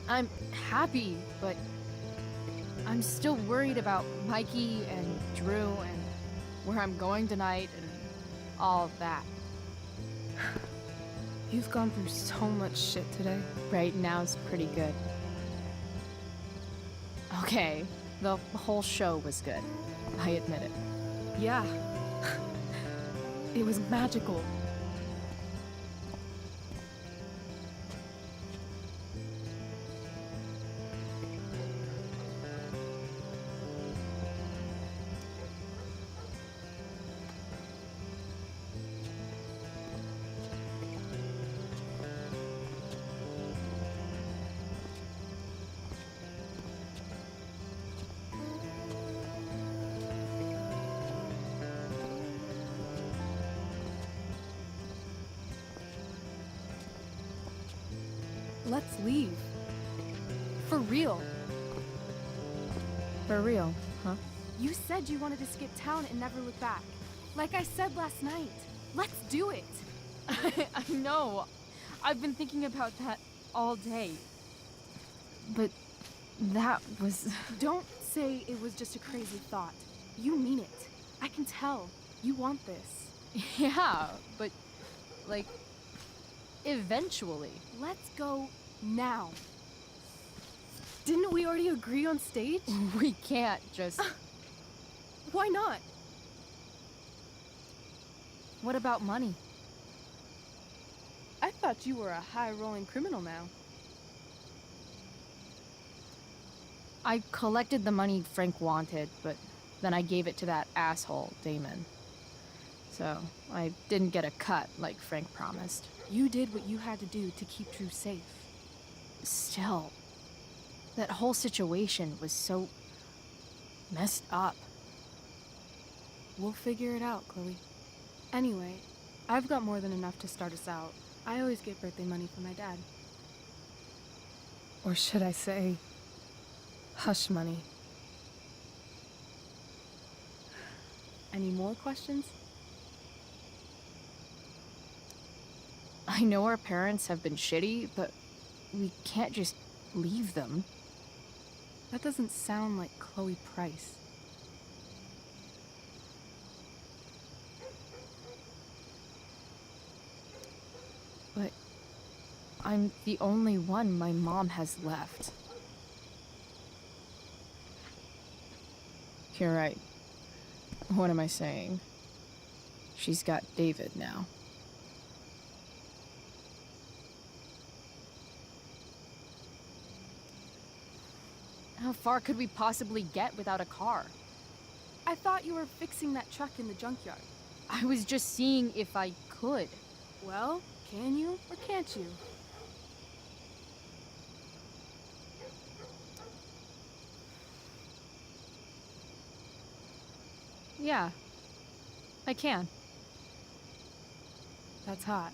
I'm happy, but I'm still worried about Mikey and Drew and where I'm going tonight and all that. You've gone through so much shit today. Right now's pretty good. Okay, the whole show was good. I admit it. Yeah. It was magical. Let's leave. For real. For real, huh? You said you wanted to skip town and never look back. Like I said last night. Let's do it. I know. I've been thinking about that all day. But that was... Don't say it was just a crazy thought. You mean it. I can tell. You want this. Yeah, but, like, eventually. Let's go now. Didn't we already agree on stage? We can't just... Why not? What about money? I thought you were a high-rolling criminal now. I collected the money Frank wanted, but then I gave it to that asshole, Damon. So, I didn't get a cut like Frank promised. You did what you had to do to keep Drew safe. Still, that whole situation was so messed up. We'll figure it out, Chloe. Anyway, I've got more than enough to start us out. I always get birthday money from my dad. Or should I say, hush money. Any more questions? I know our parents have been shitty, but we can't just leave them. That doesn't sound like Chloe Price. But I'm the only one my mom has left. You're right. What am I saying? She's got David now. How far could we possibly get without a car? I thought you were fixing that truck in the junkyard. I was just seeing if I could. Well, can you or can't you? Yeah, I can. That's hot.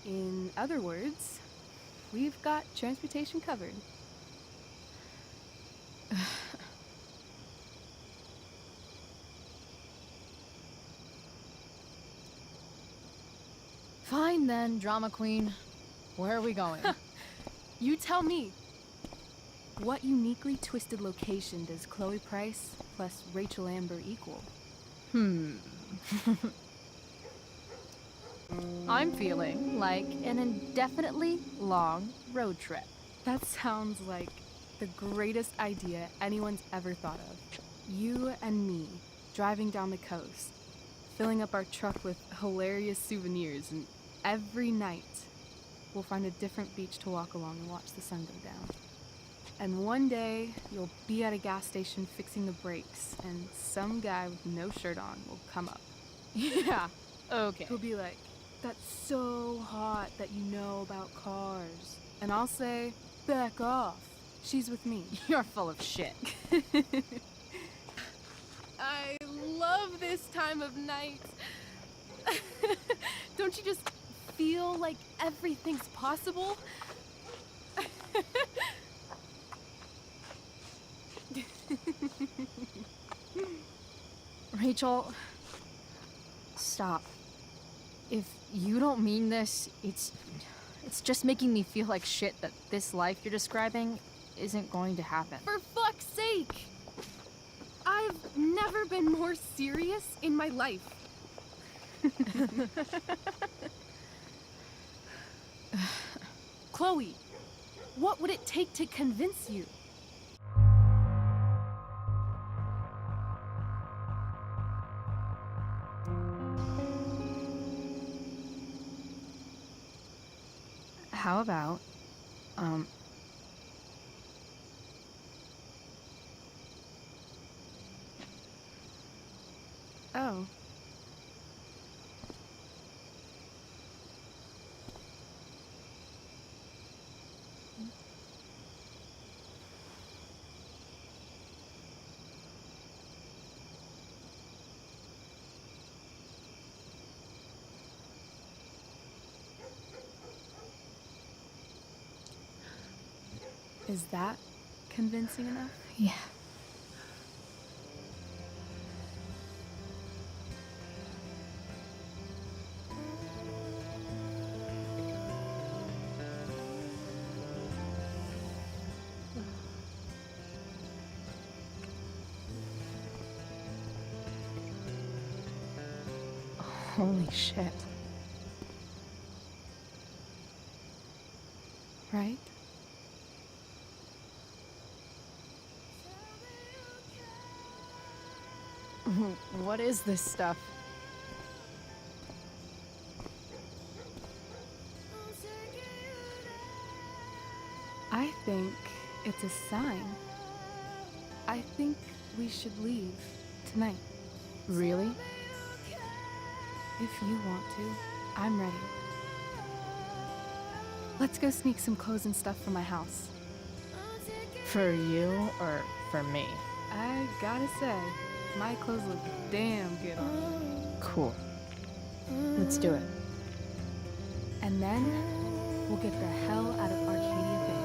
In other words, we've got transportation covered. Fine then, drama queen. Where are we going? You tell me. What uniquely twisted location does Chloe Price plus Rachel Amber equal? I'm feeling like an indefinitely long road trip. That sounds like the greatest idea anyone's ever thought of. You and me, driving down the coast, filling up our truck with hilarious souvenirs, and every night, we'll find a different beach to walk along and watch the sun go down. And one day, you'll be at a gas station fixing the brakes, and some guy with no shirt on will come up. Yeah, okay. He'll be like, "That's so hot that you know about cars." And I'll say, "Back off. She's with me." You're full of shit. love this time of night. Don't you just feel like everything's possible? Rachel, stop. If you don't mean this, it's just making me feel like shit that this life you're describing isn't going to happen. For fuck's sake! I've never been more serious in my life. Chloe, what would it take to convince you? How about, Oh. Is that convincing enough? yeah. Holy shit. Right? What is this stuff? I think it's a sign. I think we should leave tonight. Really? If you want to, I'm ready. Let's go sneak some clothes and stuff from my house. For you or for me? I gotta say, my clothes look damn good on you. Cool. Let's do it. And then, we'll get the hell out of Arcadia Bay.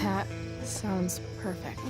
That sounds perfect.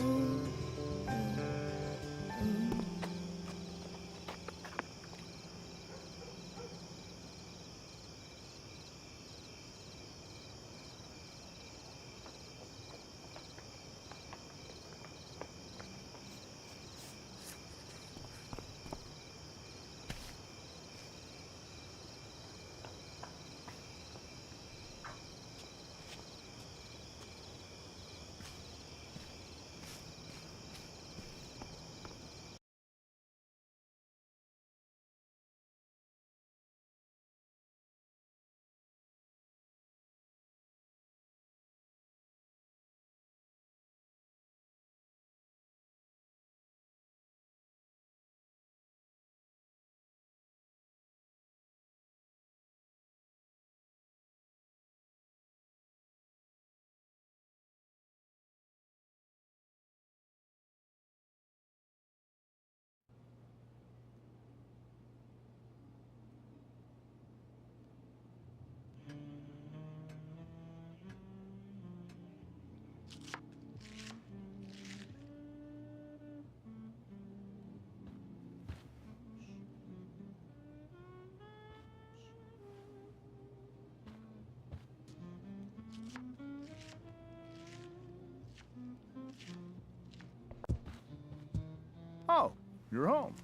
Oh, you're home.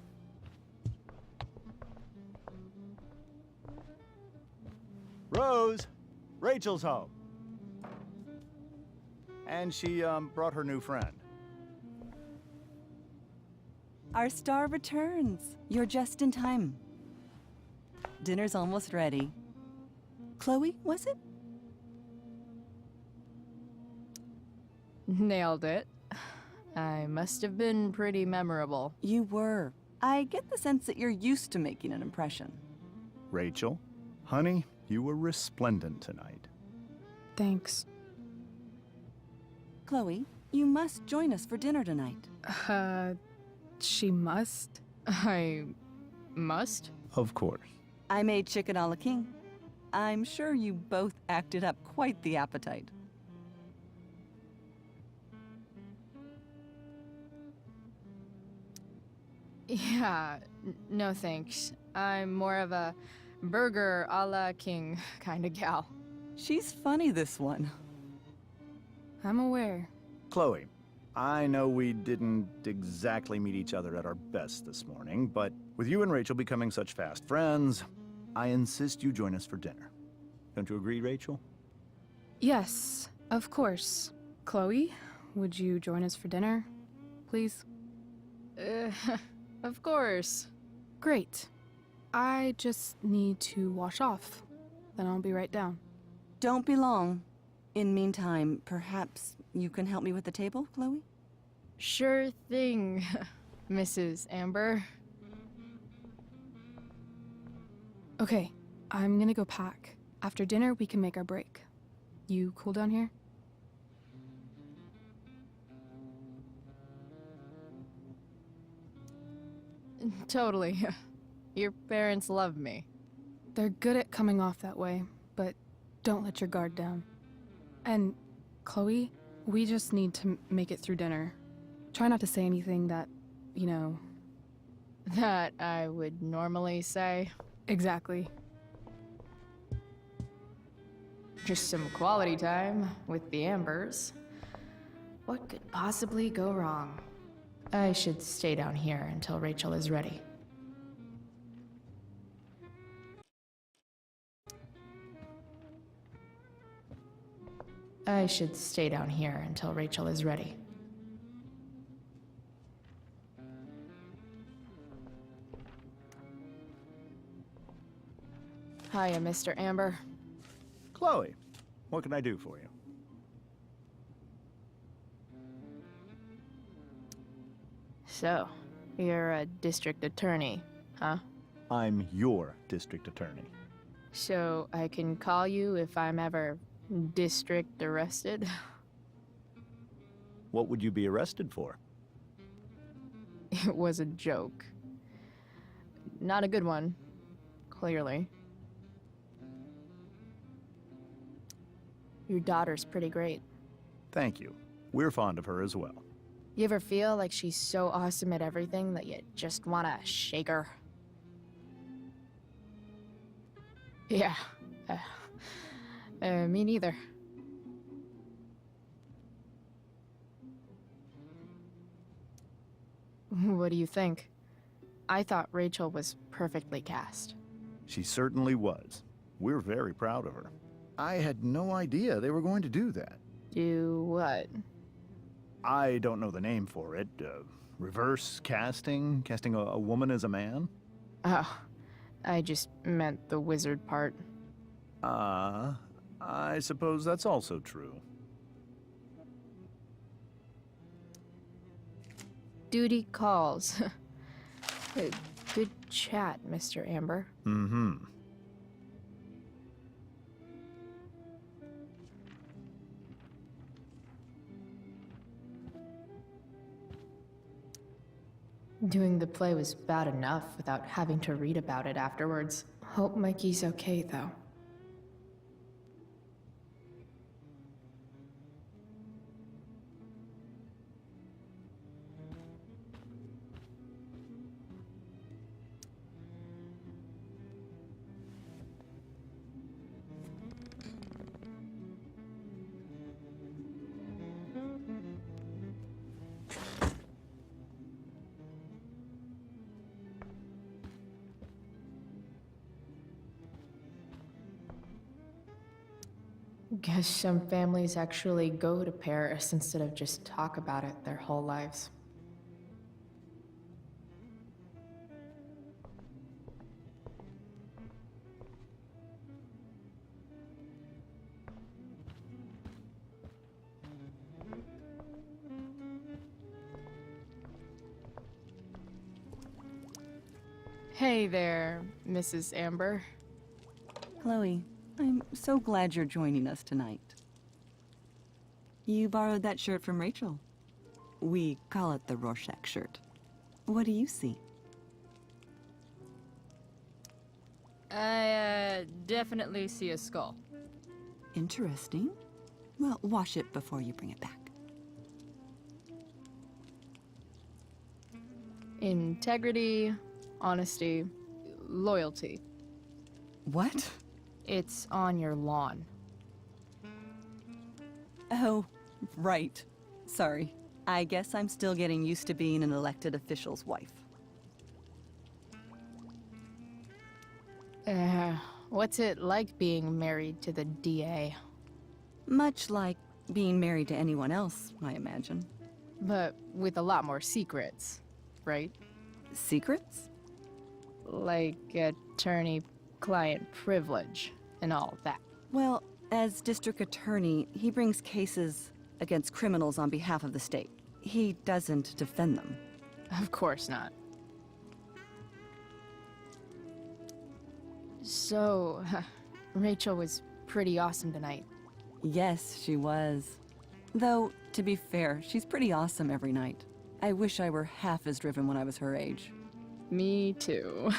Rose, Rachel's home. And she, brought her new friend. Our star returns. You're just in time. Dinner's almost ready. Chloe, was it? Nailed it. I must have been pretty memorable. You were. I get the sense that you're used to making an impression. Rachel, honey, you were resplendent tonight. Thanks. Chloe, you must join us for dinner tonight. She must? I must? Of course. I made chicken a la king. I'm sure you both acted up quite the appetite. Yeah, no thanks. I'm more of a burger a la king kind of gal. She's funny, this one. I'm aware. Chloe, I know we didn't exactly meet each other at our best this morning, but with you and Rachel becoming such fast friends, I insist you join us for dinner. Don't you agree, Rachel? Yes, of course. Chloe, would you join us for dinner, please? Of course. Great. I just need to wash off. Then I'll be right down. Don't be long. In meantime, perhaps you can help me with the table, Chloe? Sure thing, Mrs. Amber. Okay, I'm gonna go pack. After dinner, we can make our break. You cool down here? Totally. Your parents love me. They're good at coming off that way, but don't let your guard down. And, Chloe, we just need to make it through dinner. Try not to say anything that, you know... That I would normally say. Exactly. Just some quality time with the Ambers. What could possibly go wrong? I should stay down here until Rachel is ready. I should stay down here until Rachel is ready. Hiya, Mr. Amber. Chloe, what can I do for you? So, you're a district attorney, huh? I'm your district attorney. So I can call you if I'm ever district arrested? What would you be arrested for? It was a joke. Not a good one, clearly. Your daughter's pretty great. Thank you. We're fond of her as well. You ever feel like she's so awesome at everything that you just wanna shake her? Yeah. Me neither. What do you think? I thought Rachel was perfectly cast. She certainly was. We're very proud of her. I had no idea they were going to do that. Do what? I don't know the name for it. Reverse casting? Casting a woman as a man? Oh, I just meant the wizard part. I suppose that's also true. Duty calls. Good chat, Mr. Amber. Mm-hmm. Doing the play was bad enough without having to read about it afterwards. Hope Mikey's okay, though. Guess some families actually go to Paris instead of just talk about it their whole lives. Hey there, Mrs. Amber. Chloe, I'm so glad you're joining us tonight. You borrowed that shirt from Rachel. We call it the Rorschach shirt. What do you see? I, definitely see a skull. Interesting. Well, wash it before you bring it back. Integrity, honesty, loyalty. What? It's on your lawn. Oh, right. Sorry. I guess I'm still getting used to being an elected official's wife. What's it like being married to the DA? Much like being married to anyone else, I imagine. But with a lot more secrets, right? Secrets? Like attorney-client privilege and all that. Well, as district attorney, he brings cases against criminals on behalf of the state. He doesn't defend them. Of course not. So, Rachel was pretty awesome tonight. Yes, she was. Though, to be fair, she's pretty awesome every night. I wish I were half as driven when I was her age. Me too.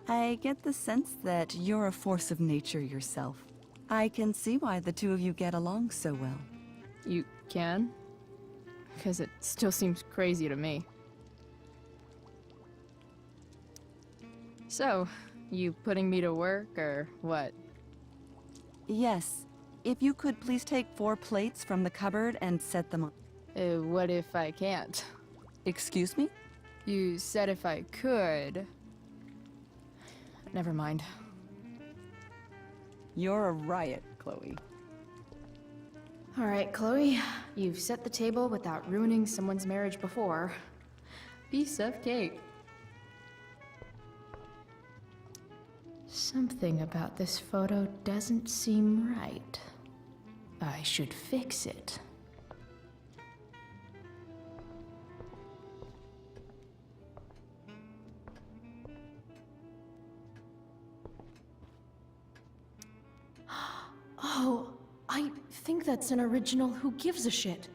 I get the sense that you're a force of nature yourself. I can see why the two of you get along so well. You can? Because it still seems crazy to me. So, you putting me to work, or what? Yes. If you could please take 4 plates from the cupboard and set them on. What if I can't? Excuse me? You said if I could. Never mind. You're a riot, Chloe. All right, Chloe. You've set the table without ruining someone's marriage before. Piece of cake. Something about this photo doesn't seem right. I should fix it. Oh, I think that's an original Who Gives a Shit.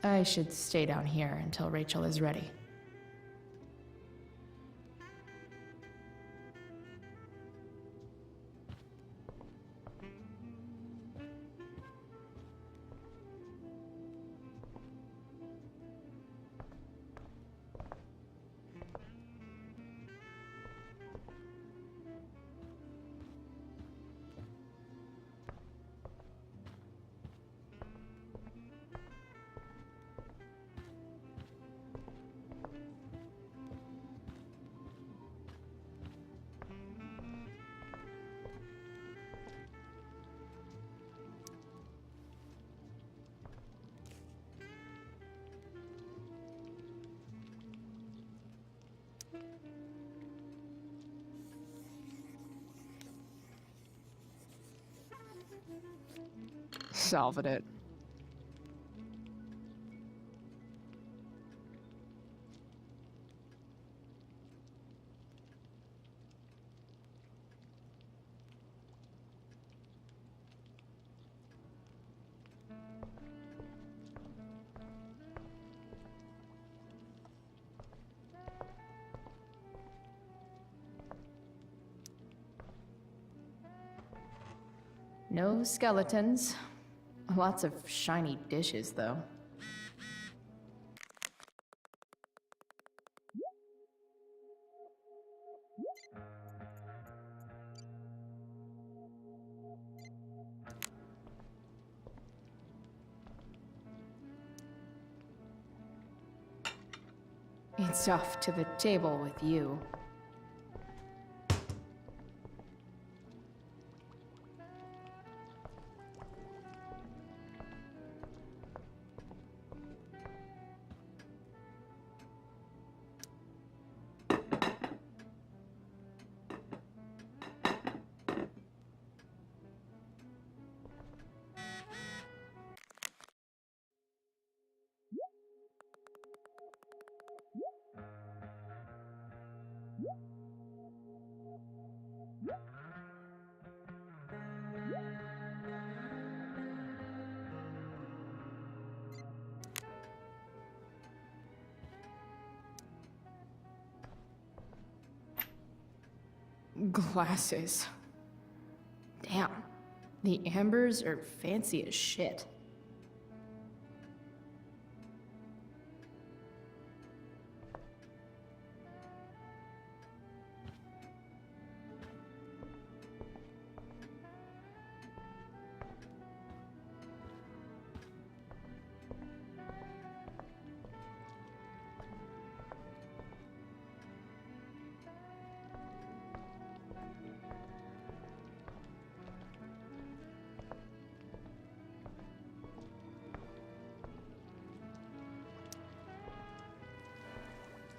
I should stay down here until Rachel is ready. Solving it. No skeletons. Lots of shiny dishes, though. It's off to the table with you. Glasses. Damn. The ambers are fancy as shit.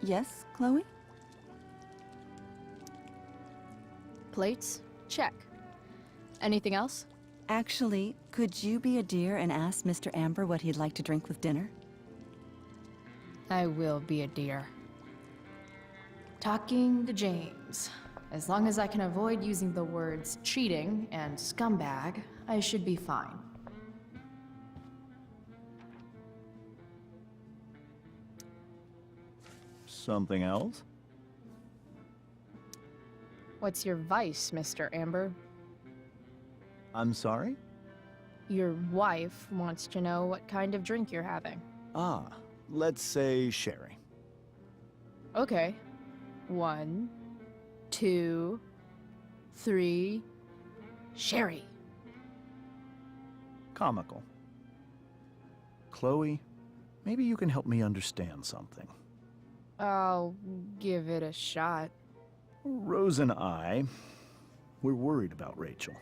Yes, Chloe? Plates? Check. Anything else? Actually, could you be a dear and ask Mr. Amber what he'd like to drink with dinner? I will be a dear. Talking to James. As long as I can avoid using the words cheating and scumbag, I should be fine. Something else? What's your vice, Mr. Amber? I'm sorry? Your wife wants to know what kind of drink you're having. Ah, let's say sherry. Okay. 1, 2, 3. Sherry. Comical. Chloe, maybe you can help me understand something. I'll give it a shot. Rose and I, we're worried about Rachel.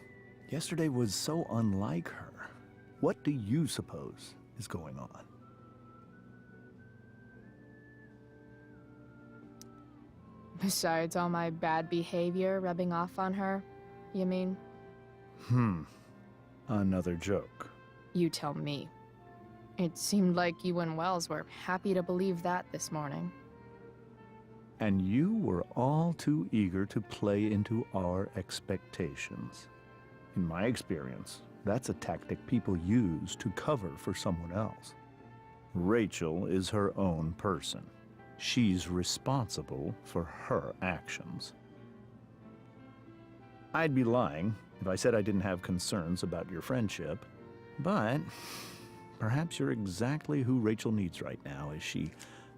Yesterday was so unlike her. What do you suppose is going on? Besides all my bad behavior rubbing off on her, you mean? Another joke. You tell me. It seemed like you and Wells were happy to believe that this morning. And you were all too eager to play into our expectations. In my experience, that's a tactic people use to cover for someone else. Rachel is her own person. She's responsible for her actions. I'd be lying if I said I didn't have concerns about your friendship, but perhaps you're exactly who Rachel needs right now as she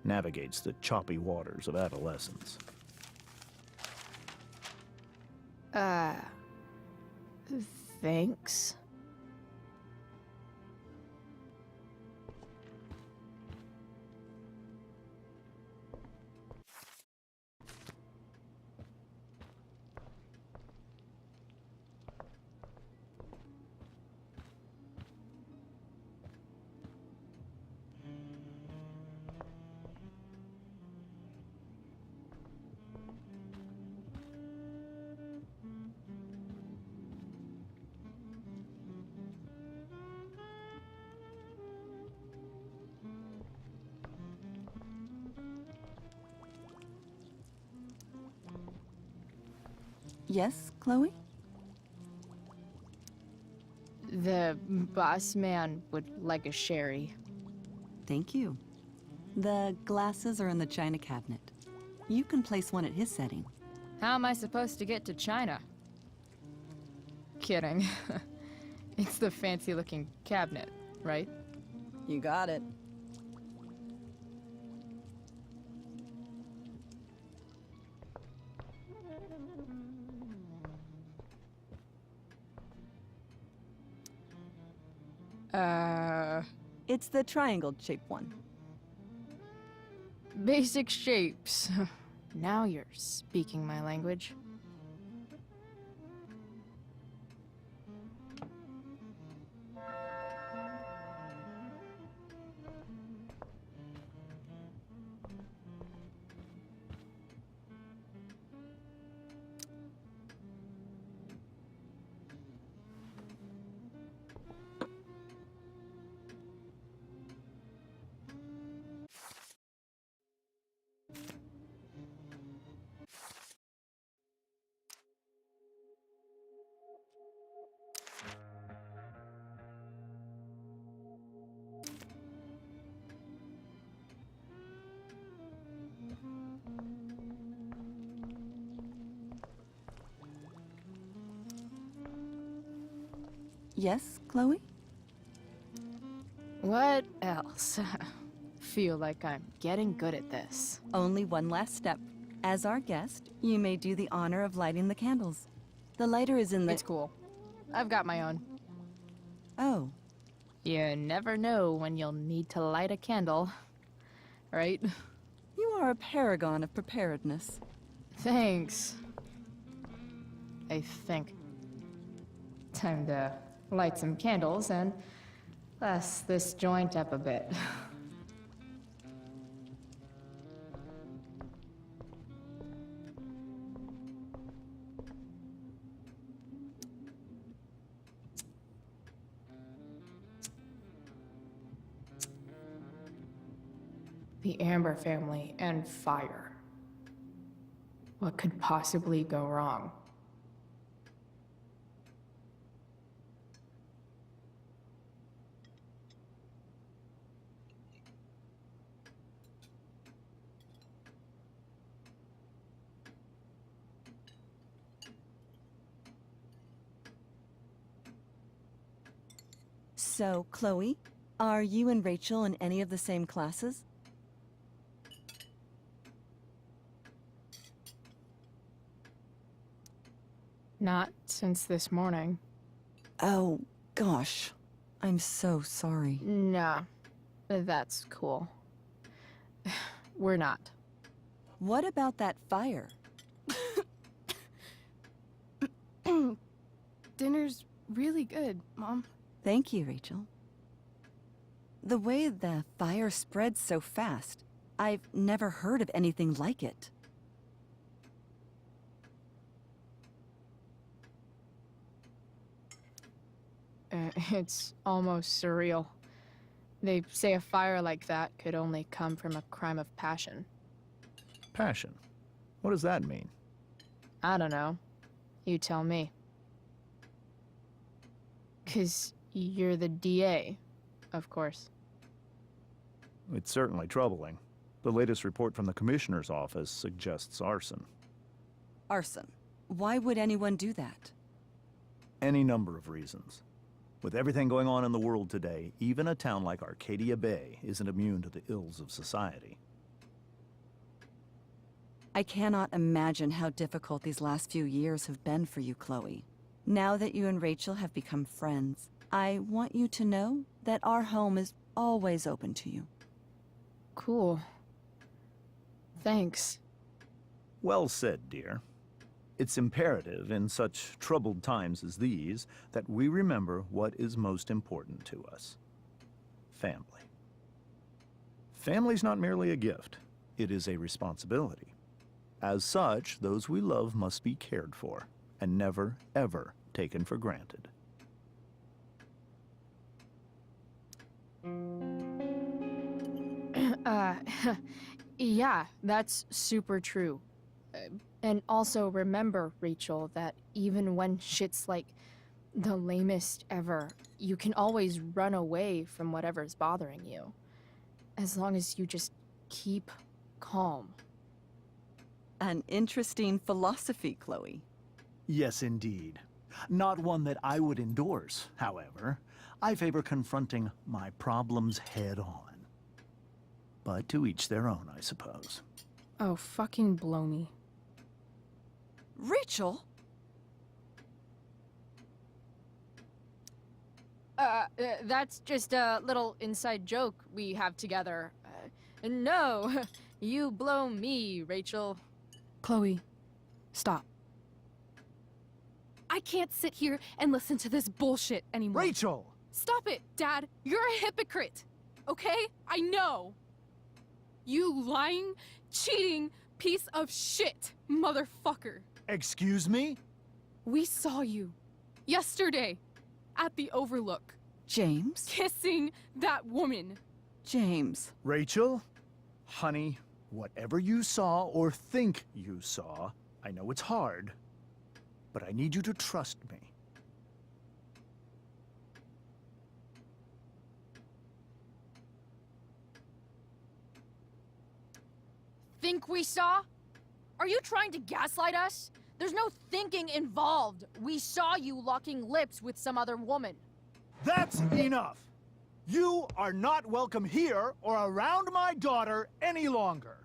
navigates the choppy waters of adolescence. Thanks. Yes, Chloe? The boss man would like a sherry. Thank you. The glasses are in the china cabinet. You can place one at his setting. How am I supposed to get to China? Kidding. It's the fancy-looking cabinet, right? You got it. It's the triangle-shaped one. Basic shapes. Now you're speaking my language. Yes, Chloe? What else? Feel like I'm getting good at this. Only one last step. As our guest, you may do the honor of lighting the candles. The lighter is in the... It's cool. I've got my own. Oh, You never know when you'll need to light a candle, right? you are a paragon of preparedness. Thanks. I think. Time to light some candles and bless this joint up a bit. The Amber family and fire. What could possibly go wrong? So, Chloe, are you and Rachel in any of the same classes? Not since this morning. Oh, gosh. I'm so sorry. Nah, that's cool. We're not. What about that fire? Dinner's really good, Mom. Thank you, Rachel. The way the fire spreads so fast, I've never heard of anything like it. It's almost surreal. They say a fire like that could only come from a crime of passion. Passion. What does that mean? I don't know. You tell me. 'Cause you're the DA, of course. It's certainly troubling. The latest report from the Commissioner's office suggests arson. Arson. Why would anyone do that? Any number of reasons. With everything going on in the world today, even a town like Arcadia Bay isn't immune to the ills of society. I cannot imagine how difficult these last few years have been for you, Chloe. Now that you and Rachel have become friends, I want you to know that our home is always open to you. Cool. Thanks. Well said, dear. It's imperative in such troubled times as these that we remember what is most important to us. Family. Family's not merely a gift, it is a responsibility. As such, those we love must be cared for and never, ever taken for granted. Yeah, that's super true. And also remember, Rachel, that even when shit's like the lamest ever, you can always run away from whatever's bothering you. As long as you just keep calm. An interesting philosophy, Chloe. Yes, indeed. Not one that I would endorse, however. I favor confronting my problems head on. But to each their own, I suppose. Oh, fucking blow me. Rachel? That's just a little inside joke we have together. No, you blow me, Rachel. Chloe, stop. I can't sit here and listen to this bullshit anymore. Rachel! Stop it, Dad. You're a hypocrite. Okay? I know. You lying, cheating piece of shit, motherfucker. Excuse me? We saw you yesterday at the Overlook James? kissing that woman. James. Rachel? Honey, whatever you saw or think you saw, I know it's hard, but I need you to trust me. Think we saw? Are you trying to gaslight us? There's no thinking involved. We saw you locking lips with some other woman. That's enough! You are not welcome here or around my daughter any longer.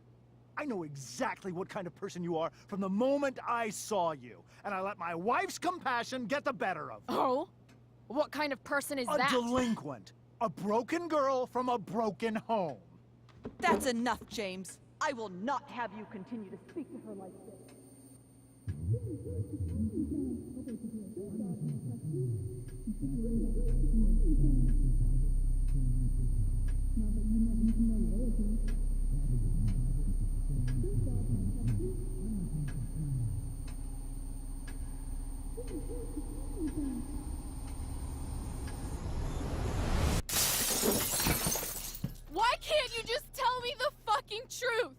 I know exactly what kind of person you are from the moment I saw you, and I let my wife's compassion get the better of me. Oh? What kind of person is A that? delinquent. A broken girl from a broken home. That's enough, James. I will not have you continue to speak to her like this. Why can't you just tell me the fucking truth?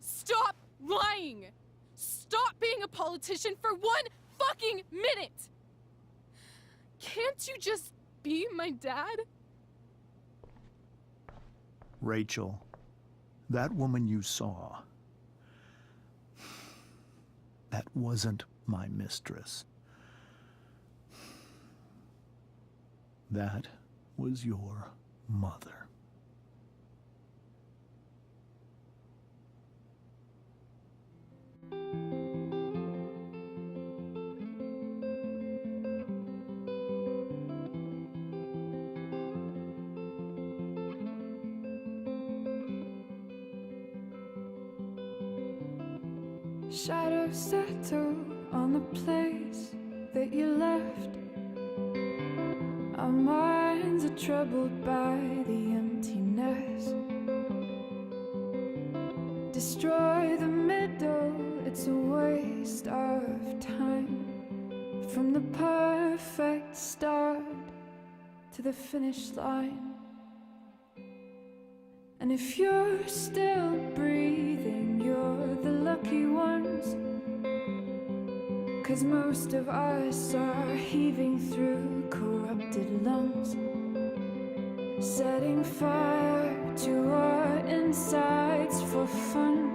Stop lying! Stop being a politician for 1 fucking minute! Can't you just be my dad? Rachel, that woman you saw, that wasn't my mistress. That was your mother. Shadows settle on the place that you left. Our minds are troubled by the emptiness. Destroy the middle, it's a waste of time. From the perfect start to the finish line. And if you're still breathing, you're the lucky ones. 'Cause most of us are heaving through corrupted lungs, setting fire to our insides for fun,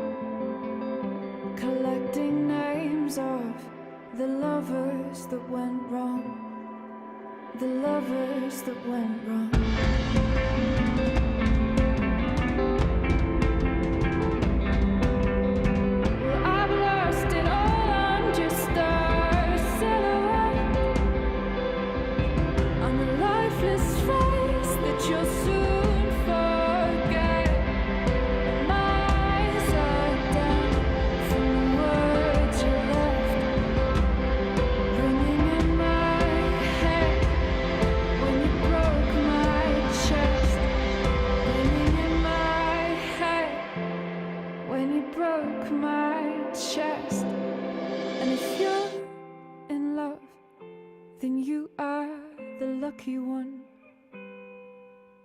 collecting names of the lovers that went wrong, the lovers that went wrong. You'll soon forget. My eyes are down from the words you left, ringing in my head when you broke my chest, ringing in my head when you broke my chest. And if you're in love, then you are the lucky one.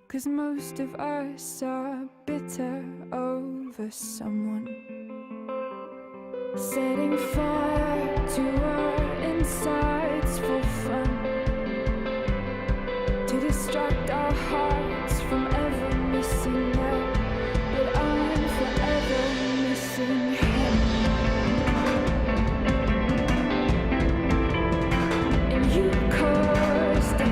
'Cause most of us are bitter over someone, setting fire to our insides for fun, to distract our hearts from ever missing that. But I'm forever missing him. And you caused it.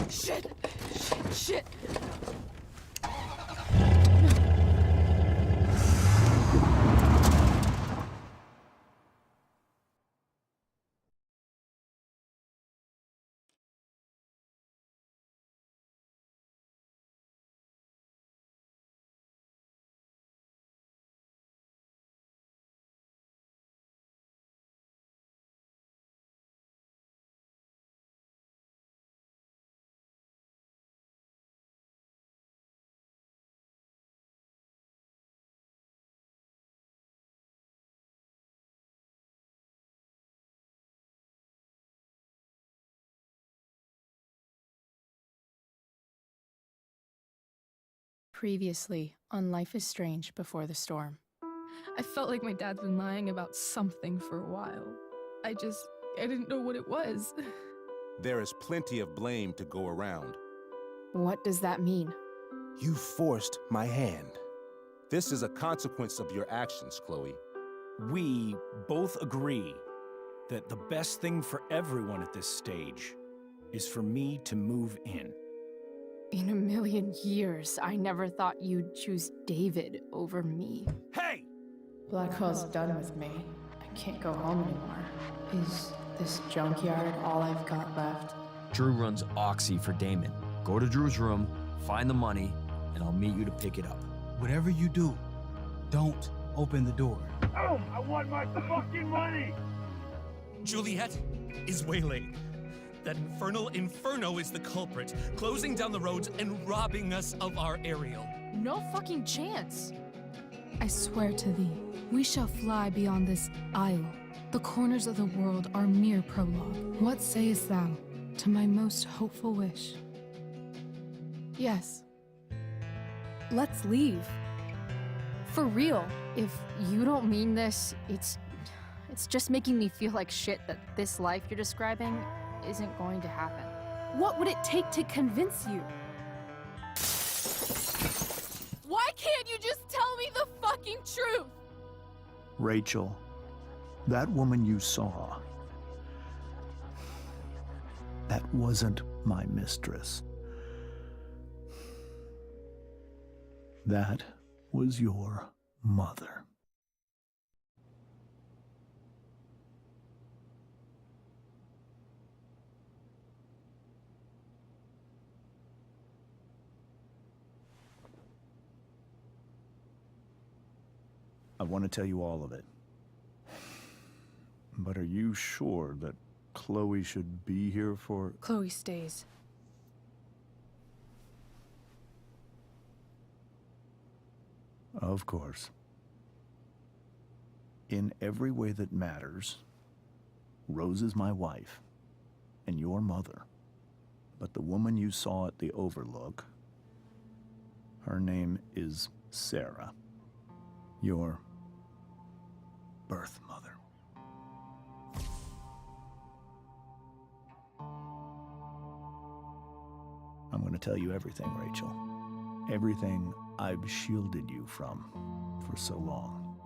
Shit! Shit! Previously on Life is Strange Before the Storm. I felt like my dad's been lying about something for a while. I didn't know what it was. There is plenty of blame to go around. What does that mean? You forced my hand. This is a consequence of your actions, Chloe. We both agree that the best thing for everyone at this stage is for me to move in. In a million years, I never thought you'd choose David over me. Hey! Blackwell's done with me. I can't go home anymore. Is this junkyard all I've got left? Drew runs Oxy for Damon. Go to Drew's room, find the money, and I'll meet you to pick it up. Whatever you do, don't open the door. Oh, I want my fucking money! Juliet is waylaid. That infernal Inferno is the culprit, closing down the roads and robbing us of our Ariel. No fucking chance! I swear to thee, we shall fly beyond this isle. The corners of the world are mere prologue. What sayest thou to my most hopeful wish? Yes. Let's leave. For real. If you don't mean this, it's just making me feel like shit that this life you're describing isn't going to happen. What would it take to convince you? Why can't you just tell me the fucking truth? Rachel, that woman you saw, that wasn't my mistress. That was your mother. I want to tell you all of it. But are you sure that Chloe should be here for... Chloe stays. Of course. In every way that matters, Rose is my wife and your mother. But the woman you saw at the Overlook, her name is Sarah, your birth mother. I'm going to tell you everything, Rachel. Everything I've shielded you from for so long.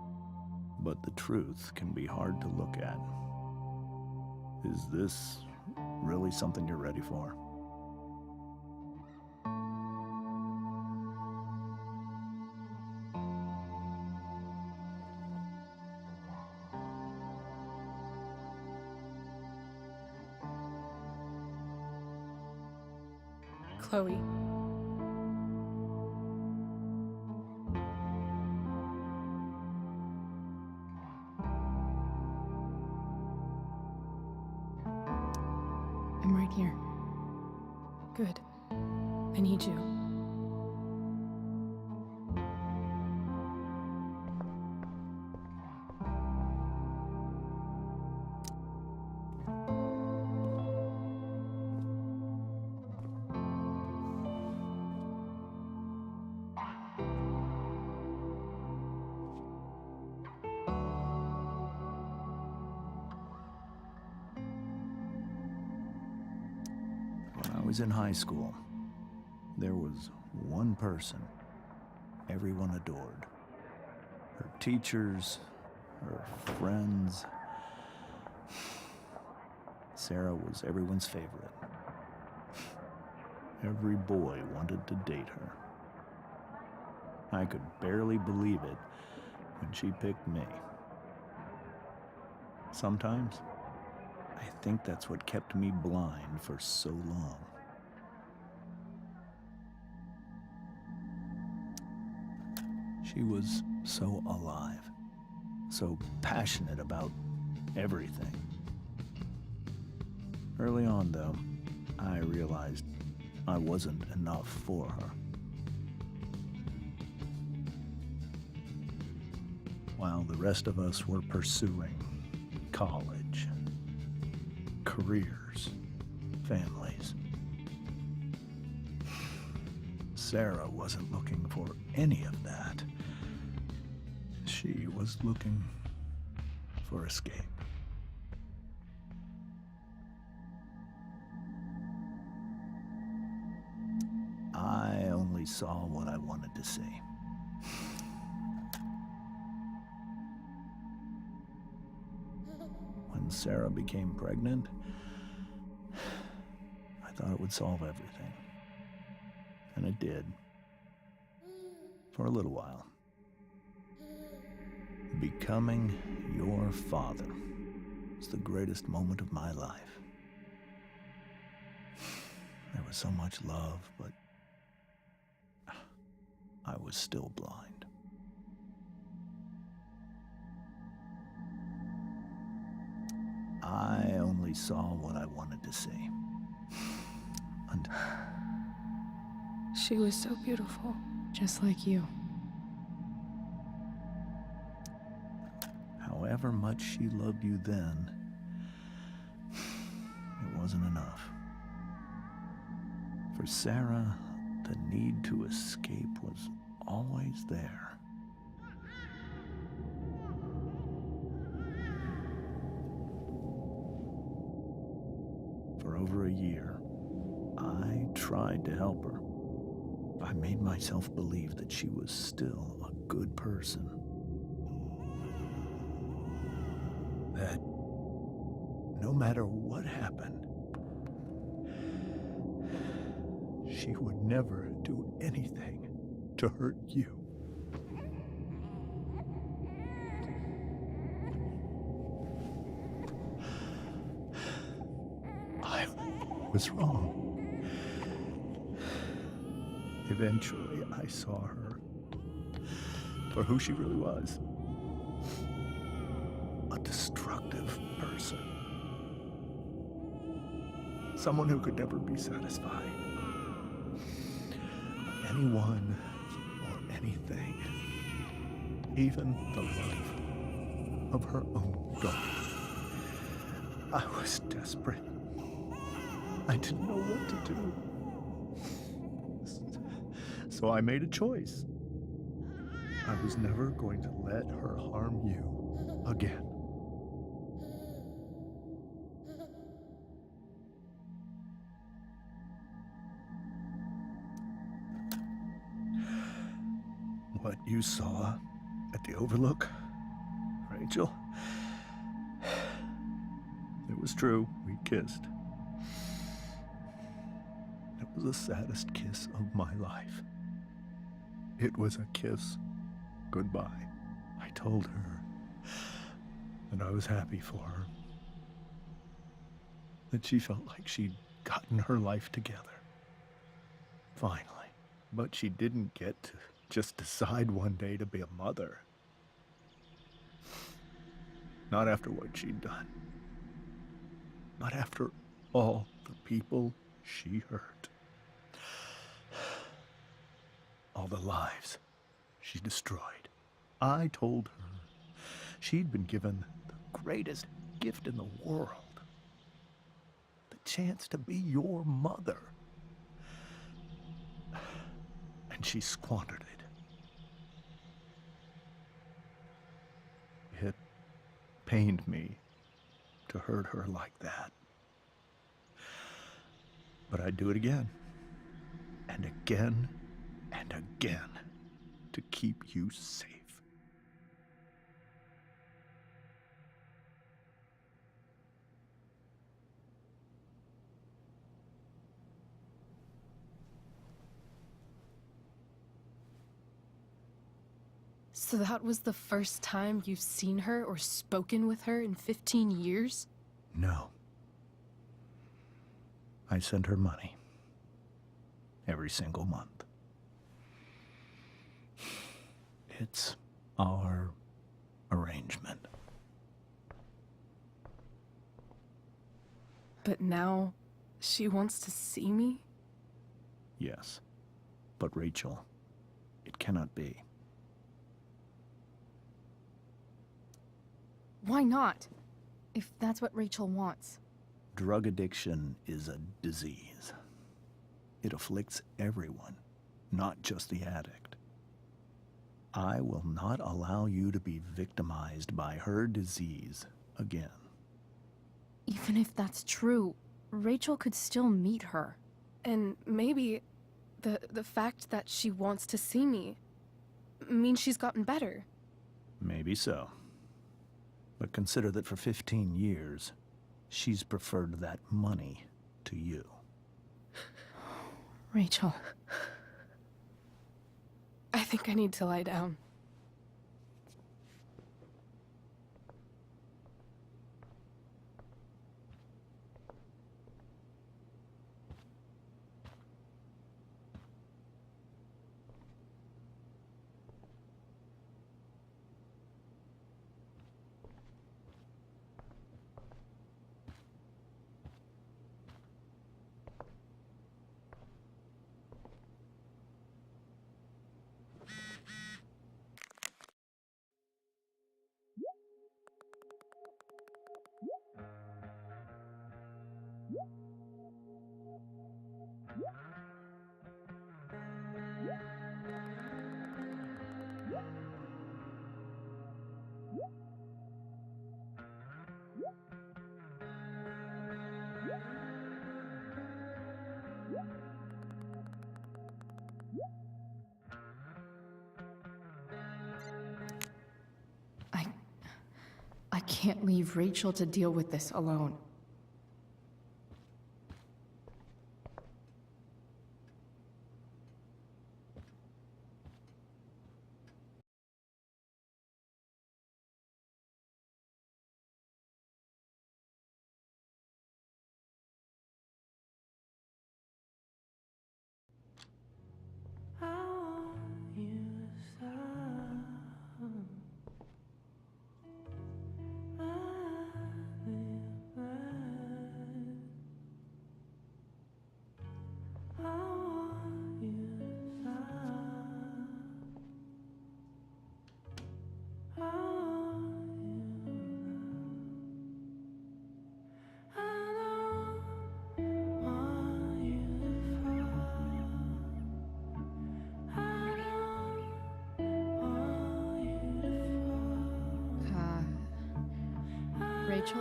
But the truth can be hard to look at. Is this really something you're ready for? Chloe. I'm right here. Good. I need you. When I was in high school, there was one person everyone adored. Her teachers, her friends. Sarah was everyone's favorite. Every boy wanted to date her. I could barely believe it when she picked me. Sometimes, I think that's what kept me blind for so long. She was so alive, so passionate about everything. Early on, though, I realized I wasn't enough for her. While the rest of us were pursuing college, careers, families, Sarah wasn't looking for any of that. She was looking for escape. I only saw what I wanted to see. When Sarah became pregnant, I thought it would solve everything. And it did. For a little while. Becoming your father was the greatest moment of my life. There was so much love, but I was still blind. I only saw what I wanted to see. And She was so beautiful, just like you. however much she loved you then, it wasn't enough. For Sarah, the need to escape was always there. For over a year, I tried to help her. I made myself believe that she was still a good person. That no matter what happened, she would never do anything to hurt you. I was wrong. Eventually, I saw her for who she really was. A destructive person. Someone who could never be satisfied. Anyone or anything. Even the love of her own daughter. I was desperate. I didn't know what to do. So I made a choice. I was never going to let her harm you again. What you saw at the Overlook, Rachel, it was true. We kissed. It was the saddest kiss of my life. It was a kiss goodbye. I told her that I was happy for her. That she felt like she'd gotten her life together. Finally. But she didn't get to just decide one day to be a mother. Not after what she'd done. Not after all the people she hurt. All the lives she destroyed. I told her she'd been given the greatest gift in the world. The chance to be your mother. And she squandered it. It pained me to hurt her like that. But I'd do it again. And again. And again, to keep you safe. So that was the first time you've seen her or spoken with her in 15 years? No. I sent her money. Every single month. It's our arrangement. But now, she wants to see me? Yes. But Rachel, it cannot be. Why not? If that's what Rachel wants. Drug addiction is a disease. It afflicts everyone, not just the addict. I will not allow you to be victimized by her disease again. Even if that's true, Rachel could still meet her. And maybe the fact that she wants to see me means she's gotten better. Maybe so. But consider that for 15 years, she's preferred that money to you. Rachel. I think I need to lie down. I can't leave Rachel to deal with this alone. Rachel?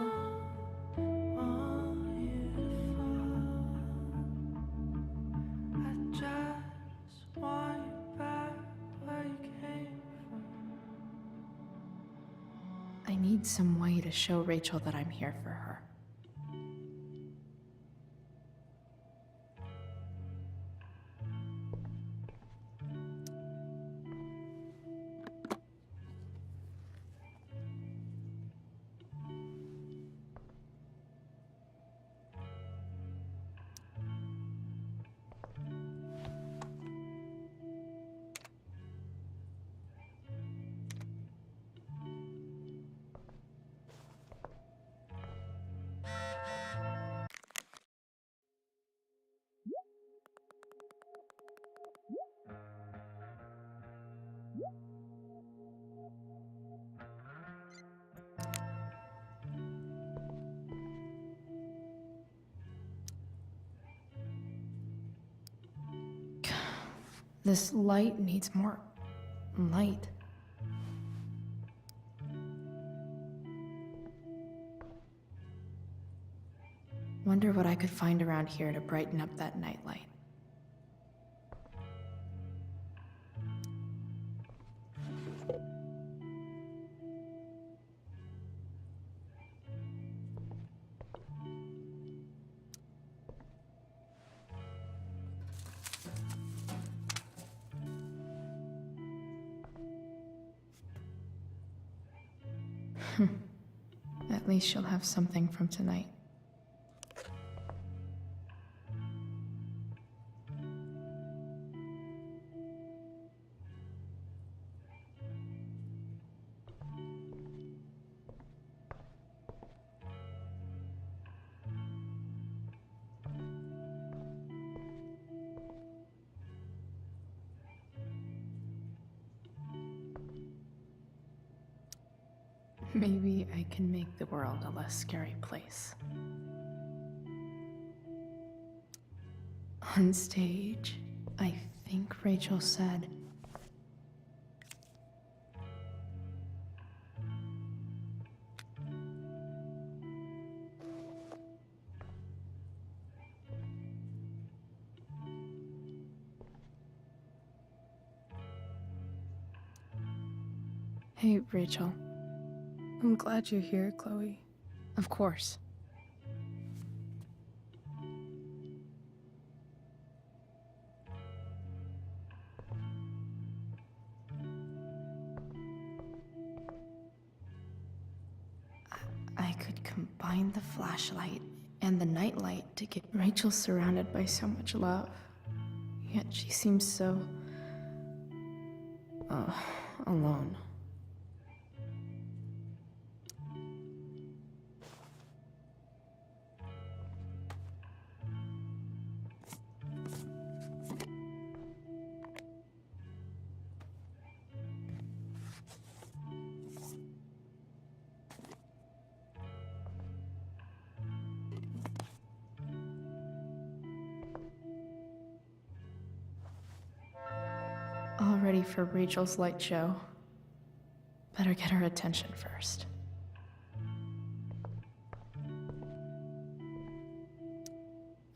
I need some way to show Rachel that I'm here for her. This light needs more light. Wonder what I could find around here to brighten up that nightlight. At least she'll have something from tonight. Maybe I can make the world a less scary place. On stage, I think Rachel said. Hey, Rachel. I'm glad you're here, Chloe. Of course. I could combine the flashlight and the nightlight to get Rachel surrounded by so much love. Yet she seems so... alone. All ready for Rachel's light show. Better get her attention first.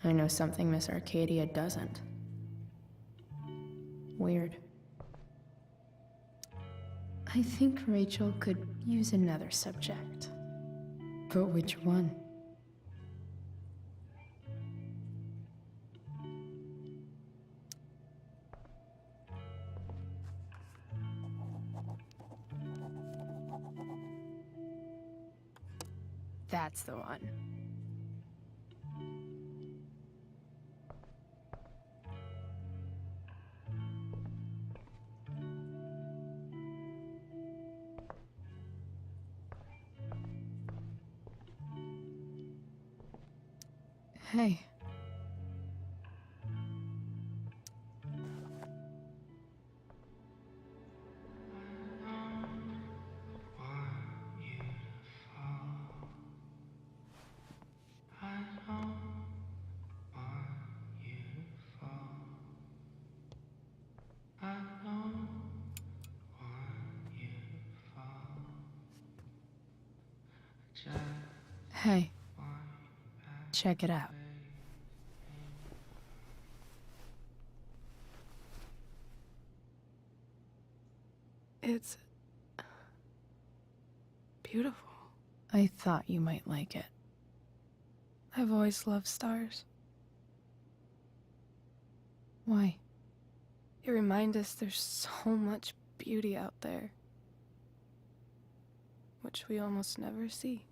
I know something Miss Arcadia doesn't. Weird. I think Rachel could use another subject. But which one? That's the one. Hey. Hey. Check it out. It's beautiful. I thought you might like it. I've always loved stars. Why? They remind us there's so much beauty out there, which we almost never see.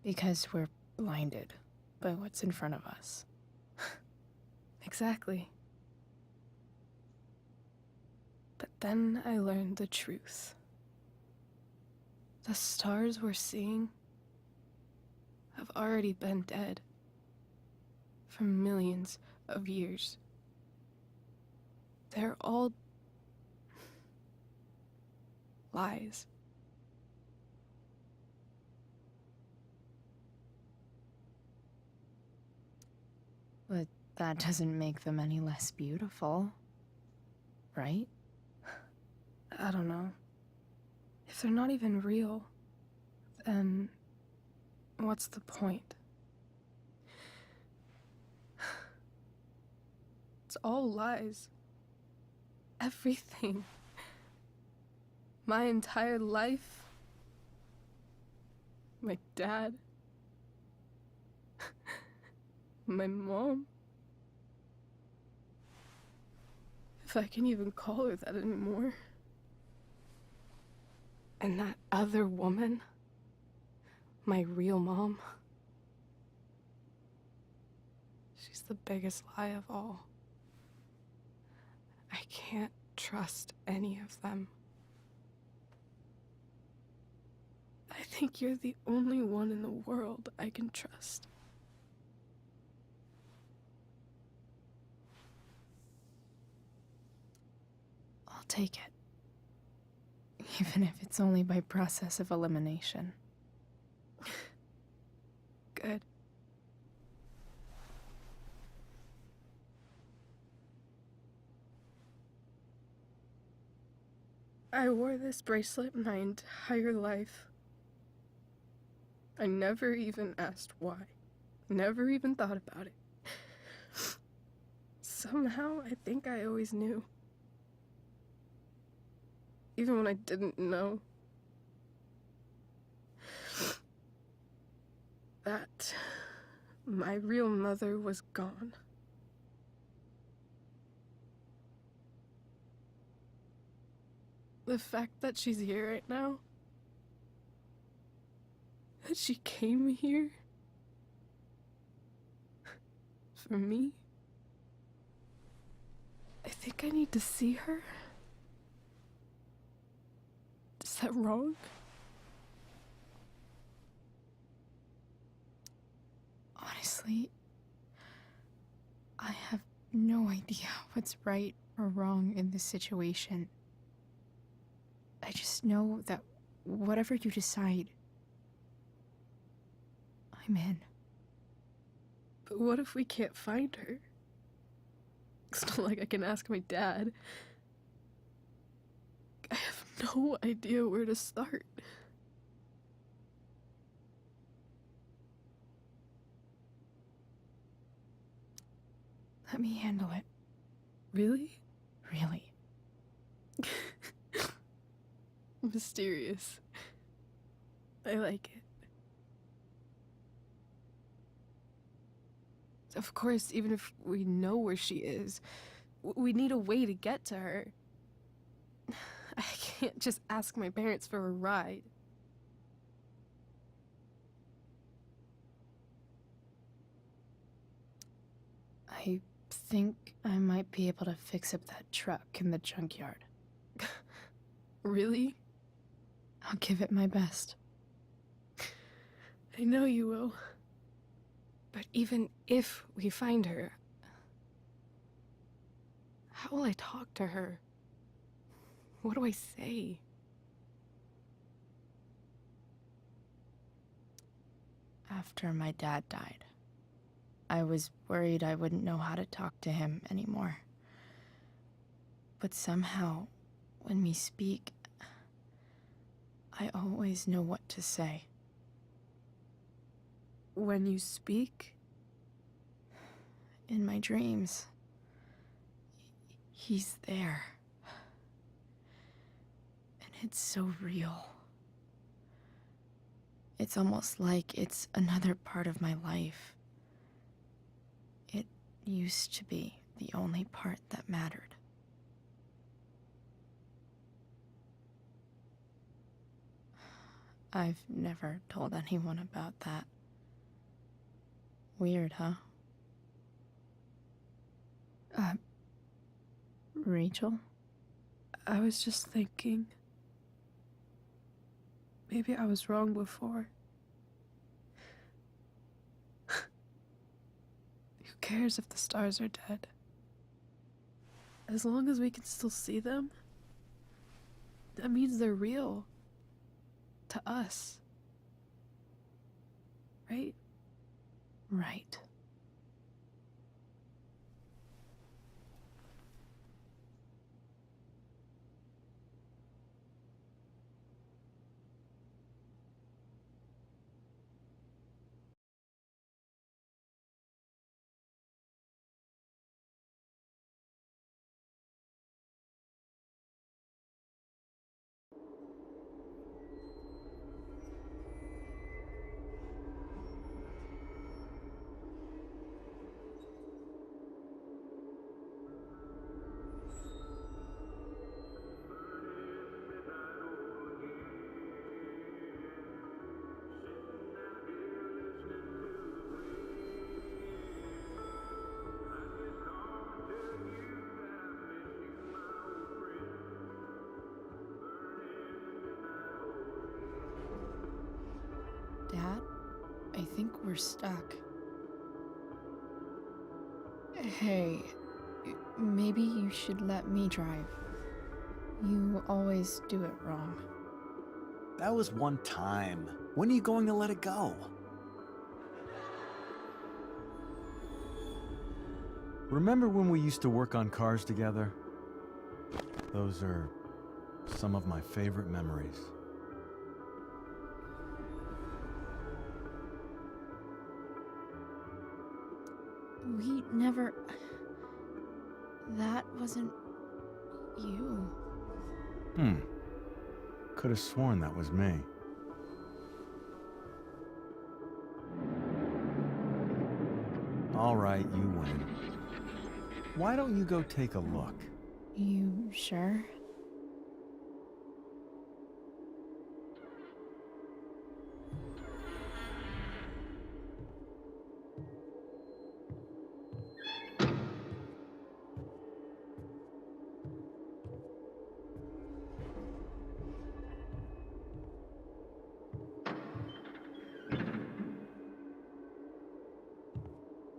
Because we're blinded by what's in front of us. Exactly. But then I learned the truth. The stars we're seeing have already been dead for millions of years. They're all lies. But that doesn't make them any less beautiful, right? I don't know. If they're not even real, then what's the point? It's all lies. Everything. My entire life. My dad. My mom. If I can even call her that anymore. And that other woman. My real mom. She's the biggest lie of all. I can't trust any of them. I think you're the only one in the world I can trust. I'll take it. Even if it's only by process of elimination. Good. I wore this bracelet my entire life. I never even asked why. Never even thought about it. Somehow, I think I always knew. Even when I didn't know. That my real mother was gone. The fact that she's here right now, that she came here for me, I think I need to see her. Is that wrong? Honestly, I have no idea what's right or wrong in this situation. I just know that whatever you decide, I'm in. But what if we can't find her? It's not like I can ask my dad. I have no idea where to start. Let me handle it. Really? Really. Mysterious. I like it. Of course, even if we know where she is, we need a way to get to her. I can't just ask my parents for a ride. I think I might be able to fix up that truck in the junkyard. Really? I'll give it my best. I know you will. But even if we find her, how will I talk to her? What do I say? After my dad died, I was worried I wouldn't know how to talk to him anymore. But somehow, when we speak, I always know what to say. When you speak? In my dreams, he's there. And it's so real. It's almost like it's another part of my life. It used to be the only part that mattered. I've never told anyone about that. Weird, huh? Rachel? I was just thinking. Maybe I was wrong before. Who cares if the stars are dead? As long as we can still see them, that means they're real. To us. Right? Right. Dad, I think we're stuck. Hey, maybe you should let me drive. You always do it wrong. That was one time. When are you going to let it go? Remember when we used to work on cars together? Those are some of my favorite memories. We never... That wasn't... you. Could have sworn that was me. All right, you win. Why don't you go take a look? You sure?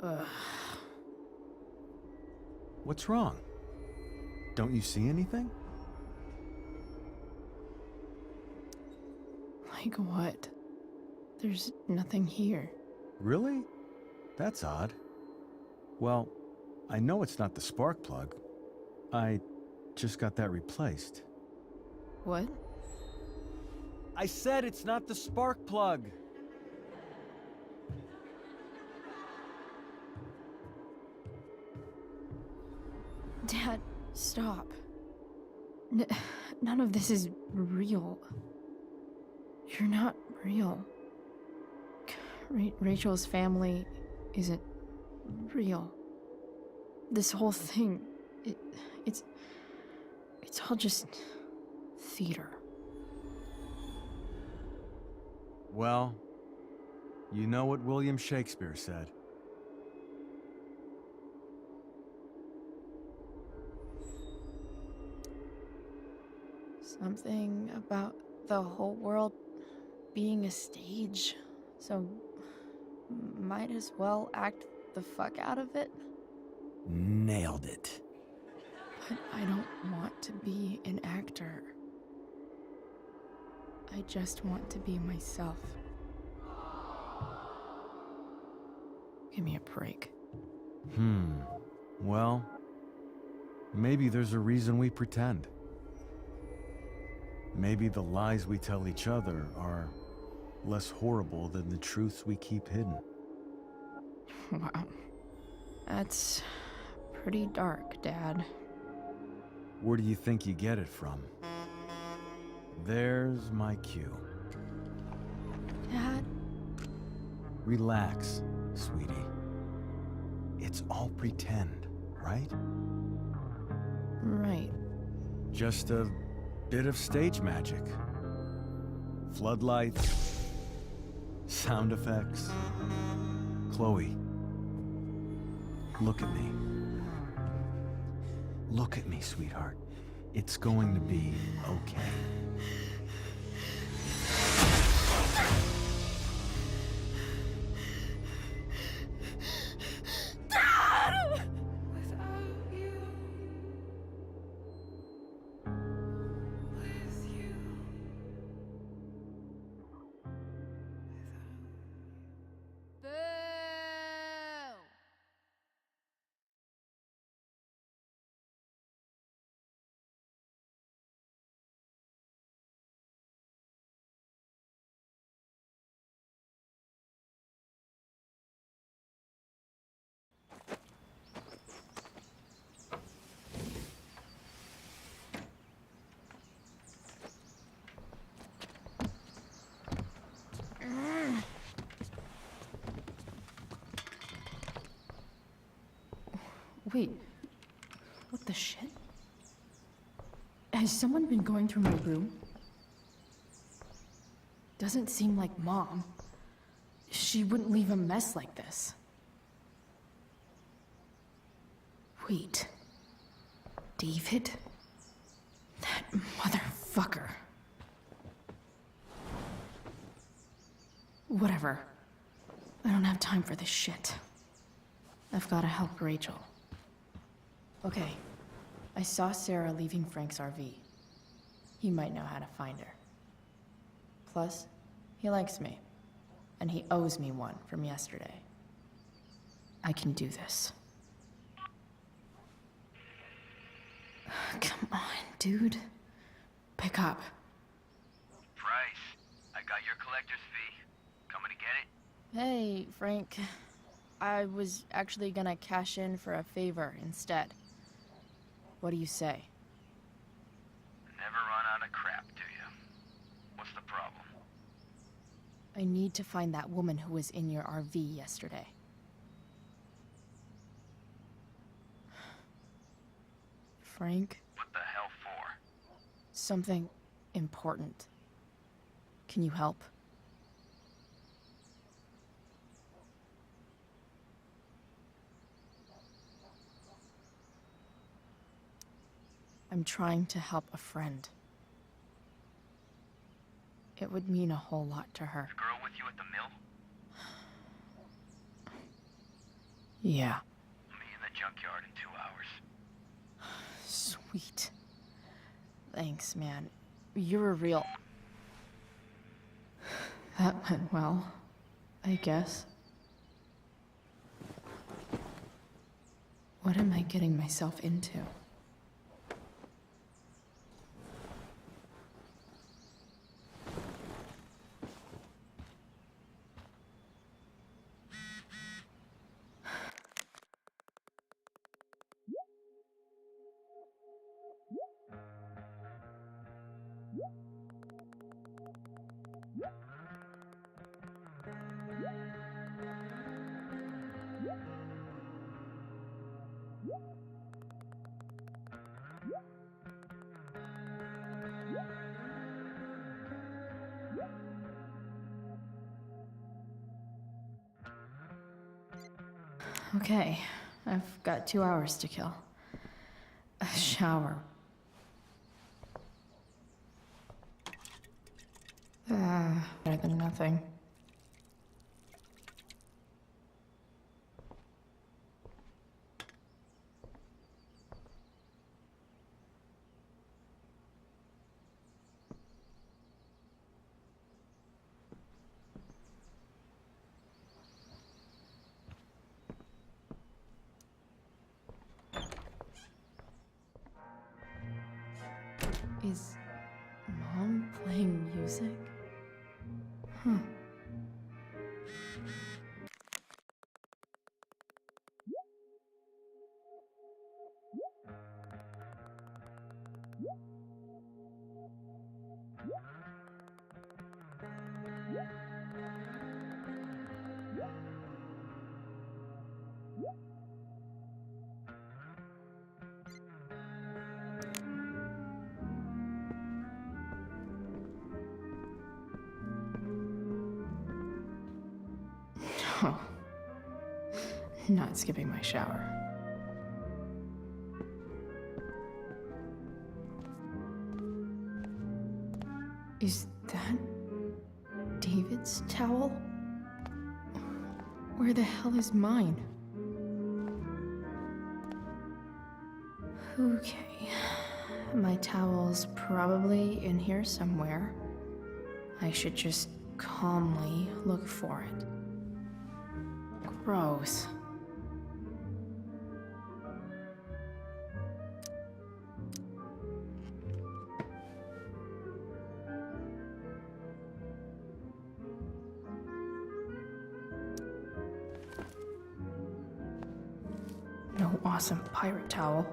Ugh. What's wrong? Don't you see anything? Like what? There's nothing here. Really? That's odd. Well, I know it's not the spark plug. I just got that replaced. What? I said it's not the spark plug! Dad, stop. None of this is real. You're not real. Rachel's family isn't real. This whole thing, it's all just theater. Well, you know what William Shakespeare said. Something about the whole world being a stage, so might as well act the fuck out of it. Nailed it. But I don't want to be an actor. I just want to be myself. Give me a break. Well, maybe there's a reason we pretend. Maybe the lies we tell each other are less horrible than the truths we keep hidden. Wow. That's pretty dark, Dad. Where do you think you get it from? There's my cue. Dad? Relax, sweetie. It's all pretend, right? Right. Just a bit of stage magic. Floodlights, sound effects. Chloe, look at me. Look at me, sweetheart. It's going to be okay. Wait, what the shit? Has someone been going through my room? Doesn't seem like Mom. She wouldn't leave a mess like this. Wait. David? That motherfucker. Whatever. I don't have time for this shit. I've gotta help Rachel. Okay. I saw Sarah leaving Frank's RV. He might know how to find her. Plus, he likes me. And he owes me one from yesterday. I can do this. Come on, dude. pick up. Price, I got your collector's fee. Coming to get it? Hey, Frank. I was actually gonna cash in for a favor instead. What do you say? Never run out of crap, do you? What's the problem? I need to find that woman who was in your RV yesterday. Frank? What the hell for? Something important. Can you help? I'm trying to help a friend. It would mean a whole lot to her. The girl with you at the mill? Yeah. Meet in the junkyard in 2 hours. Sweet. Thanks, man. You're a real... That went well, I guess. What am I getting myself into? Okay, I've got 2 hours to kill. A shower. Better than nothing. Is Mom playing music? Huh. No. Not skipping my shower. Is that David's towel? Where the hell is mine? Okay. My towel's probably in here somewhere. I should just calmly look for it. Gross. No awesome pirate towel.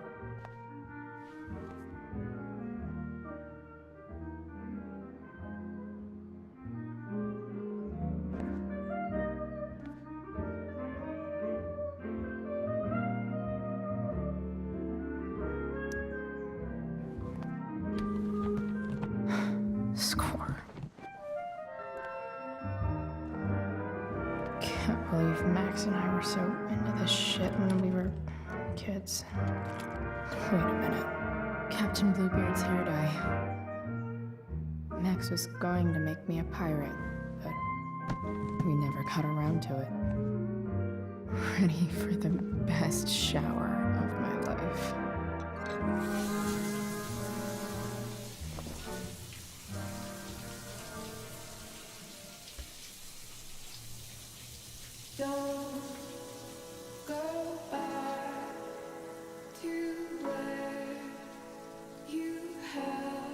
Score. Can't believe Max and I were so into this shit when we were kids. Wait a minute. Captain Bluebeard's hair dye. Max was going to make me a pirate, but we never got around to it. Ready for the best shower of my life. Don't go back to where you have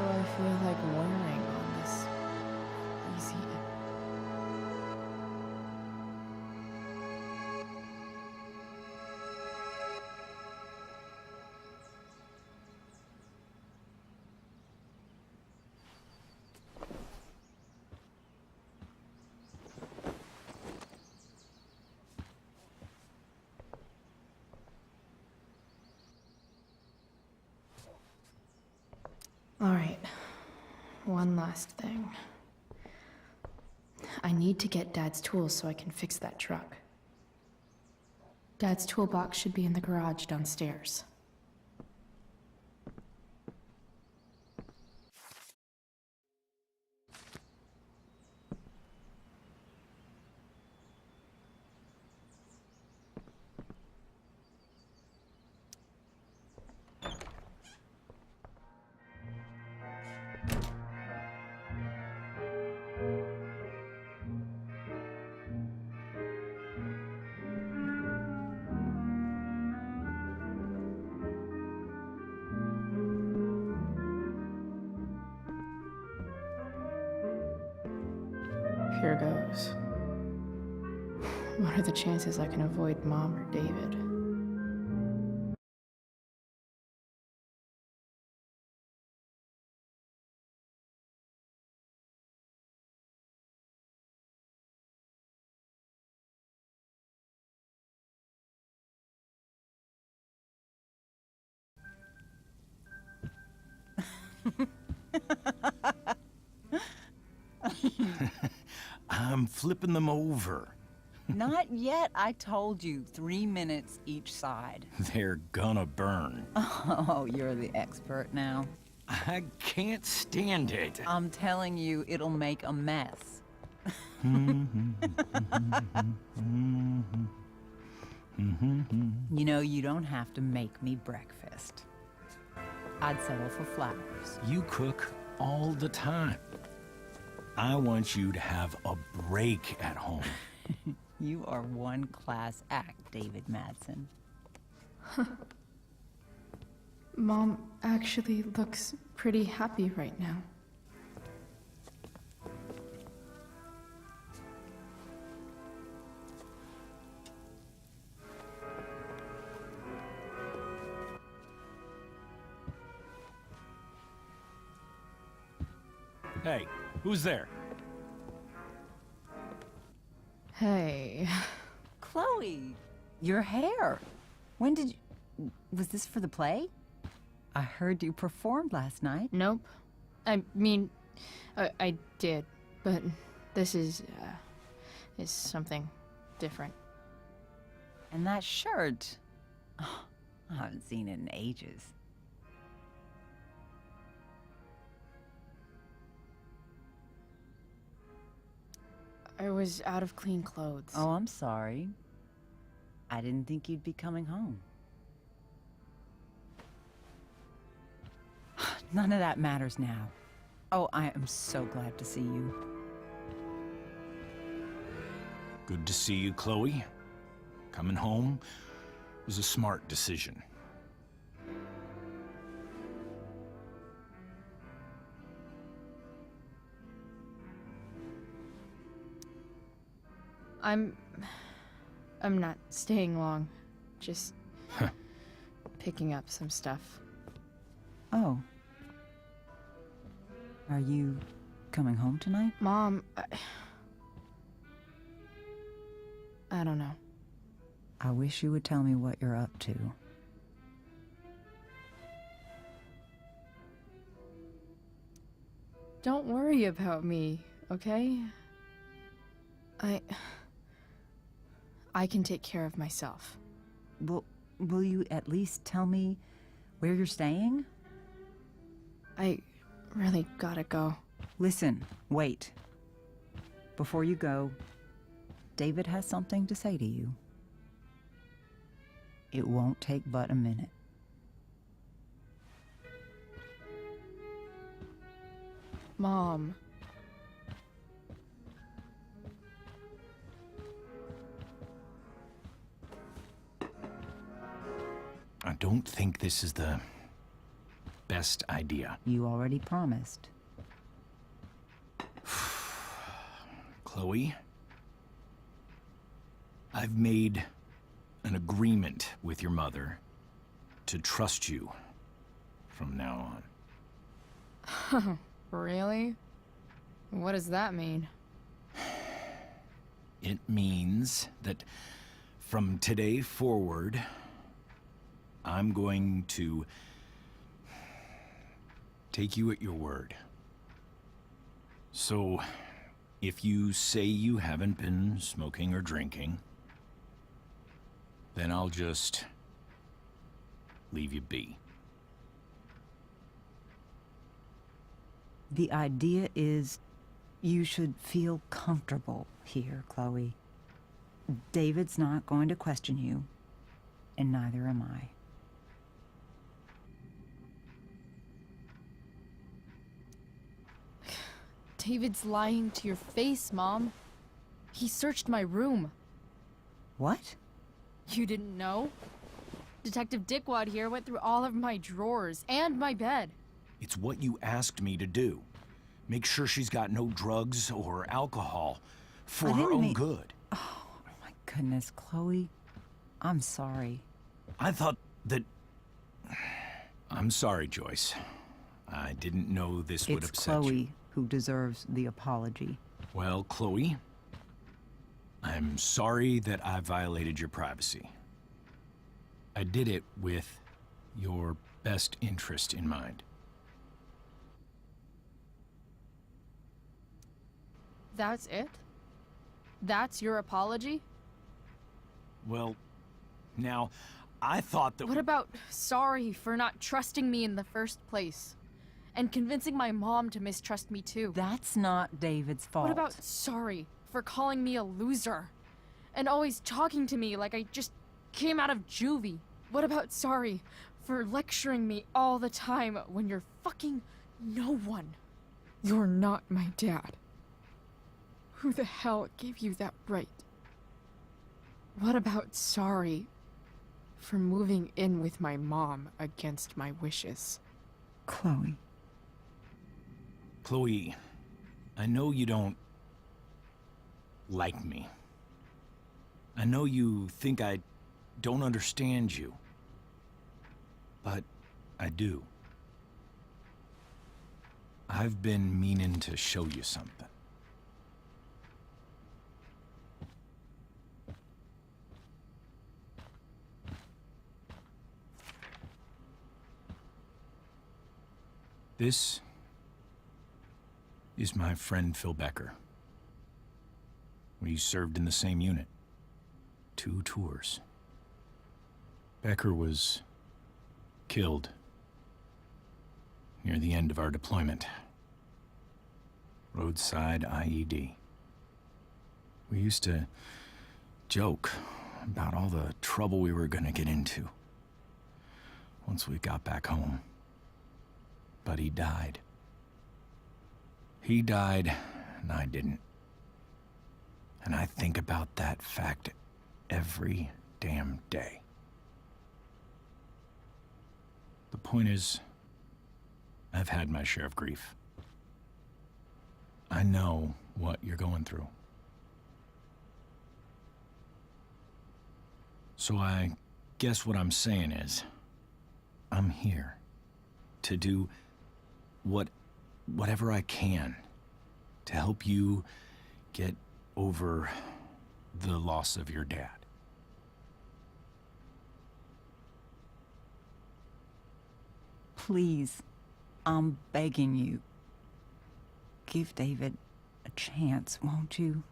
do I feel like wearing on this easy? All right, one last thing. I need to get Dad's tools so I can fix that truck. Dad's toolbox should be in the garage downstairs. Here goes. What are the chances I can avoid Mom or David? I'm flipping them over. Not yet. I told you, 3 minutes each side. They're gonna burn. Oh, you're the expert now. I can't stand it. I'm telling you, it'll make a mess. You know, you don't have to make me breakfast. I'd settle for flowers. You cook all the time. I want you to have a break at home. You are one class act, David Madsen. Mom actually looks pretty happy right now. Hey, who's there? Hey. Chloe, your hair. When did you... Was this for the play? I heard you performed last night. Nope. I mean, I did, but this is something different. And that shirt. Oh, I haven't seen it in ages. I was out of clean clothes. Oh, I'm sorry. I didn't think you'd be coming home. None of that matters now. Oh, I am so glad to see you. Good to see you, Chloe. Coming home was a smart decision. I'm not staying long. Just picking up some stuff. Oh. Are you coming home tonight? Mom, I don't know. I wish you would tell me what you're up to. Don't worry about me, okay? I can take care of myself. Will you at least tell me where you're staying? I really gotta go. Listen, wait. Before you go, David has something to say to you. It won't take but a minute. Mom. I don't think this is the best idea. You already promised. Chloe, I've made an agreement with your mother to trust you from now on. Really? What does that mean? It means that from today forward, I'm going to take you at your word. So, if you say you haven't been smoking or drinking, then I'll just leave you be. The idea is you should feel comfortable here, Chloe. David's not going to question you, and neither am I. David's lying to your face, Mom. He searched my room. What? You didn't know? Detective Dickwad here went through all of my drawers and my bed. It's what you asked me to do. Make sure she's got no drugs or alcohol for her own good. Oh, my goodness, Chloe. I'm sorry. I thought that... I'm sorry, Joyce. I didn't know this would upset It's Chloe you. who deserves the apology. Well, Chloe, I'm sorry that I violated your privacy. I did it with your best interest in mind. That's it? That's your apology? Well, now, I thought that... What about sorry for not trusting me in the first place? And convincing my mom to mistrust me too? That's not David's fault. What about sorry for calling me a loser? And always talking to me like I just came out of juvie? What about sorry for lecturing me all the time when you're fucking no one? You're not my dad. Who the hell gave you that right? What about sorry for moving in with my mom against my wishes? Chloe. Chloe, I know you don't like me. I know you think I don't understand you. But I do. I've been meaning to show you something. This is my friend Phil Becker. We served in the same unit. 2 tours. Becker was killed near the end of our deployment. Roadside IED. We used to joke about all the trouble we were gonna get into once we got back home. But he died. He died, and I didn't. And I think about that fact every damn day. The point is, I've had my share of grief. I know what you're going through. So I guess what I'm saying is, I'm here to do whatever I can to help you get over the loss of your dad. Please, I'm begging you. Give David a chance, won't you?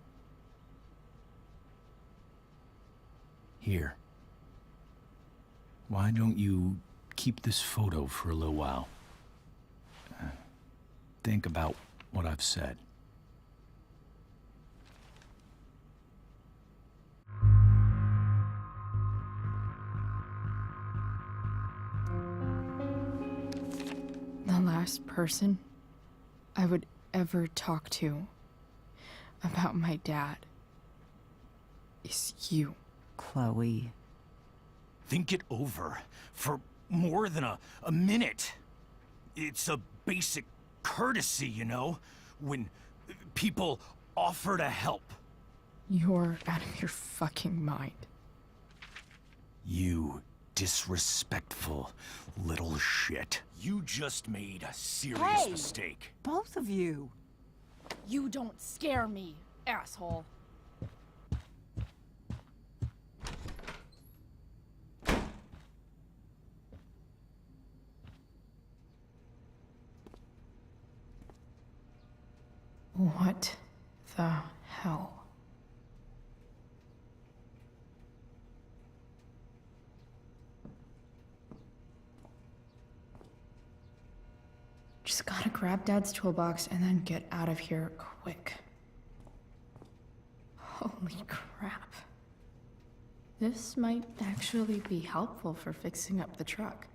Here. Why don't you keep this photo for a little while? Think about what I've said. The last person I would ever talk to about my dad is you. Chloe. Think it over for more than a minute. It's a basic courtesy, you know, when people offer to help. You're out of your fucking mind. You disrespectful little shit. You just made a serious Hey! mistake. Both of you. You don't scare me, asshole. What the hell? Just gotta grab Dad's toolbox and then get out of here quick. Holy crap. This might actually be helpful for fixing up the truck.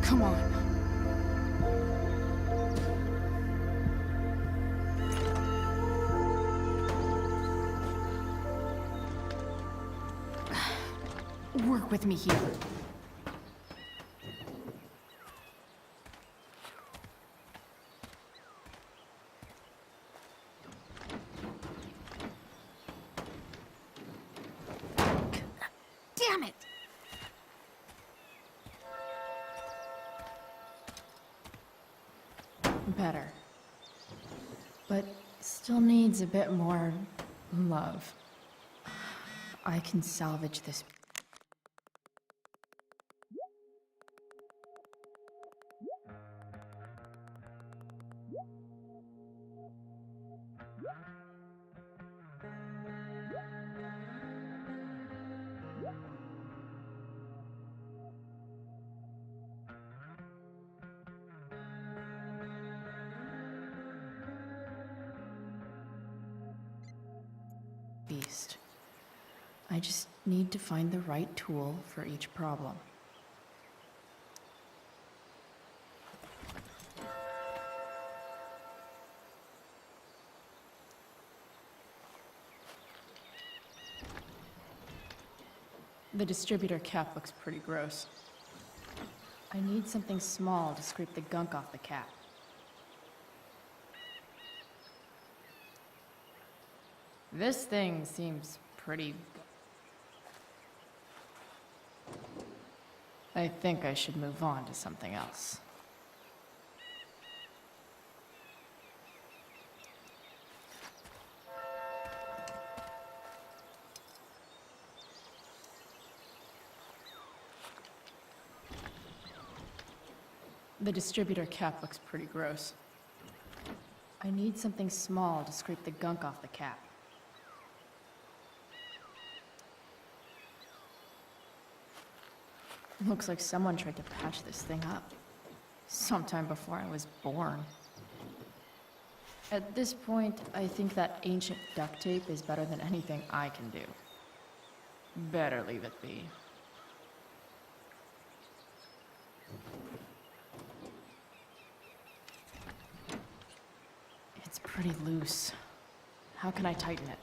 Come on. Work with me here. Damn it! Better. But still needs a bit more love. I can salvage this. Beast. I just need to find the right tool for each problem. The distributor cap looks pretty gross. I need something small to scrape the gunk off the cap. This thing seems pretty... I think I should move on to something else. The distributor cap looks pretty gross. I need something small to scrape the gunk off the cap. Looks like someone tried to patch this thing up. Sometime before I was born. At this point, I think that ancient duct tape is better than anything I can do. Better leave it be. It's pretty loose. How can I tighten it?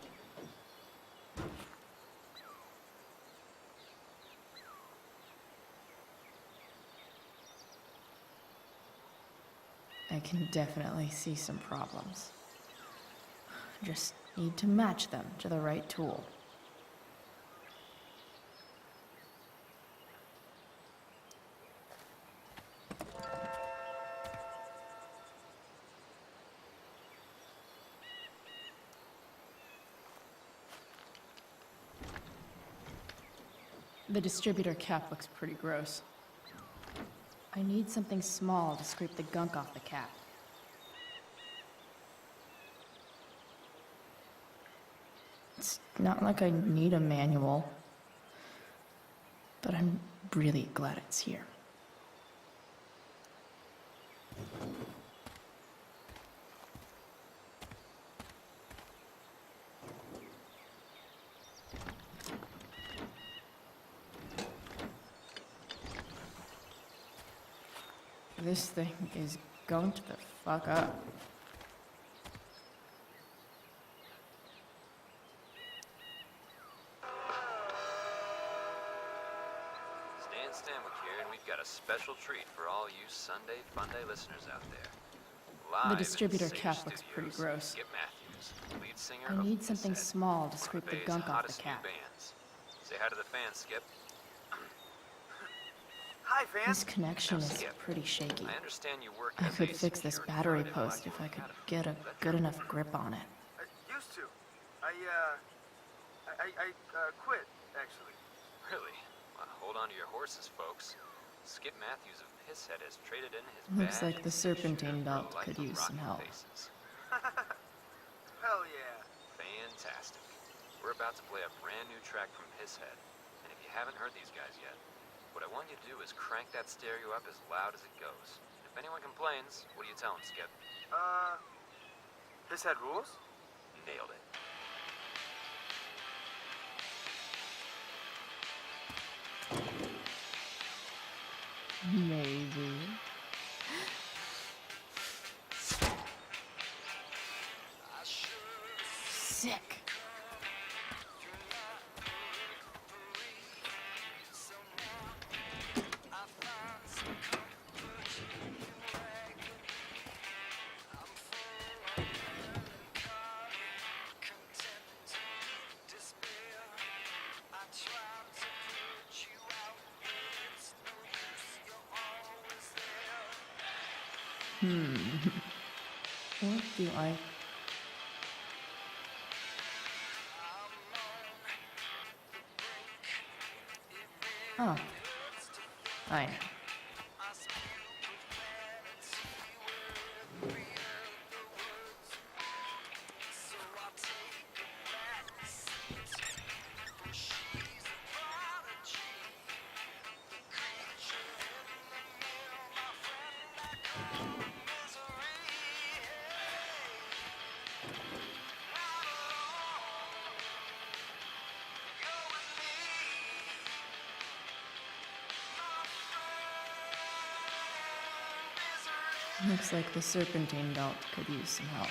I can definitely see some problems. Just need to match them to the right tool. The distributor cap looks pretty gross. I need something small to scrape the gunk off the cap. It's not like I need a manual, but I'm really glad it's here. This thing is going to the fuck up. Stan Stanwyck here, and we've got a special treat for all you Sunday Funday listeners out there. Live The distributor in Sage cap looks pretty Studios, gross. Skip Matthews, lead singer I of need something Pisshead, small to one scrape of the Bay's gunk off the hottest new cap. bands. Say hi to the fans, Skip. Hi, This connection Now, is Skip, pretty shaky. I understand you work I as could a fix this security battery guard at post if I Blackwood could Academy. get a good enough grip on it. Used to. I quit, actually. Really? Well, hold on to your horses, folks. Skip Matthews of Pisshead has traded in his Looks badge like the and signature serpentine for a belt life could of use some rocking help. faces. Hell yeah. Fantastic. We're about to play a brand new track from Pisshead, and if you haven't heard these guys yet, what I want you to do is crank that stereo up as loud as it goes. If anyone complains, what do you tell them, Skip? This had rules? Nailed it. Maybe. Sick. What do I... Oh. I know. Looks like the serpentine belt could use some help.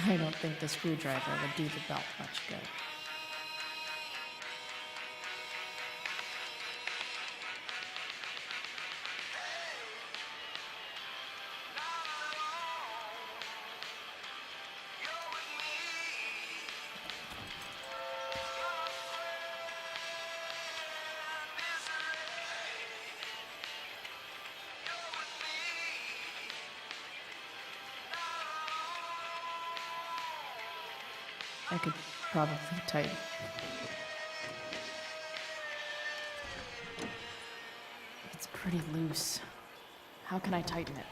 I don't think the screwdriver would do the belt much good. I could probably tighten. It's pretty loose. How can I tighten it?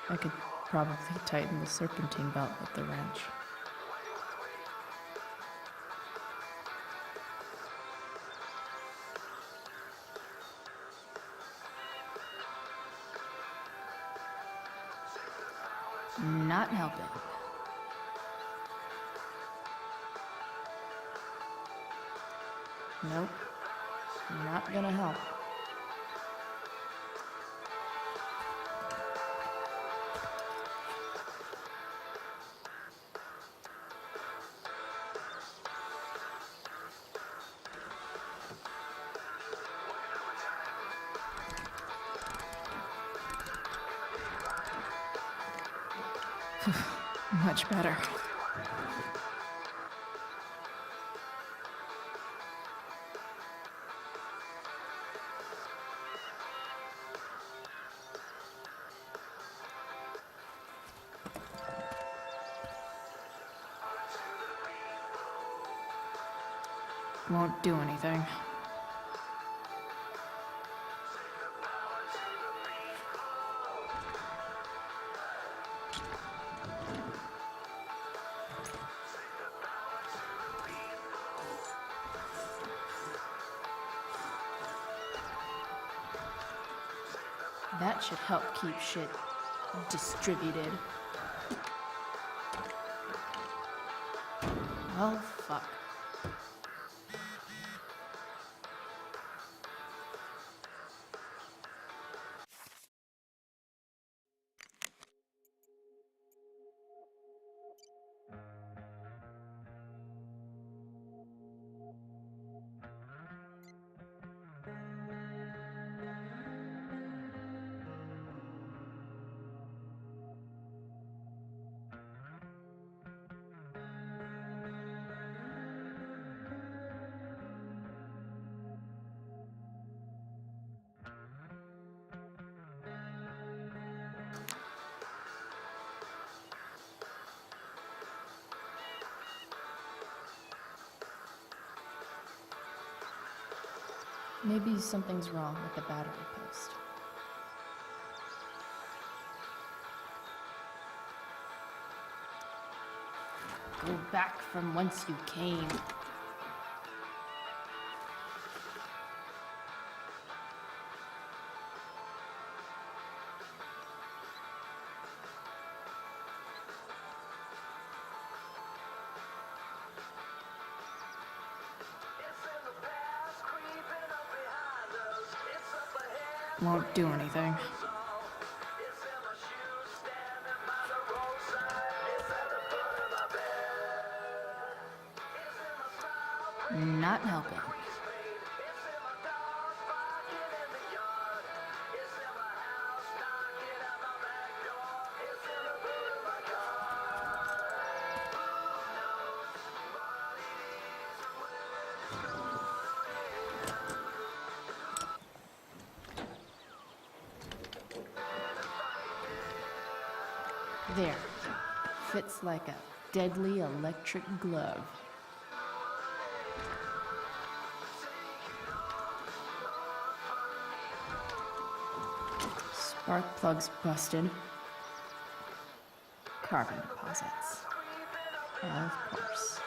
I could probably tighten the serpentine belt with the wrench. Not helping. Nope. Not gonna help. Much better. Won't do anything. That should help keep shit distributed. Oh, fuck. Maybe something's wrong with the battery post. Go back from whence you came. Won't do anything. Not helping. There. Fits like a deadly electric glove. Spark plug's busted. Carbon deposits. Of course.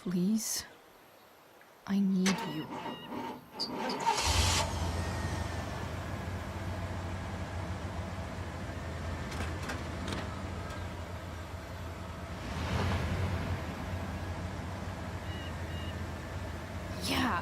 Please, I need you. Yeah.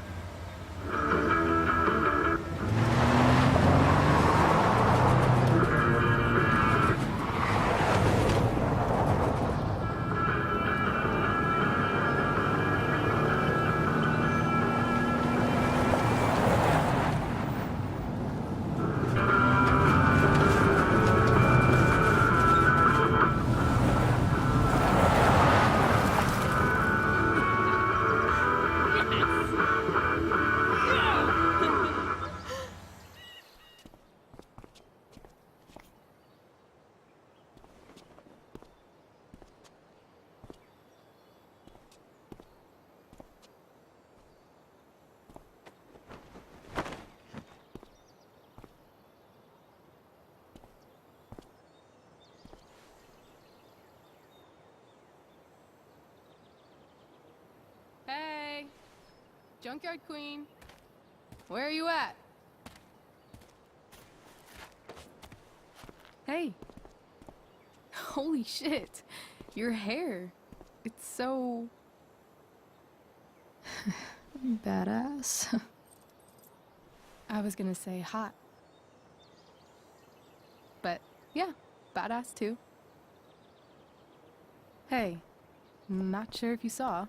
Junkyard Queen. Where are you at? Hey. Holy shit. Your hair. It's so... Badass. I was gonna say hot. But yeah, badass too. Hey, not sure if you saw,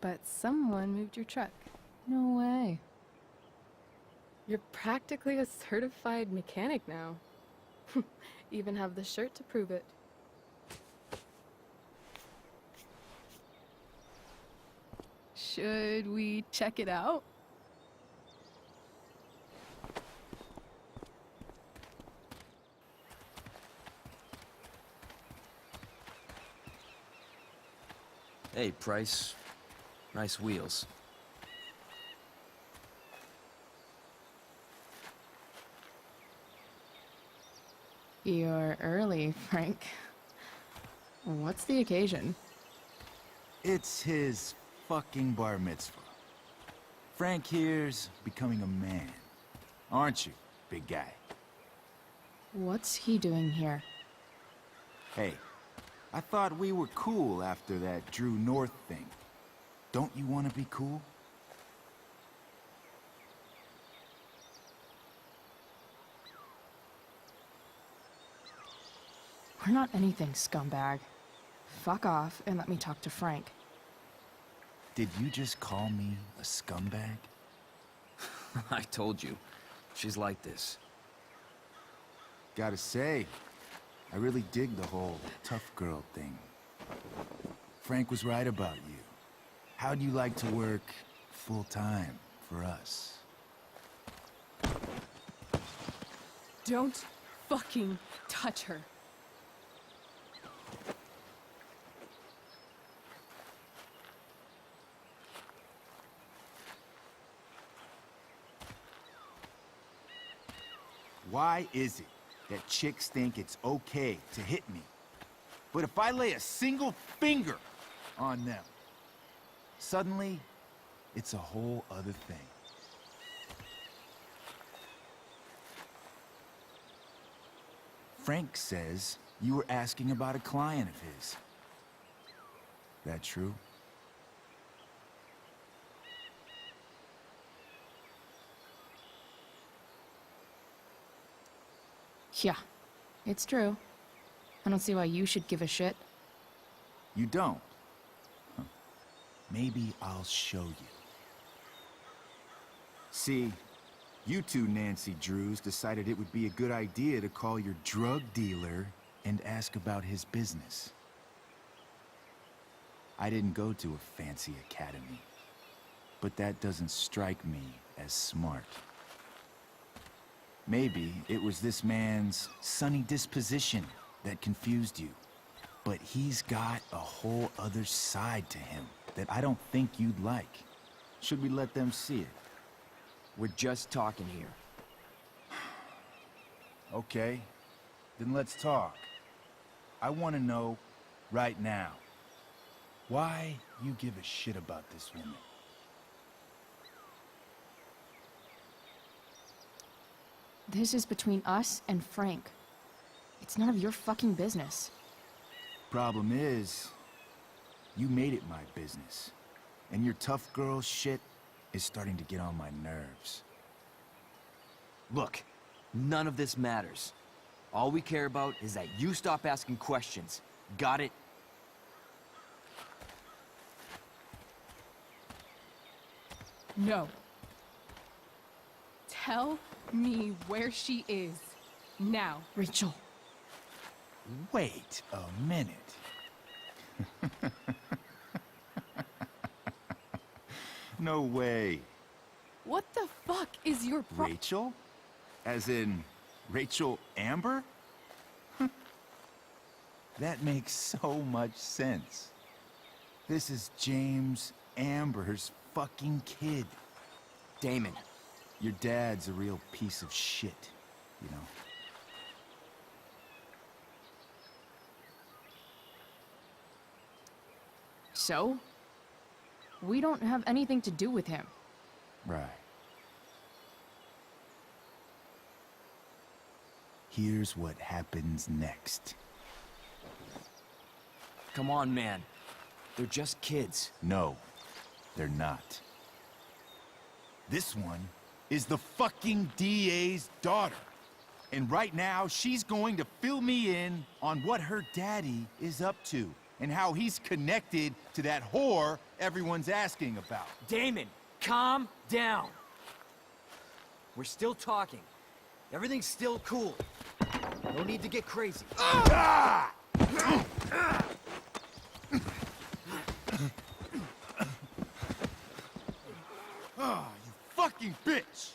but someone moved your truck. No way. You're practically a certified mechanic now. Even have the shirt to prove it. Should we check it out? Hey, Price. Nice wheels. You're early, Frank. What's the occasion? It's his fucking bar mitzvah. Frank here's becoming a man. Aren't you, big guy? What's he doing here? Hey, I thought we were cool after that Drew North thing. Don't you want to be cool? We're not anything, scumbag. Fuck off and let me talk to Frank. Did you just call me a scumbag? I told you. She's like this. Gotta say, I really dig the whole tough girl thing. Frank was right about you. How'd you like to work full-time for us? Don't fucking touch her. Why is it that chicks think it's okay to hit me? But if I lay a single finger on them, suddenly, it's a whole other thing. Frank says you were asking about a client of his. That true? Yeah, it's true. I don't see why you should give a shit. You don't? Huh. Maybe I'll show you. See, you two Nancy Drews decided it would be a good idea to call your drug dealer and ask about his business. I didn't go to a fancy academy, but that doesn't strike me as smart. Maybe it was this man's sunny disposition that confused you. But he's got a whole other side to him that I don't think you'd like. Should we let them see it? We're just talking here. Okay, then let's talk. I want to know, right now, why you give a shit about this woman. This is between us and Frank. It's none of your fucking business. Problem is, you made it my business. And your tough girl shit is starting to get on my nerves. Look, none of this matters. All we care about is that you stop asking questions. Got it? No. Tell me where she is. Now. Rachel. Wait a minute. No way. What the fuck is your Rachel? As in, Rachel Amber? That makes so much sense. This is James Amber's fucking kid. Damon. Your dad's a real piece of shit, you know? So? We don't have anything to do with him. Right. Here's what happens next. Come on, man. They're just kids. No, they're not. This one is the fucking DA's daughter. And right now, she's going to fill me in on what her daddy is up to and how he's connected to that whore everyone's asking about. Damon, calm down. We're still talking. Everything's still cool. No need to get crazy. Ah! Ah, you fucking bitch!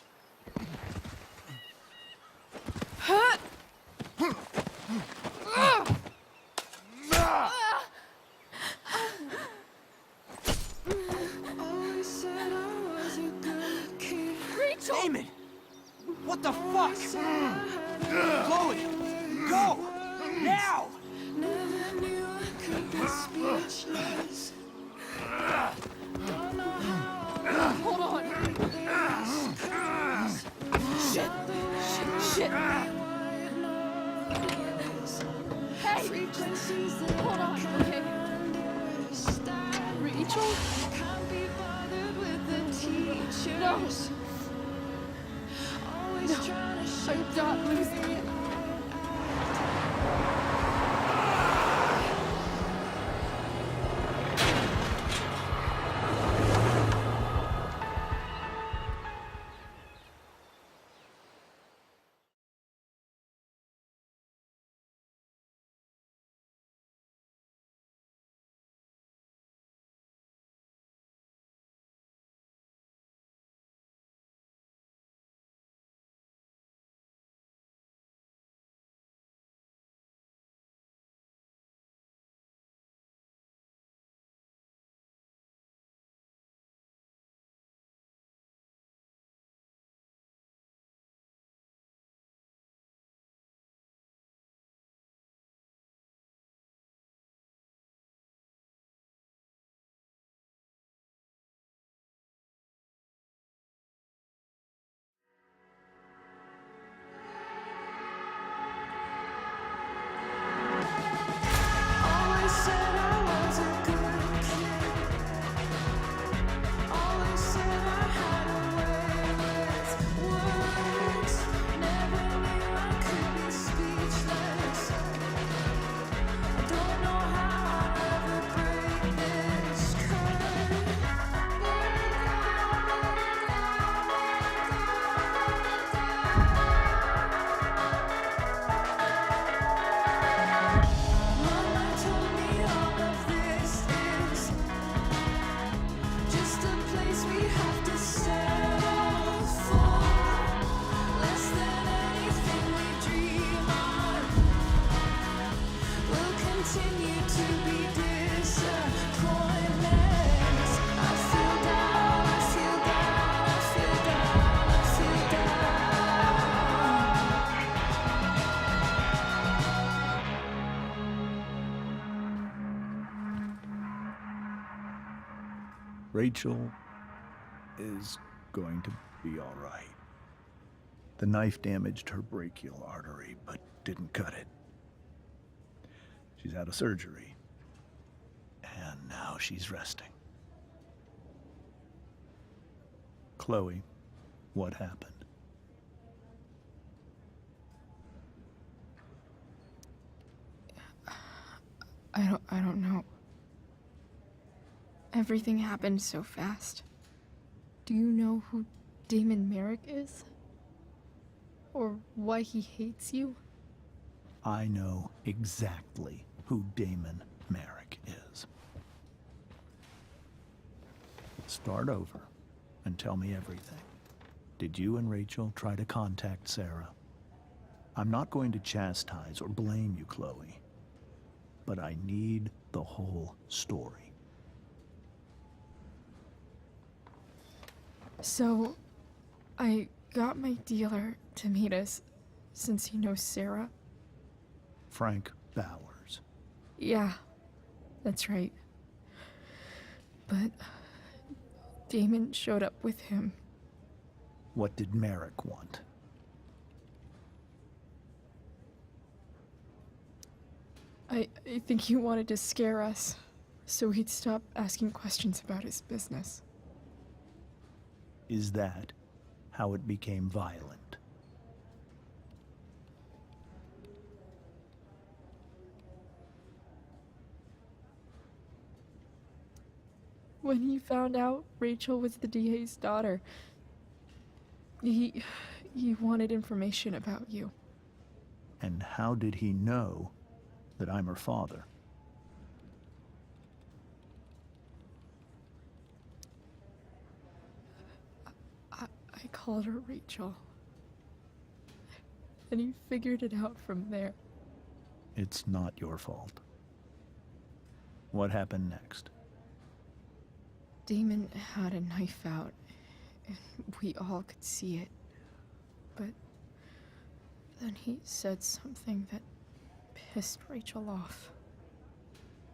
Rachel! Damon! What the fuck? Chloe! Go! Now! Never knew I could be speechless. Don't know how Hold on. Shit! Shit. Hey! Hold on, okay? Rachel? Can't be bothered with the teachers. No. Always No. trying to show I'm not losing it. Always said I was a good kid. Always said I had a way with words. Never knew I could be speechless. I don't know how I'll ever break this Mama told me all of this is just a place we have to settle for. Less than anything we dream of. We'll continue to be disappointments. I feel down, I feel down, I feel down, I feel down. Rachel is going to be all right. The knife damaged her brachial artery, but didn't cut it. She's had a surgery, and now she's resting. Chloe, what happened? I don't know. Everything happened so fast. Do you know who Damon Merrick is? Or why he hates you? I know exactly who Damon Merrick is. Start over and tell me everything. Did you and Rachel try to contact Sarah? I'm not going to chastise or blame you, Chloe, but I need the whole story. So, I got my dealer to meet us since he knows Sarah. Frank Bowers. Yeah, that's right. But Damon showed up with him What did Merrick want? I think he wanted to scare us, so he'd stop asking questions about his business. Is that how it became violent? When he found out Rachel was the DA's daughter, he wanted information about you. And how did he know that I'm her father? I called her Rachel. And he figured it out from there. It's not your fault. What happened next? Damon had a knife out, and we all could see it. But then he said something that pissed Rachel off.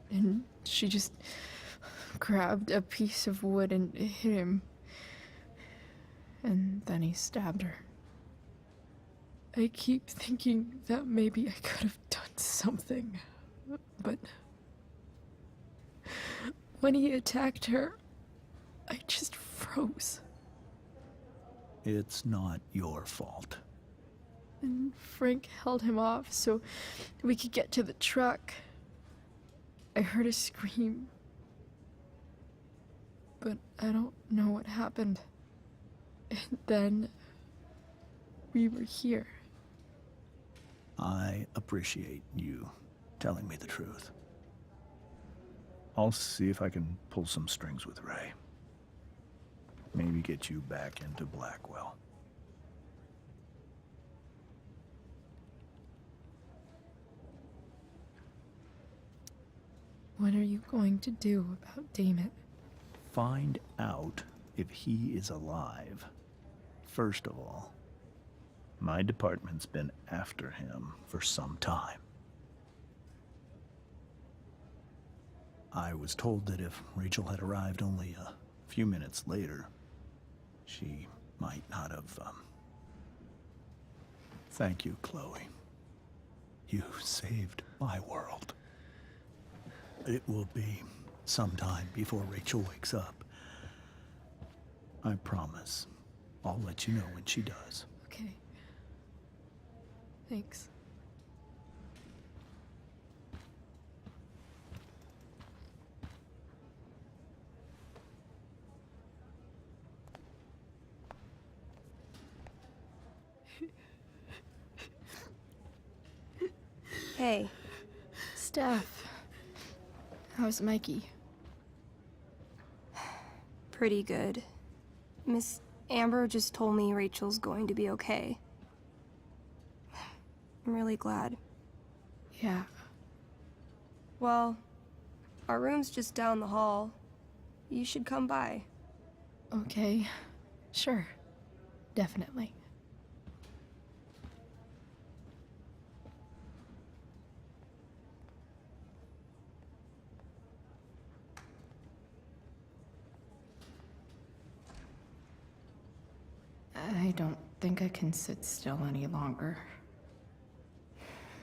And she just grabbed a piece of wood and hit him. And then he stabbed her. I keep thinking that maybe I could have done something, but when he attacked her, I just froze. It's not your fault. And Frank held him off so we could get to the truck. I heard a scream, but I don't know what happened. And then we were here. I appreciate you telling me the truth. I'll see if I can pull some strings with Ray. Maybe get you back into Blackwell. What are you going to do about Damon? Find out if he is alive. First of all, my department's been after him for some time. I was told that if Rachel had arrived only a few minutes later, she might not have, Thank you, Chloe. You saved my world. It will be some time before Rachel wakes up. I promise. I'll let you know when she does. Okay. Thanks. Hey. Steph. How's Mikey? Pretty good. Miss Amber just told me Rachel's going to be okay. I'm really glad. Yeah. Well, our room's just down the hall. You should come by. Okay. Sure. Definitely. I don't think I can sit still any longer.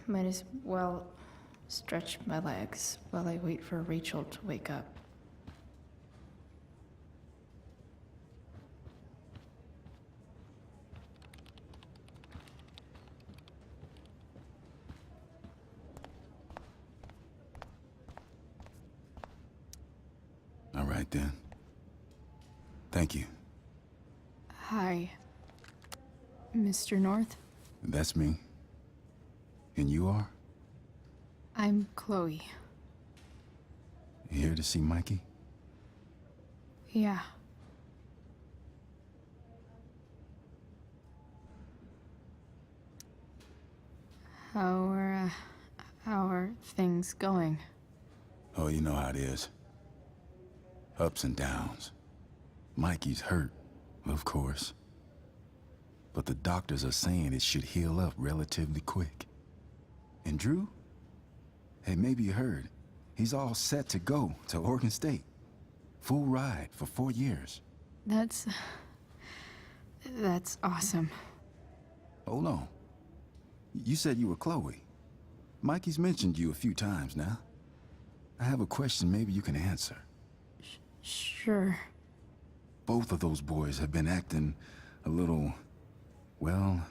Might as well stretch my legs while I wait for Rachel to wake up. All right then. Thank you. Hi, Mr. North. That's me. And you are? I'm Chloe. You here to see Mikey? Yeah. How are things going? Oh, you know how it is. Ups and downs. Mikey's hurt, of course. But the doctors are saying it should heal up relatively quick. And Drew? Hey, maybe you heard. He's all set to go to Oregon State. Full ride for 4 years. That's That's awesome. Hold on. You said you were Chloe. Mikey's mentioned you a few times now. I have a question maybe you can answer. Sure. Both of those boys have been acting a little, well,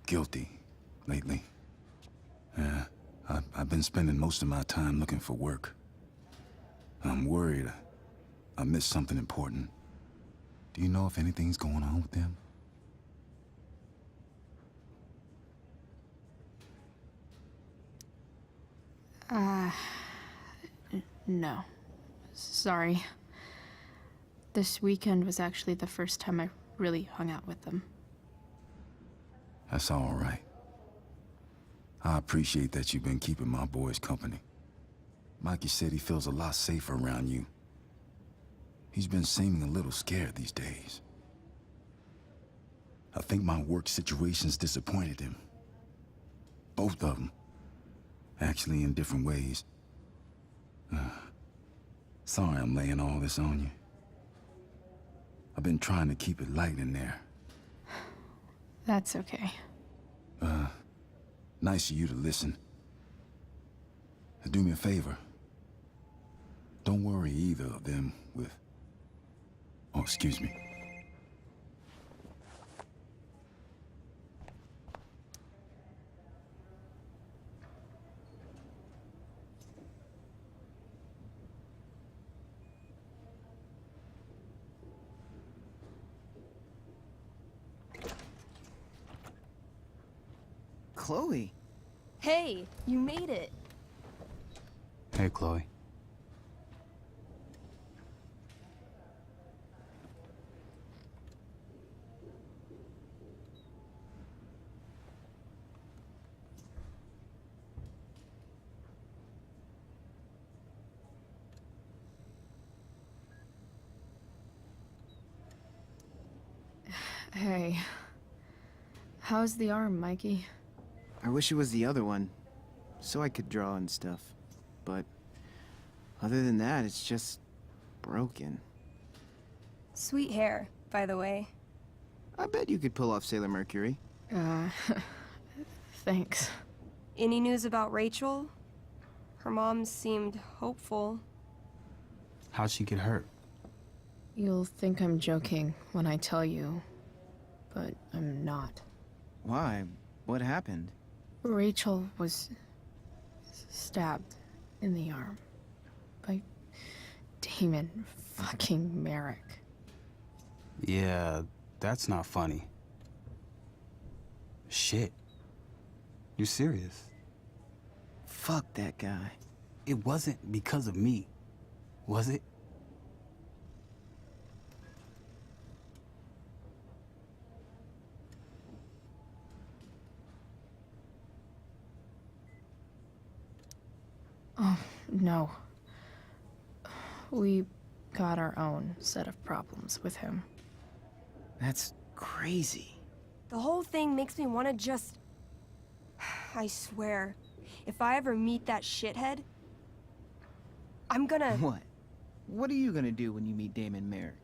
guilty lately. Yeah, I've been spending most of my time looking for work. I'm worried I missed something important. Do you know if anything's going on with them? No. Sorry. This weekend was actually the first time I really hung out with them. That's all right. I appreciate that you've been keeping my boys company. Mikey said he feels a lot safer around you. He's been seeming a little scared these days. I think my work situation's disappointed him. Both of them. Actually, in different ways. Sorry I'm laying all this on you. I've been trying to keep it light in there. That's okay. Nice of you to listen. Do me a favor. Don't worry either of them with... Oh, excuse me. Chloe. Hey, you made it. Hey, Chloe. Hey. How's the arm, Mikey? I wish it was the other one, so I could draw and stuff. But other than that, it's just broken. Sweet hair, by the way. I bet you could pull off Sailor Mercury. Thanks. Any news about Rachel? Her mom seemed hopeful. How'd she get hurt? You'll think I'm joking when I tell you, but I'm not. Why? What happened? Rachel was stabbed in the arm by Damon fucking Merrick. Yeah, that's not funny. Shit. You serious? Fuck that guy. It wasn't because of me, was it? Oh, no. We got our own set of problems with him. That's crazy. The whole thing makes me want to just... I swear, if I ever meet that shithead, I'm gonna... What? What are you gonna do when you meet Damon Merrick?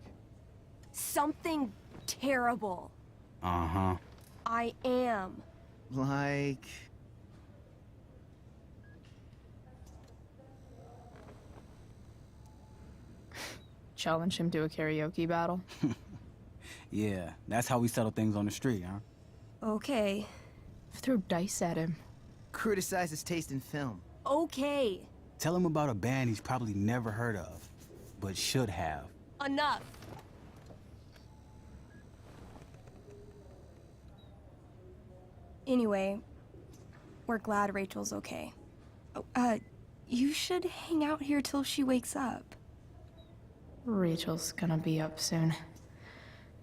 Something terrible. Uh-huh. I am. Like... Challenge him to a karaoke battle? Yeah, that's how we settle things on the street, huh? Okay. Throw dice at him. Criticize his taste in film. Okay. Tell him about a band he's probably never heard of, but should have. Enough. Anyway, we're glad Rachel's okay. Oh, you should hang out here till she wakes up. Rachel's gonna be up soon.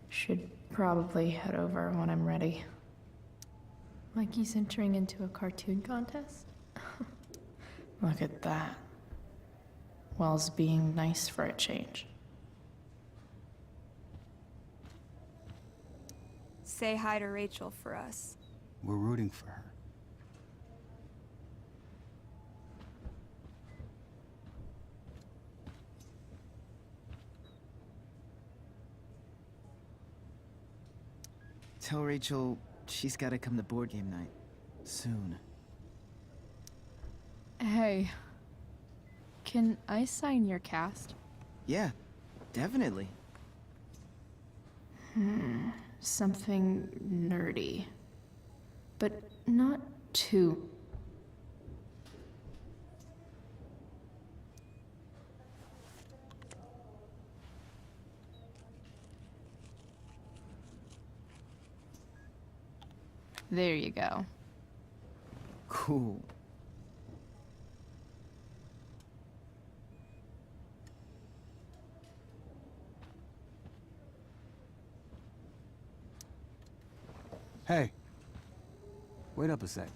Should probably head over when I'm ready. Like he's entering into a cartoon contest? Look at that. Wells being nice for a change. Say hi to Rachel for us. We're rooting for her. Tell Rachel she's gotta come to board game night. Soon. Hey, can I sign your cast? Yeah, definitely. Something nerdy. But not too. There you go. Cool. Hey. Wait up a sec.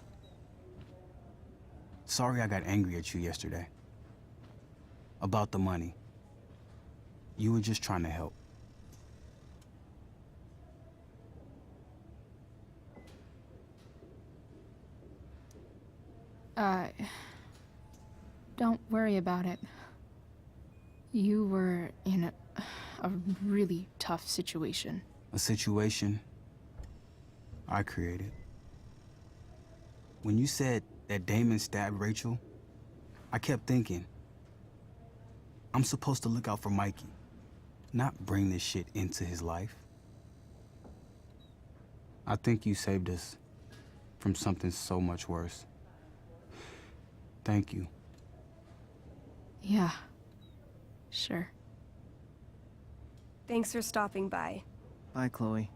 Sorry I got angry at you yesterday. About the money. You were just trying to help. Don't worry about it. You were in a really tough situation. A situation I created. When you said that Damon stabbed Rachel, I kept thinking, I'm supposed to look out for Mikey, not bring this shit into his life. I think you saved us from something so much worse. Thank you. Yeah, sure. Thanks for stopping by. Bye, Chloe.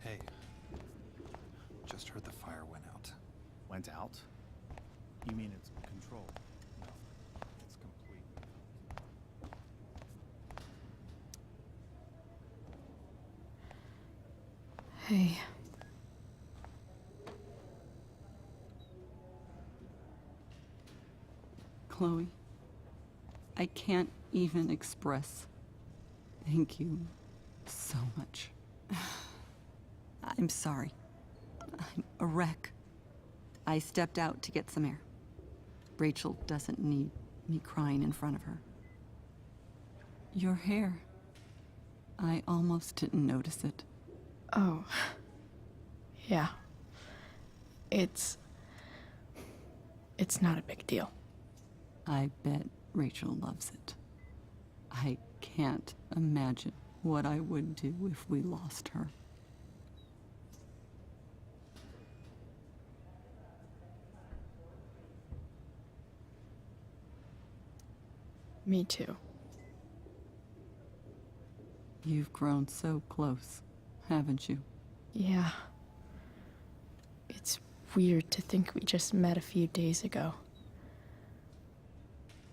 Hey, just heard the fire went out. Went out? You mean it's controlled? No, it's complete. Hey. Chloe, I can't even express thank you so much. I'm sorry. I'm a wreck. I stepped out to get some air. Rachel doesn't need me crying in front of her. Your hair. I almost didn't notice it. Oh. Yeah. It's not a big deal. I bet Rachel loves it. I can't imagine what I would do if we lost her. Me too. You've grown so close, haven't you? Yeah. It's weird to think we just met a few days ago.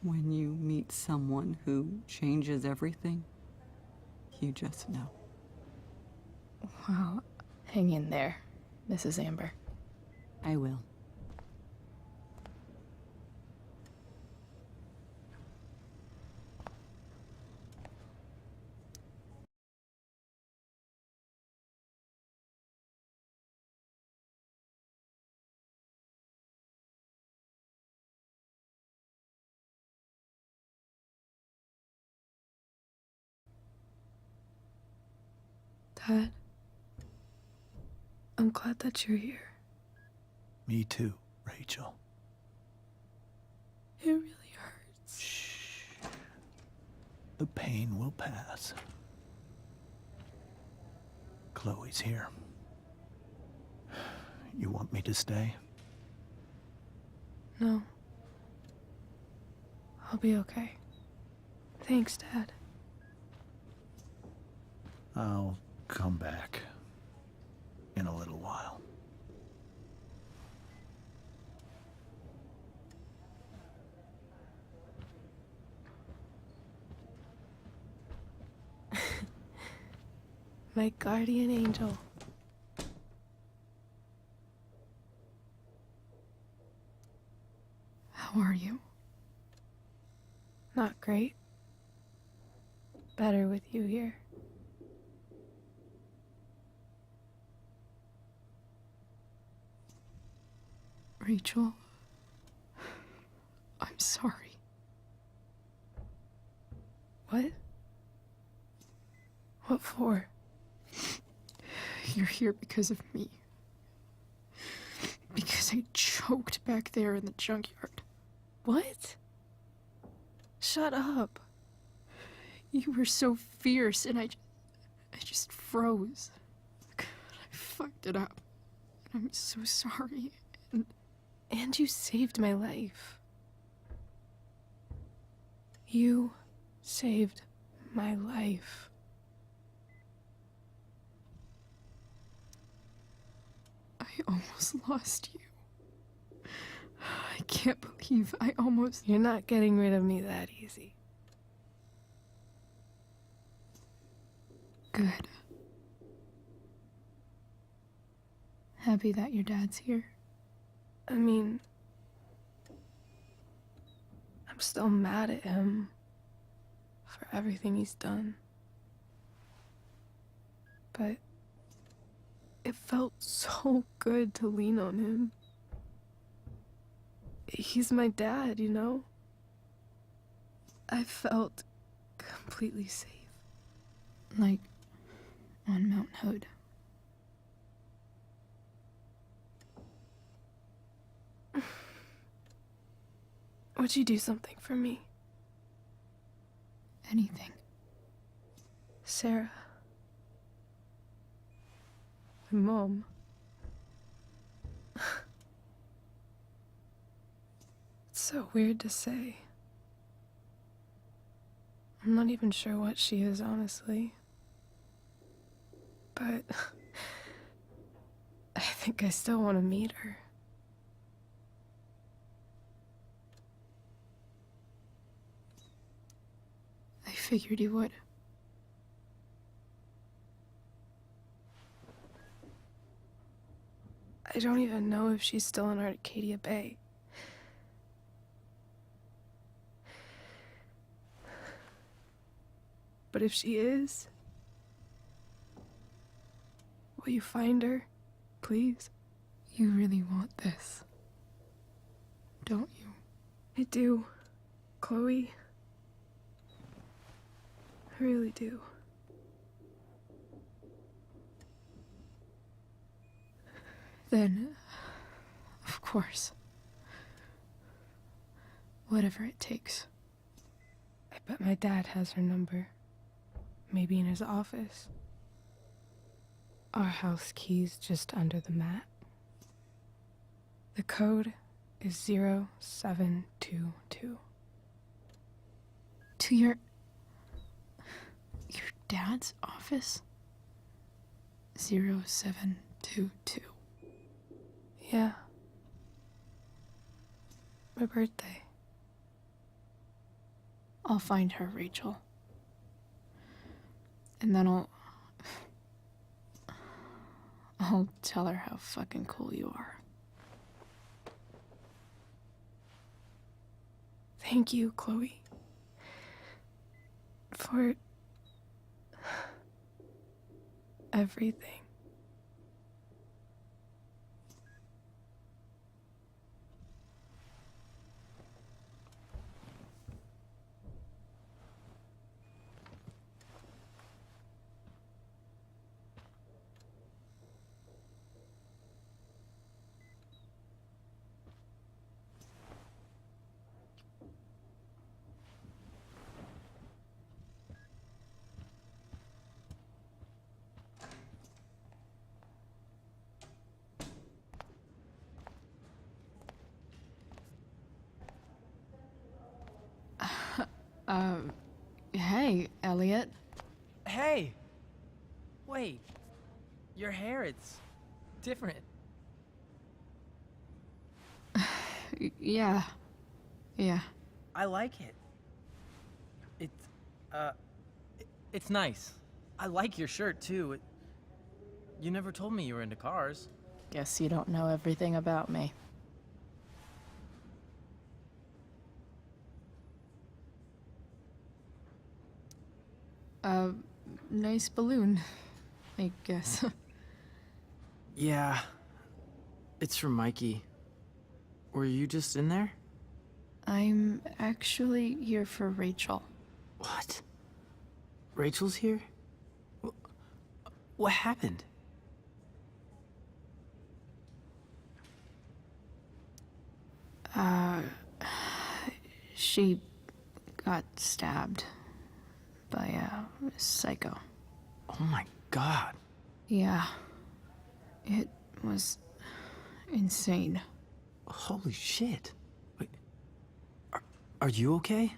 When you meet someone who changes everything, you just know. Well, hang in there, Mrs. Amber. I will. Dad, I'm glad that you're here. Me too, Rachel. It really hurts. Shh. The pain will pass. Chloe's here. You want me to stay? No. I'll be okay. Thanks, Dad. I'll come back in a little while. My guardian angel. How are you? not great. Better with you here. Rachel, I'm sorry. What? What for? You're here because of me. Because I choked back there in the junkyard. What? Shut up. You were so fierce, and I just froze. I fucked it up. I'm so sorry. And you saved my life. You saved my life. I almost lost you. I can't believe I almost... You're not getting rid of me that easy. Good. Happy that your dad's here. I mean, I'm still mad at him for everything he's done. But it felt so good to lean on him. He's my dad, you know? I felt completely safe. Like on Mount Hood. Would you do something for me? Anything. Sarah. My mom. It's so weird to say. I'm not even sure what she is, honestly. But I think I still want to meet her. I figured you would. I don't even know if she's still in Arcadia Bay. But if she is, will you find her, please? You really want this, don't you? I do, Chloe. I really do. Then, of course. Whatever it takes. I bet my dad has her number. Maybe in his office. Our house key's just under the mat. The code is 0722. To your dad's office? 0722. Yeah. My birthday. I'll find her, Rachel. And then I'll tell her how fucking cool you are. Thank you, Chloe. For everything. Hey, Elliot. Hey! Wait. Your hair, it's different. Yeah. I like it. It's nice. I like your shirt, too. You never told me you were into cars. Guess you don't know everything about me. Nice balloon, I guess. Yeah. It's from Mikey. Were you just in there? I'm actually here for Rachel. What? Rachel's here? What happened? She got stabbed by a psycho. Oh my god. Yeah. It was insane. Holy shit. Wait, are you okay?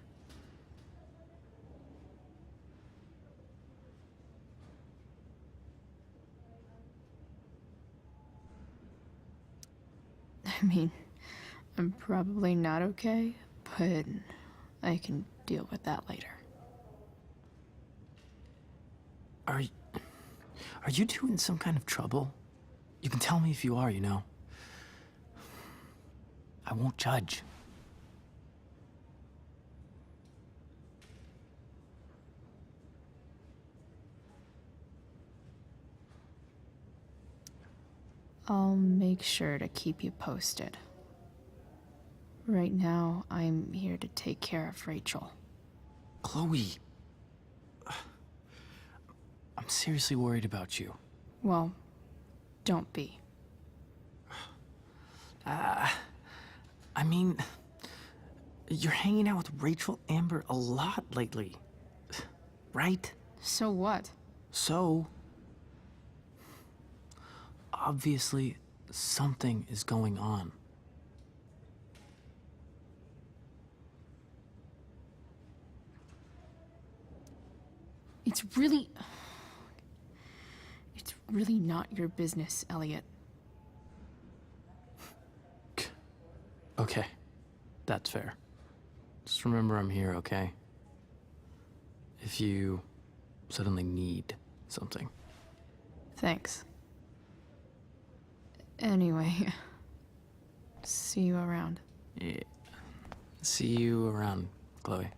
I mean, I'm probably not okay, but I can deal with that later. Are you two in some kind of trouble? You can tell me if you are, you know. I won't judge. I'll make sure to keep you posted. Right now, I'm here to take care of Rachel. Chloe. I'm seriously worried about you. Well, don't be. I mean, you're hanging out with Rachel Amber a lot lately, right? So what? So, obviously, something is going on. It's really not your business, Elliot. Okay, that's fair. Just remember I'm here, okay? If you suddenly need something. Thanks. Anyway, see you around. Yeah. See you around, Chloe.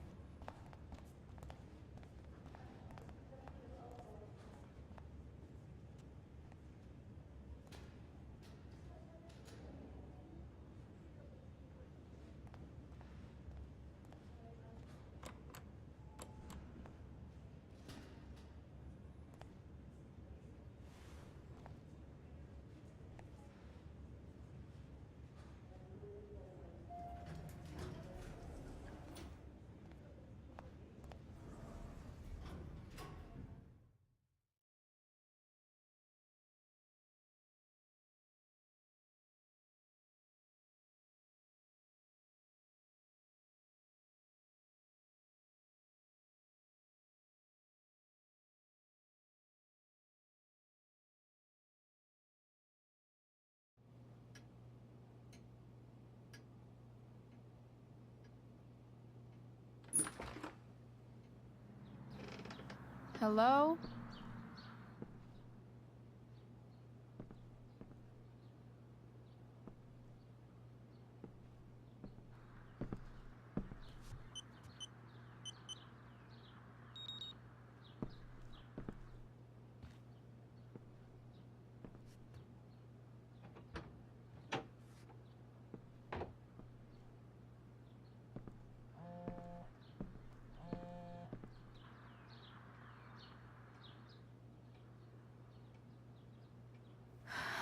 Hello?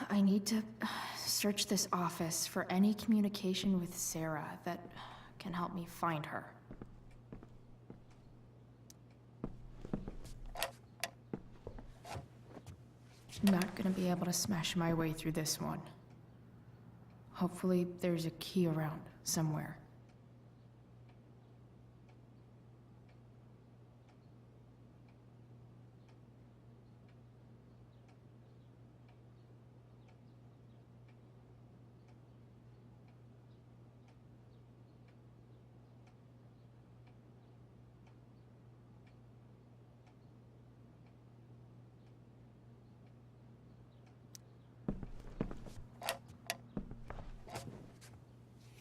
I need to search this office for any communication with Sarah that can help me find her. Not gonna be able to smash my way through this one. Hopefully there's a key around somewhere.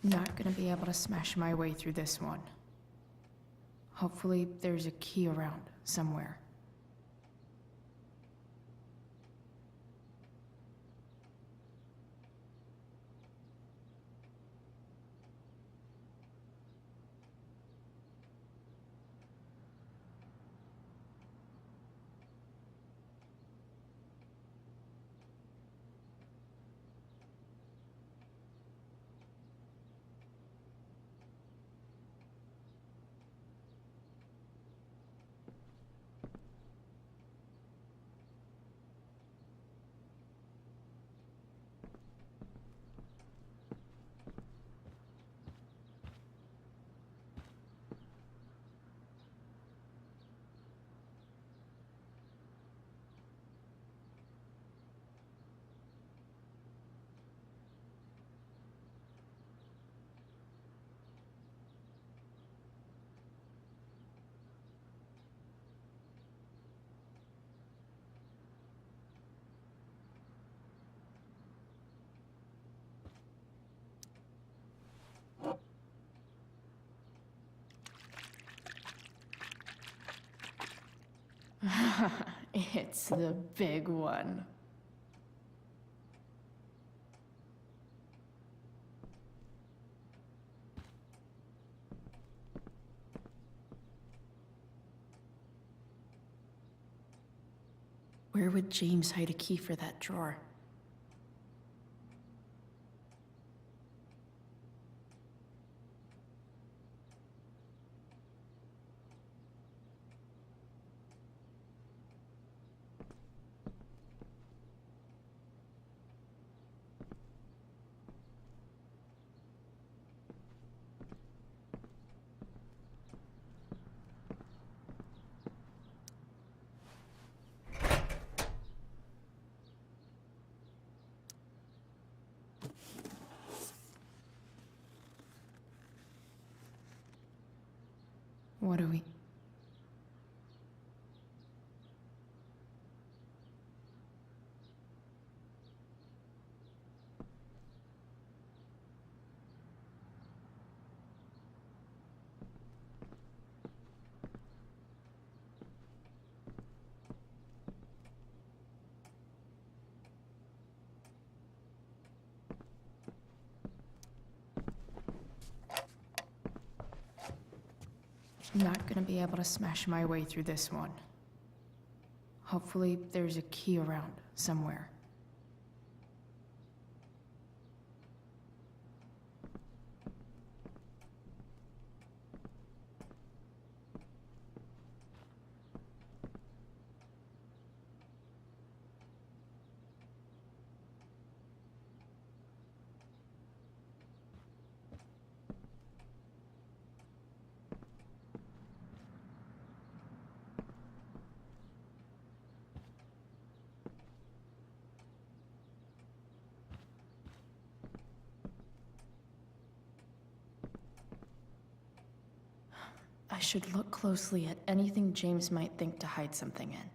Not gonna be able to smash my way through this one. Hopefully there's a key around somewhere. It's the big one. Where would James hide a key for that drawer? What do we... Not gonna be able to smash my way through this one. Hopefully, there's a key around somewhere. I should look closely at anything James might think to hide something in.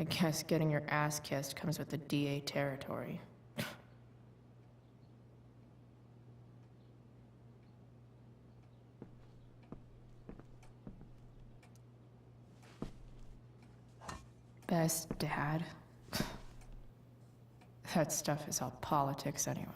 I guess getting your ass kissed comes with the DA territory. Best dad? That stuff is all politics anyway.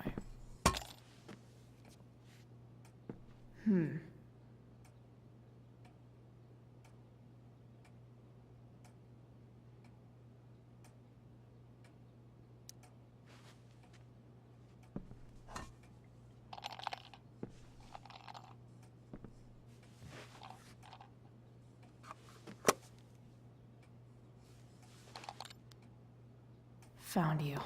Found you.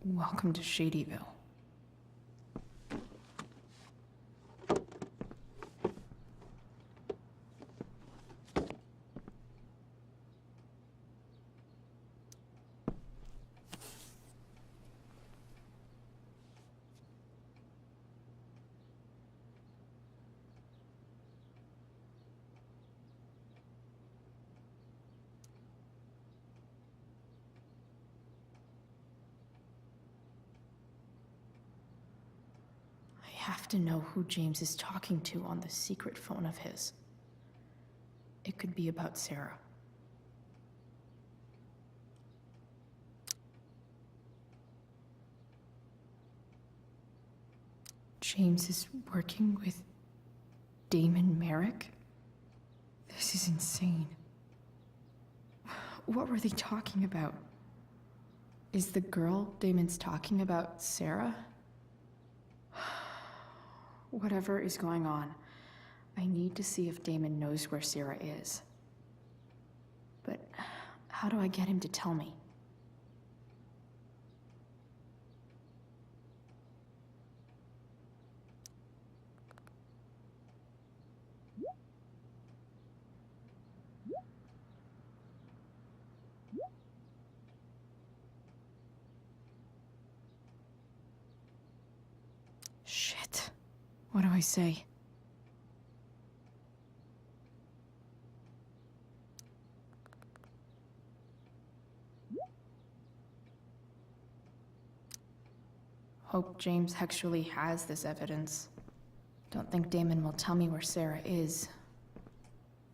Welcome to Shadyville. I have to know who James is talking to on the secret phone of his. it could be about Sarah. James is working with Damon Merrick? This is insane. What were they talking about? Is the girl Damon's talking about Sarah? Whatever is going on, I need to see if Damon knows where Sarah is. But how do I get him to tell me? Shit. What do I say? Hope James actually has this evidence. Don't think Damon will tell me where Sarah is.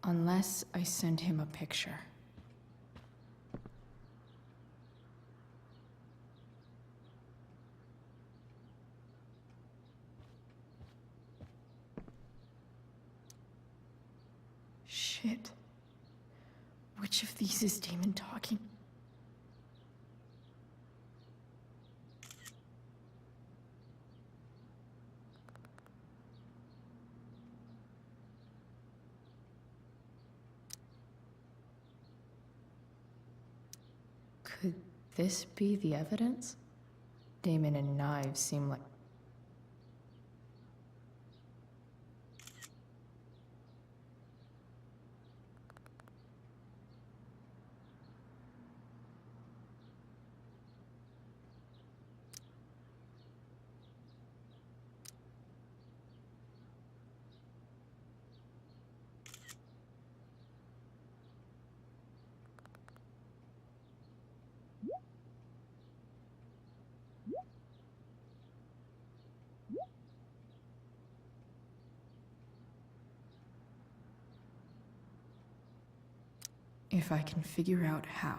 Unless I send him a picture. Shit. Which of these is Damon talking? Could this be the evidence? Damon and knives seem like... If I can figure out how.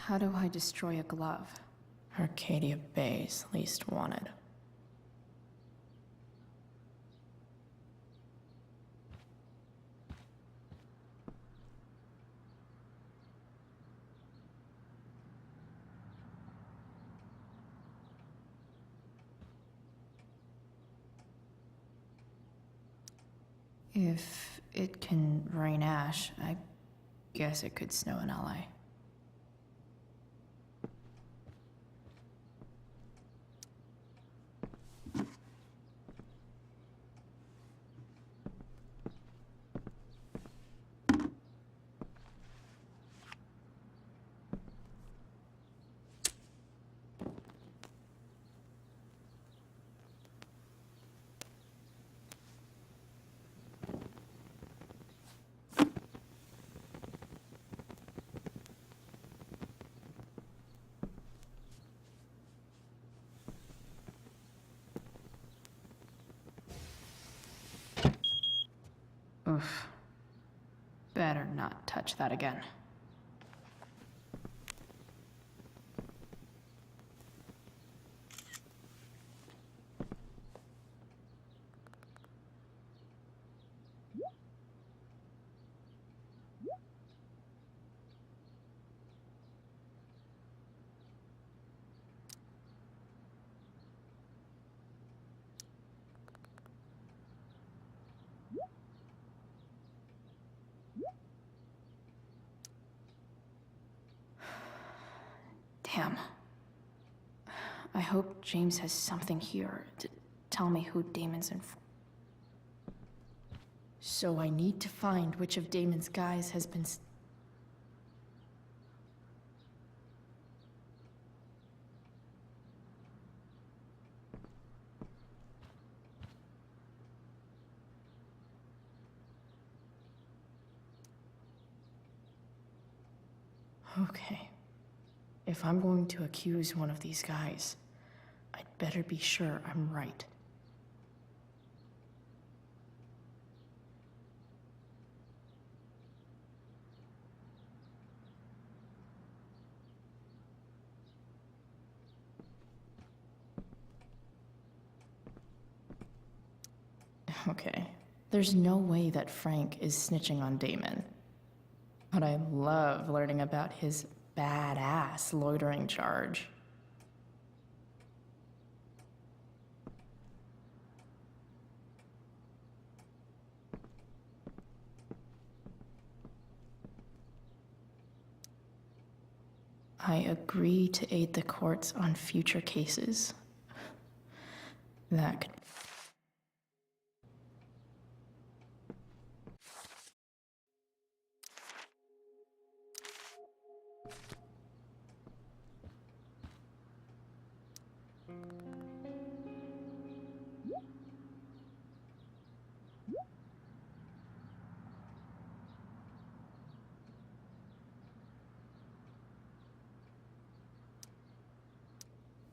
How do I destroy a glove? Arcadia Bay's least wanted. If it can rain ash, I guess it could snow in LA. Oof. Better not touch that again. Damn. I hope James has something here to tell me who Damon's in for. So I need to find which of Damon's guys has been... Okay. If I'm going to accuse one of these guys, I'd better be sure I'm right. Okay, there's no way that Frank is snitching on Damon. But I love learning about his badass loitering charge. I agree to aid the courts on future cases. That could...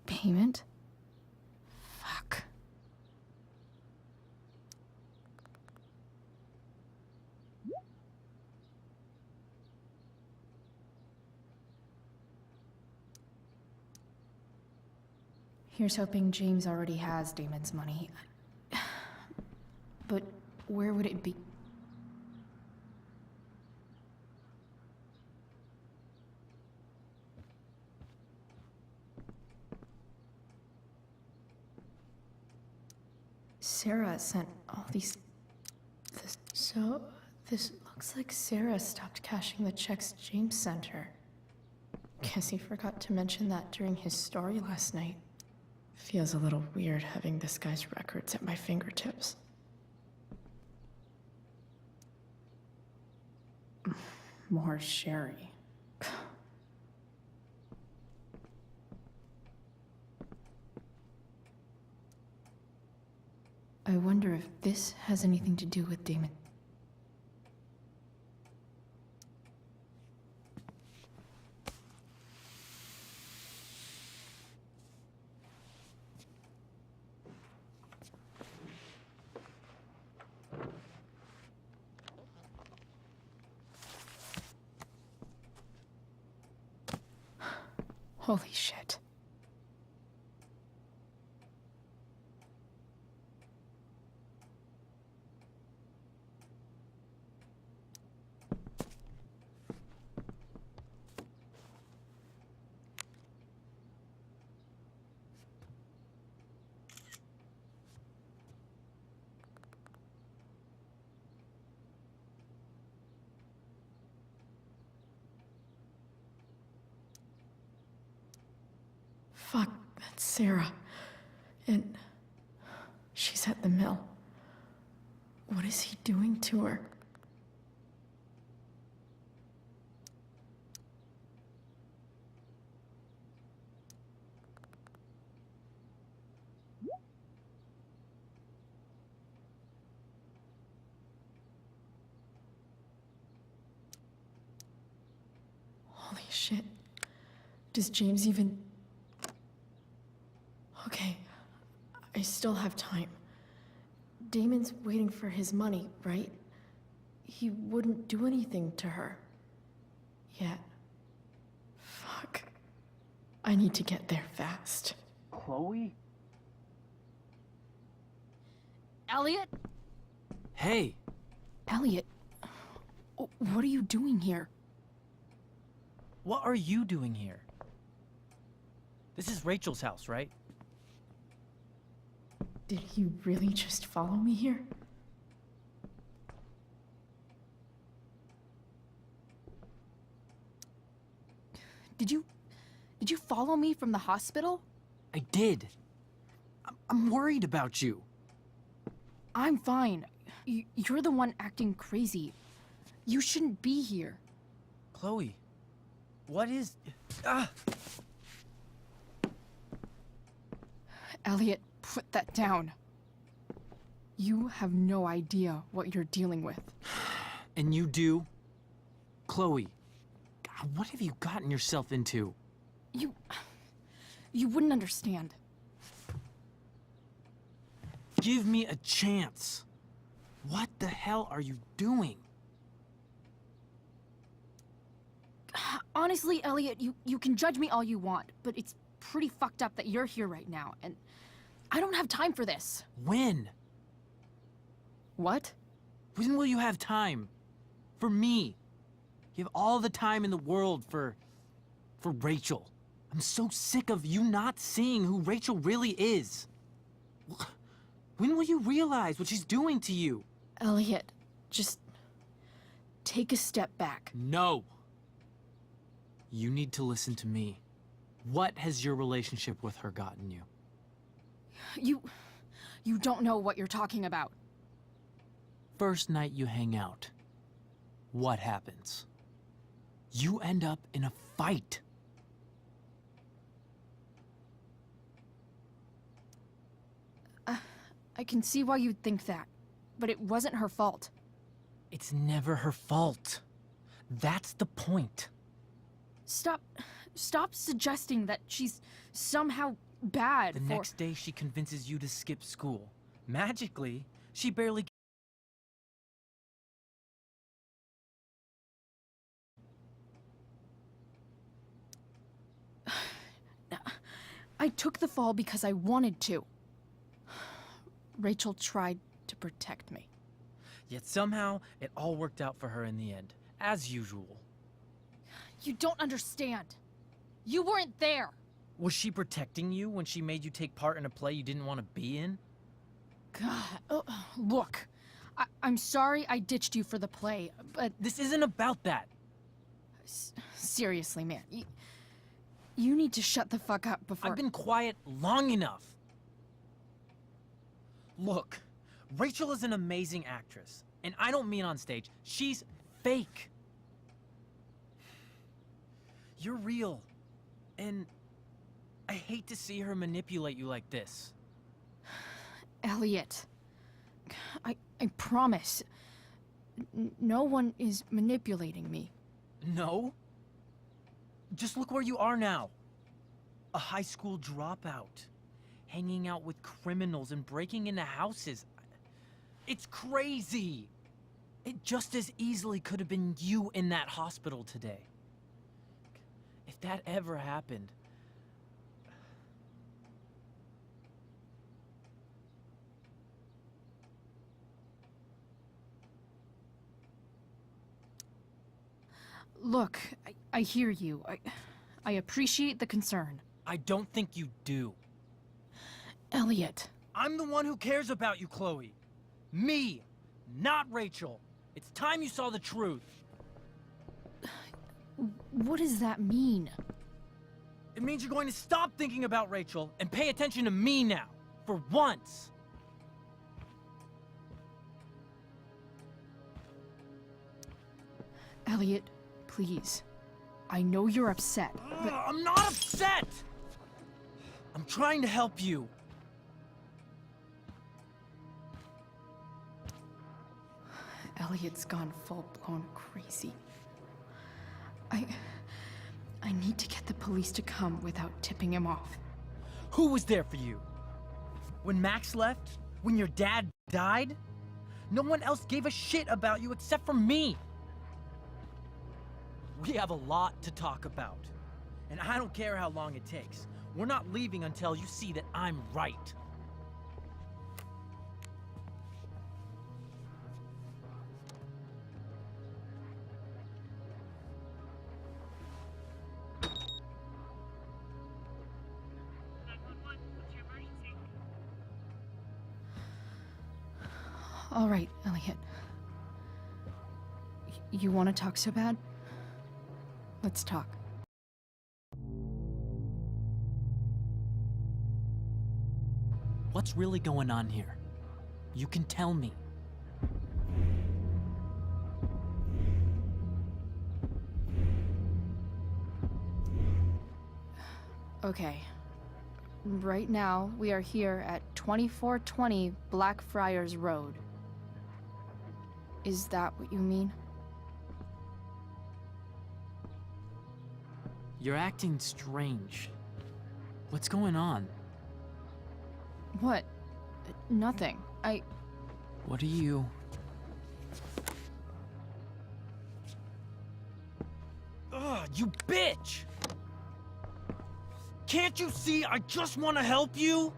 Payment? Fuck. Here's hoping James already has Damon's money. But where would it be? Sarah sent all these... This looks like Sarah stopped cashing the checks James sent her. Guess he forgot to mention that during his story last night. Feels a little weird having this guy's records at my fingertips. More sherry. I wonder if this has anything to do with Damon. Holy shit. Fuck, that's Sarah. And she's at the mill. What is he doing to her? Holy shit. Does James even... Okay, I still have time. Damon's waiting for his money, right? He wouldn't do anything to her. Yet. Fuck. I need to get there fast. Chloe? Elliot? Hey! Elliot, what are you doing here? What are you doing here? This is Rachel's house, right? Did he really just follow me here? Did you follow me from the hospital? I did. I'm worried about you. I'm fine. You're the one acting crazy. You shouldn't be here. Chloe, what is... Ah! Elliot, put that down. You have no idea what you're dealing with. And you do? Chloe, God, what have you gotten yourself into? You wouldn't understand. Give me a chance. What the hell are you doing? Honestly, Elliot, you can judge me all you want, but it's pretty fucked up that you're here right now, and I don't have time for this. When? What? When will you have time? For me. You have all the time in the world for Rachel. I'm so sick of you not seeing who Rachel really is. When will you realize what she's doing to you? Elliot, just take a step back. No. You need to listen to me. What has your relationship with her gotten you? You don't know what you're talking about. First night you hang out, what happens? You end up in a fight. I can see why you'd think that, but it wasn't her fault. It's never her fault. That's the point. Stop suggesting that she's somehow bad The next day she convinces you to skip school. Magically, she barely... I took the fall because I wanted to. Rachel tried to protect me. Yet somehow, it all worked out for her in the end, as usual. You don't understand. You weren't there. Was she protecting you when she made you take part in a play you didn't want to be in? God, look. I'm sorry I ditched you for the play, but... This isn't about that. Seriously, man. You need to shut the fuck up before... I've been quiet long enough. Look, Rachel is an amazing actress. And I don't mean on stage. She's fake. You're real. And I hate to see her manipulate you like this. Elliot, I promise. No one is manipulating me. No? Just look where you are now. A high school dropout. Hanging out with criminals and breaking into houses. It's crazy. It just as easily could have been you in that hospital today. If that ever happened... Look, I hear you. I appreciate the concern. I don't think you do. Elliot. I'm the one who cares about you, Chloe. Me, not Rachel. It's time you saw the truth. What does that mean? It means you're going to stop thinking about Rachel and pay attention to me now. For once. Elliot, please. I know you're upset, but... I'm not upset! I'm trying to help you. Elliot's gone full-blown crazy. I need to get the police to come without tipping him off. Who was there for you? When Max left? When your dad died? No one else gave a shit about you except for me. We have a lot to talk about. And I don't care how long it takes. We're not leaving until you see that I'm right. All right, Elliot. You want to talk so bad? Let's talk. What's really going on here? You can tell me. Okay. Right now, we are here at 2420 Blackfriars Road. Is that what you mean? You're acting strange. What's going on? What? Nothing. What are you... Ugh, you bitch! Can't you see I just want to help you?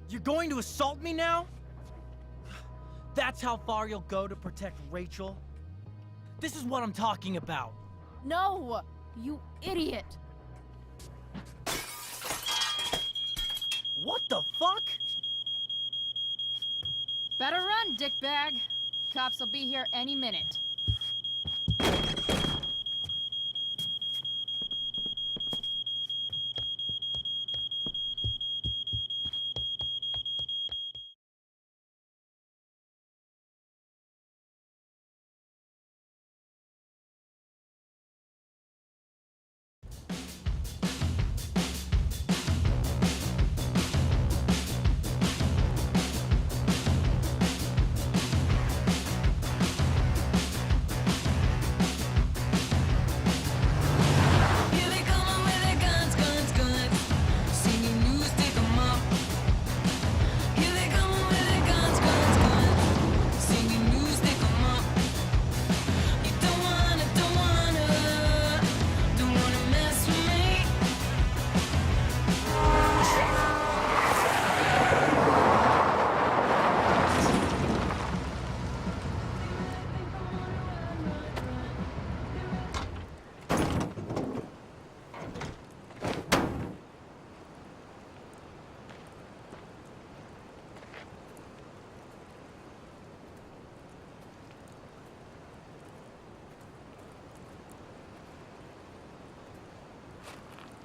You're You're going to assault me now? That's how far you'll go to protect Rachel? This is what I'm talking about. No! You idiot! What the fuck? Better run, dickbag. Cops will be here any minute.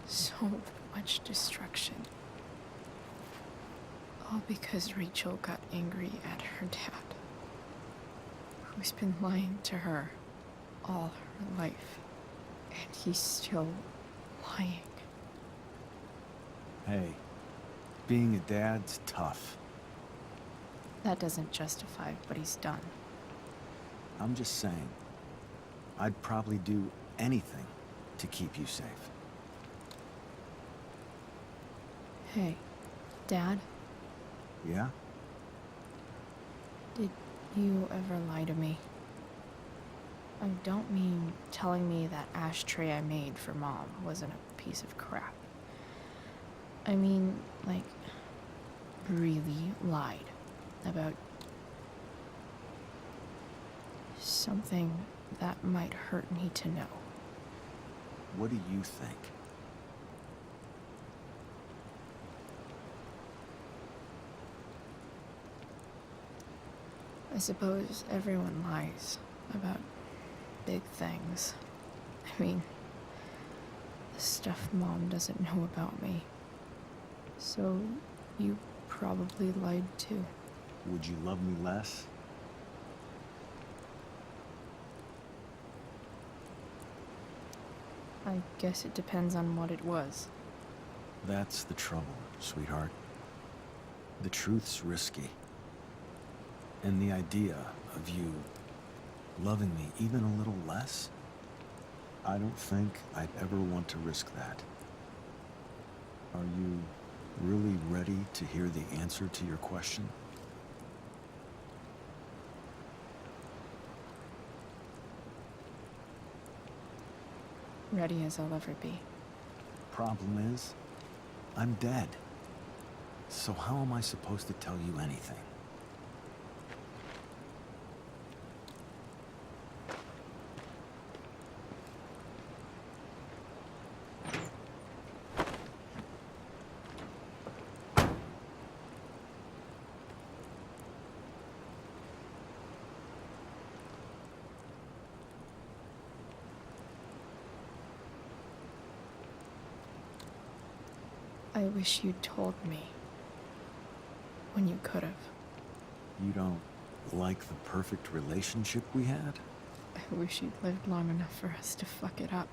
So much destruction. All because Rachel got angry at her dad, who's been lying to her all her life. And he's still lying. Hey, being a dad's tough. That doesn't justify what he's done. I'm just saying, I'd probably do anything to keep you safe. Hey, Dad, Yeah? did you ever lie to me? I don't mean telling me that ashtray I made for Mom wasn't a piece of crap. I mean, like, really lied about something that might hurt me to know. What do you think? I suppose everyone lies about big things. I mean, the stuff Mom doesn't know about me. So, you probably lied too. Would you love me less? I guess it depends on what it was. That's the trouble, sweetheart. The truth's risky. And the idea of you loving me even a little less, I don't think I'd ever want to risk that. Are you really ready to hear the answer to your question? Ready as I'll ever be. Problem is, I'm dead. So how am I supposed to tell you anything? I wish you'd told me. When you could have. You don't like the perfect relationship we had? I wish you'd lived long enough for us to fuck it up.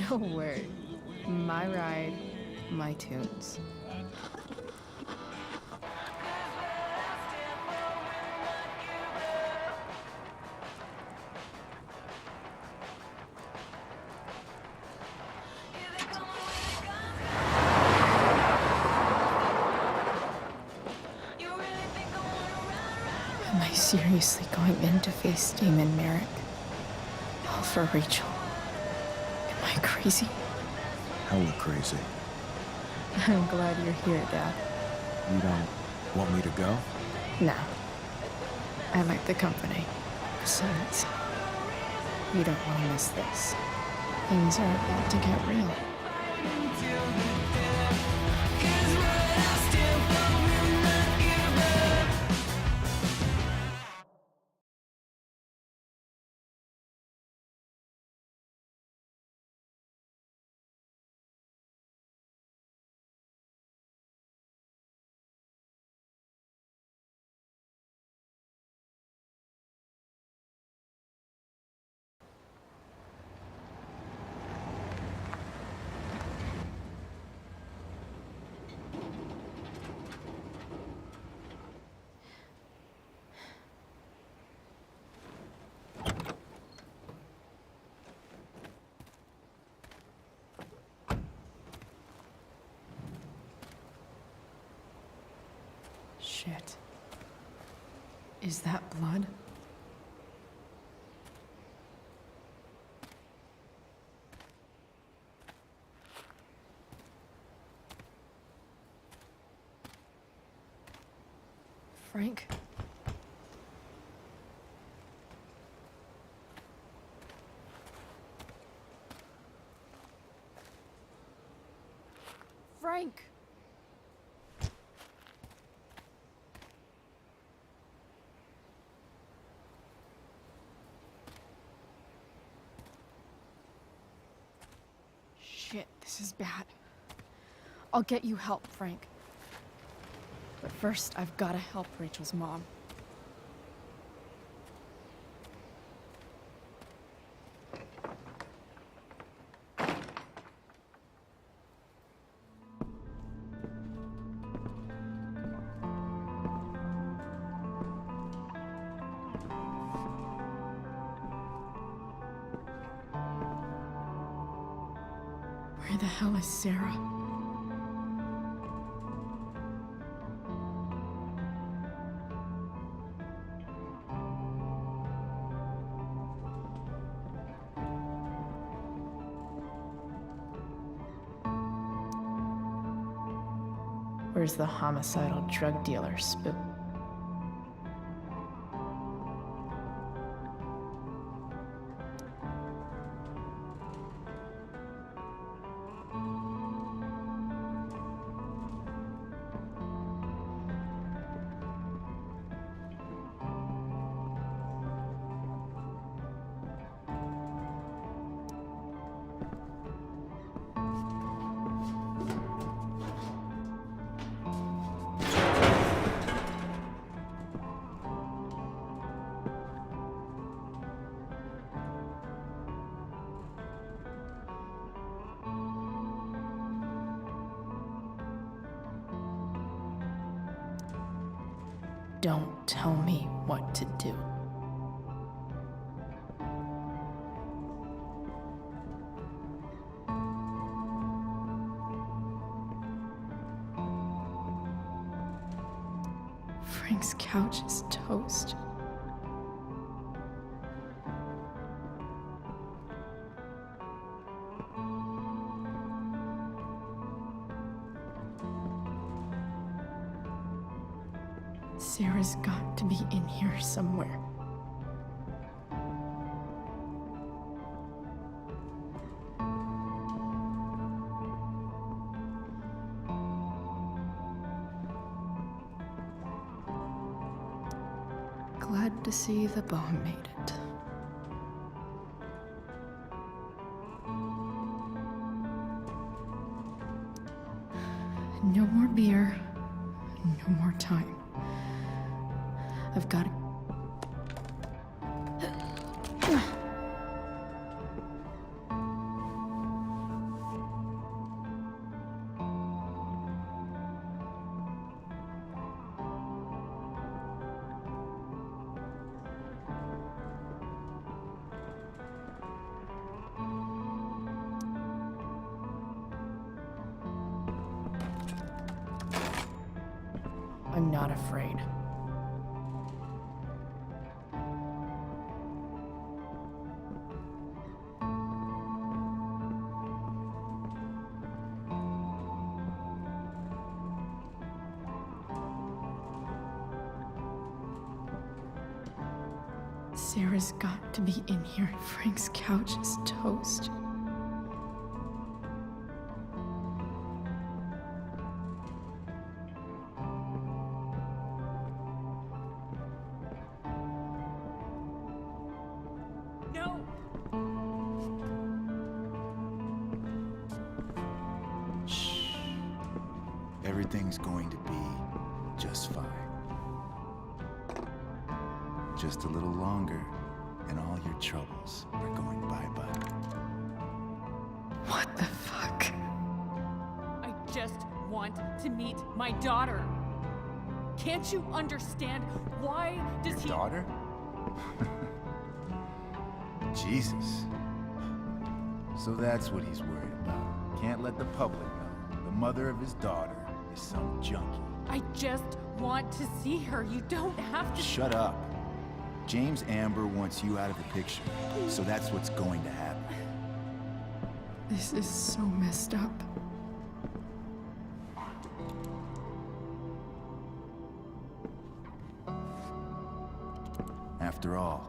No word. My ride, my tunes. Am I seriously going in to face Damon Merrick? for Rachel. Am I crazy? Hella crazy. I'm glad you're here, Dad. You don't want me to go? No. I like the company. Besides, you don't want to miss this. Things are about to get real. Shit. Is that blood? Frank? Frank! Shit, this is bad. I'll get you help, Frank. But first, I've gotta help Rachel's mom. Where the hell is Sarah? Where's the homicidal drug dealer, Spook? Don't tell me what to do. Frank's couch is toast. Sarah's got to be in here somewhere. Glad to see the bone made it. No more beer, no more time. I've got to... I'm not afraid. Sarah's got to be in here. Frank's couch is toast. No! Shh. Everything's going to be just fine. Just a little longer, and all your troubles are going bye-bye. What the fuck? I just want to meet my daughter. Can't you understand? Why does he... Daughter? Jesus. So that's what he's worried about. Can't let the public know. The mother of his daughter is some junkie. I just want to see her. You don't have to... Shut up. James Amber wants you out of the picture, so that's what's going to happen. This is so messed up. After all,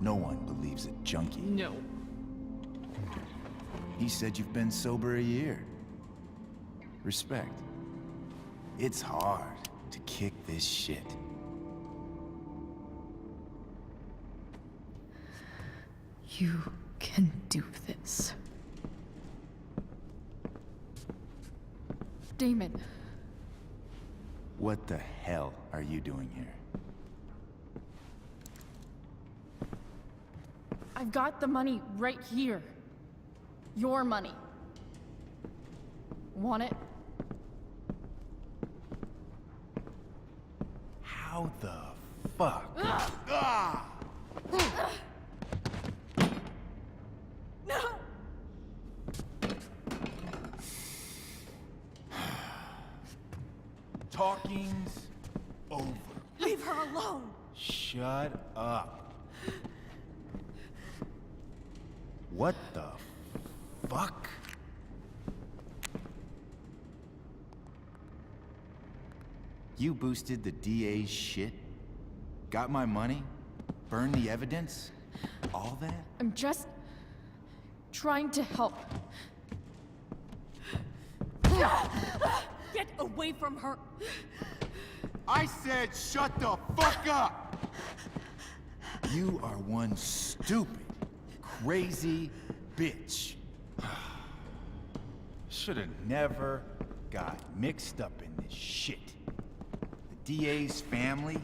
no one believes a junkie. No. He said you've been sober a year. Respect. It's hard to kick this shit. You can do this. Damon. What the hell are you doing here? I've got the money right here. Your money. Want it? How the fuck? Ah! No! Talking's over. Leave her alone! Shut up. What the fuck? You boosted the DA's shit? Got my money? Burned the evidence? All that? I'm just trying to help. Get away from her! I said shut the fuck up! You are one stupid, crazy bitch. Should've never got mixed up in this shit. The DA's family,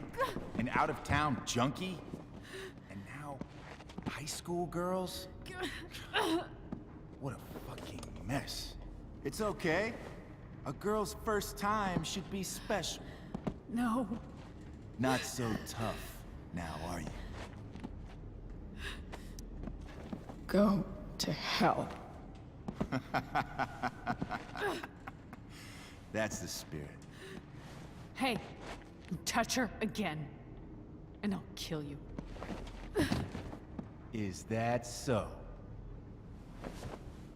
an out-of-town junkie, and now high school girls? What a fucking mess. It's okay. A girl's first time should be special. No. Not so tough now, are you? Go to hell. That's the spirit. Hey, you touch her again, and I'll kill you. Is that so?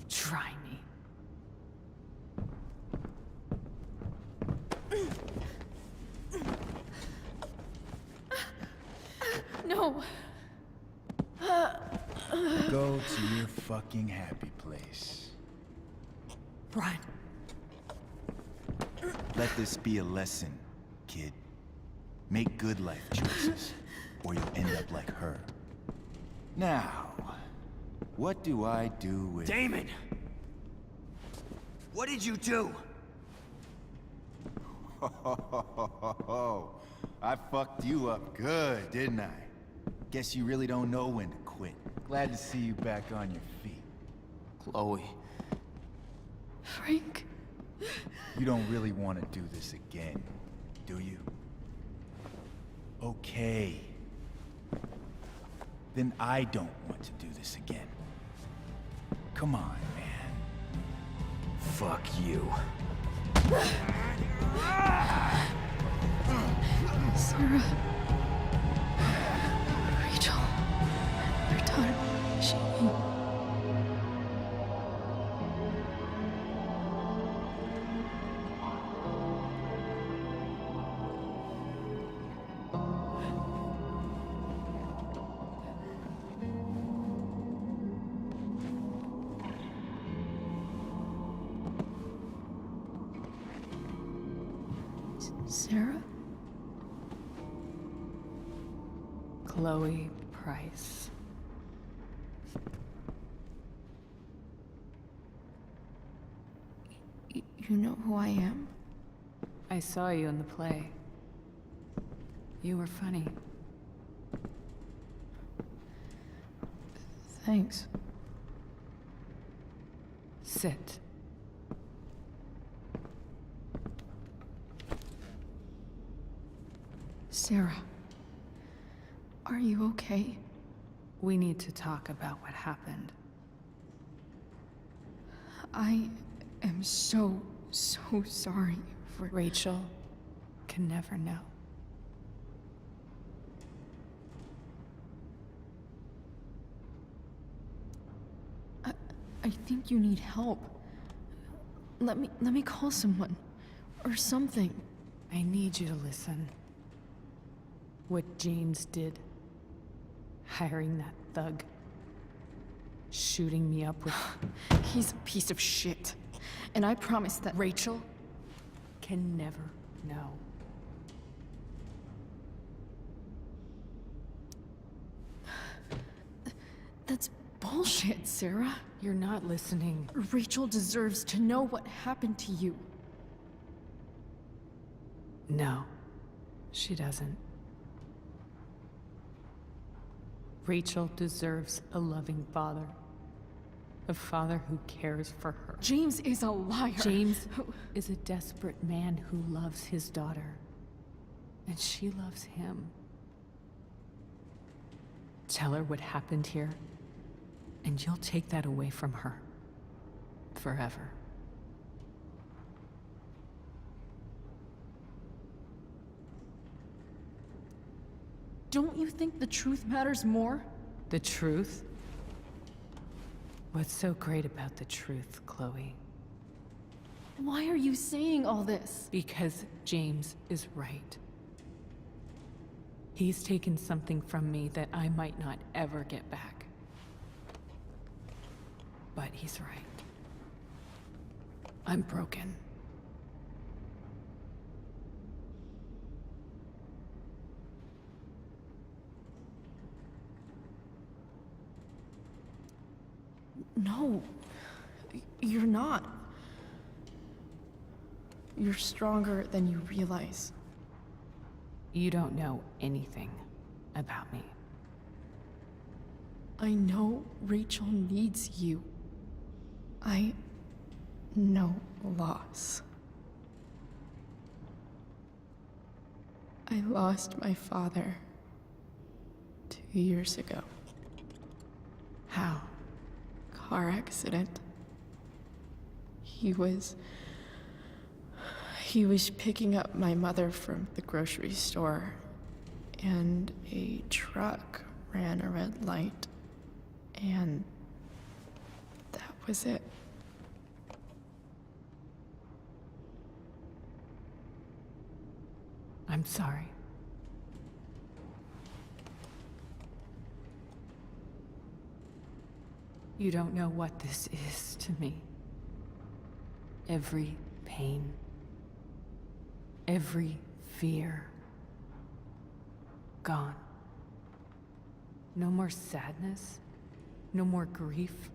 Try me. No. Go to your fucking happy place. Run. Let this be a lesson, kid. Make good life choices, or you'll end up like her. Now, what do I do with... Damon! What did you do? I fucked you up good, didn't I? Guess you really don't know when to quit. Glad to see you back on your feet. Chloe. Frank. You don't really want to do this again, do you? Okay. Then I don't want to do this again. Come on, man. Fuck you. Sarah. Rachel. Your daughter. She... Sarah? Chloe Price. You know who I am? I saw you in the play. You were funny. Thanks. Sit. Sarah, are you okay? We need to talk about what happened. I am so sorry for... Rachel can never know. I think you need help. Let me call someone. Or something. I need you to listen. What James did. Hiring that thug. Shooting me up with... He's a piece of shit. And I promise that... Rachel can never know. That's bullshit, Sarah. You're not listening. Rachel deserves to know what happened to you. No, she doesn't. Rachel deserves a loving father. A father who cares for her. James is a liar. James is a desperate man who loves his daughter. And she loves him. Tell her what happened here, and you'll take that away from her. Forever. Don't you think the truth matters more? The truth? What's so great about the truth, Chloe? Why are you saying all this? Because James is right. He's taken something from me that I might not ever get back. But he's right. I'm broken. No, you're not. You're stronger than you realize. You don't know anything about me. I know Rachel needs you. I know loss. I lost my father 2 years ago. How? Car accident. He was picking up my mother from the grocery store, and a truck ran a red light, and that was it. I'm sorry. You don't know what this is to me. Every pain, every fear, gone. No more sadness, no more grief.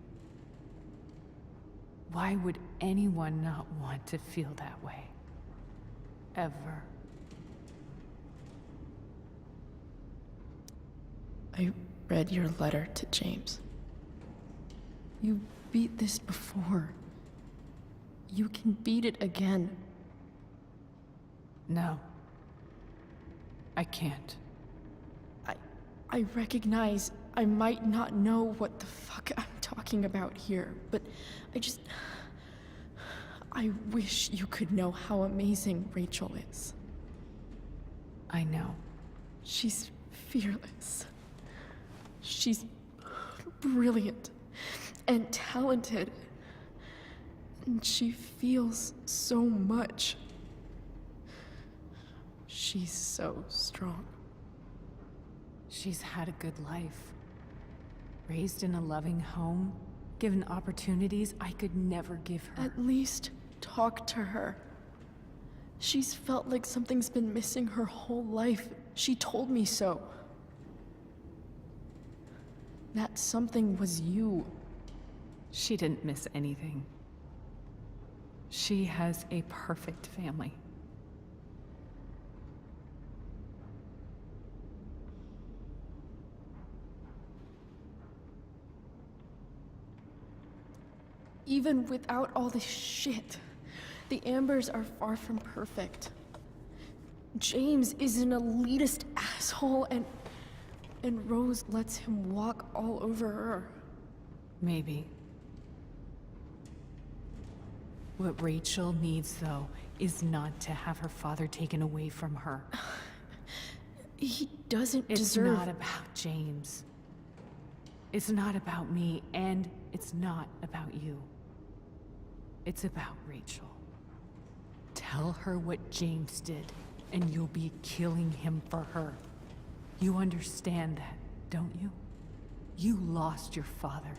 Why would anyone not want to feel that way? Ever. I read your letter to James. You beat this before. You can beat it again. No. I can't. I recognize I might not know what the fuck I'm talking about here, but I wish you could know how amazing Rachel is. I know. She's fearless. She's brilliant and talented. And she feels so much. She's so strong. She's had a good life. Raised in a loving home, given opportunities I could never give her. At least talk to her. She's felt like something's been missing her whole life. She told me so. That something was you. She didn't miss anything. She has a perfect family. Even without all this shit, the Ambers are far from perfect. James is an elitist asshole, and Rose lets him walk all over her. Maybe. What Rachel needs, though, is not to have her father taken away from her. He doesn't It's deserve... not about James. It's not about me, and it's not about you. It's about Rachel. Tell her what James did, and you'll be killing him for her. You understand that, don't you? You lost your father.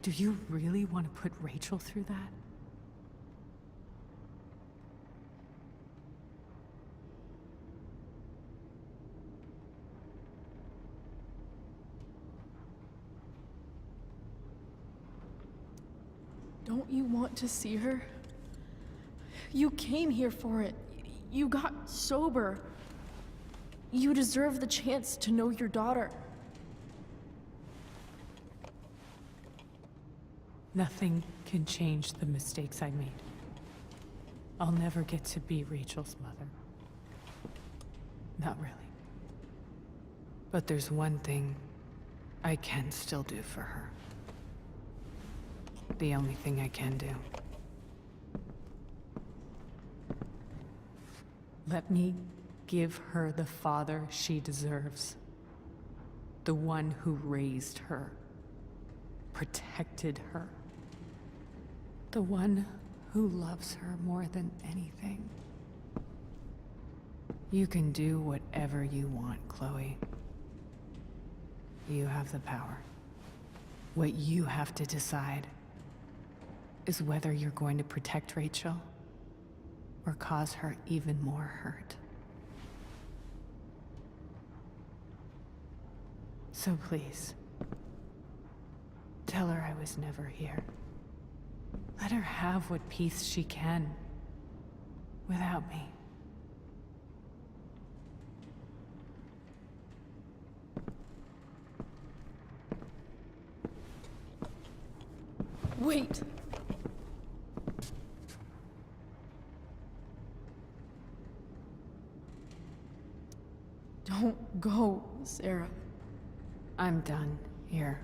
Do you really want to put Rachel through that? Don't you want to see her? You came here for it. You got sober. You deserve the chance to know your daughter. Nothing can change the mistakes I made. I'll never get to be Rachel's mother. Not really. But there's one thing I can still do for her. The only thing I can do. Let me give her the father she deserves. The one who raised her, protected her. The one who loves her more than anything. You can do whatever you want, Chloe. You have the power. What you have to decide is whether you're going to protect Rachel or cause her even more hurt. So please, tell her I was never here. Let her have what peace she can without me. Wait! Don't go, Sarah. I'm done here.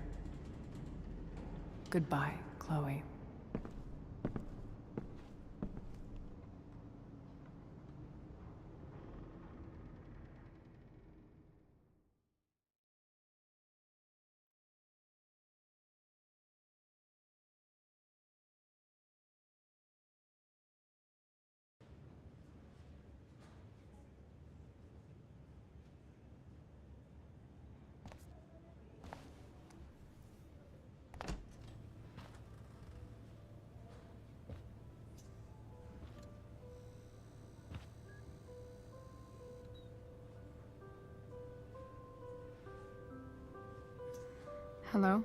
Goodbye, Chloe. Hello?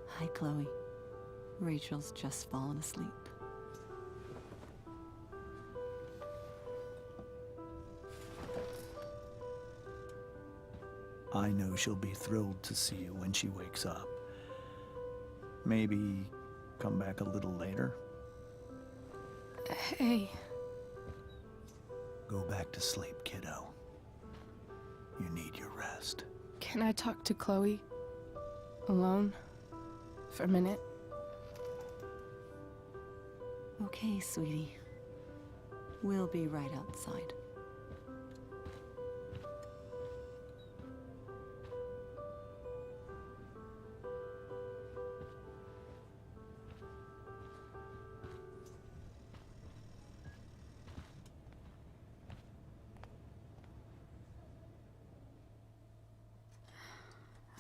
Hi, Chloe. Rachel's just fallen asleep. I know she'll be thrilled to see you when she wakes up. Maybe come back a little later? Hey. Go back to sleep, kiddo. You need your rest. Can I talk to Chloe? Alone? For a minute? Okay, sweetie. We'll be right outside.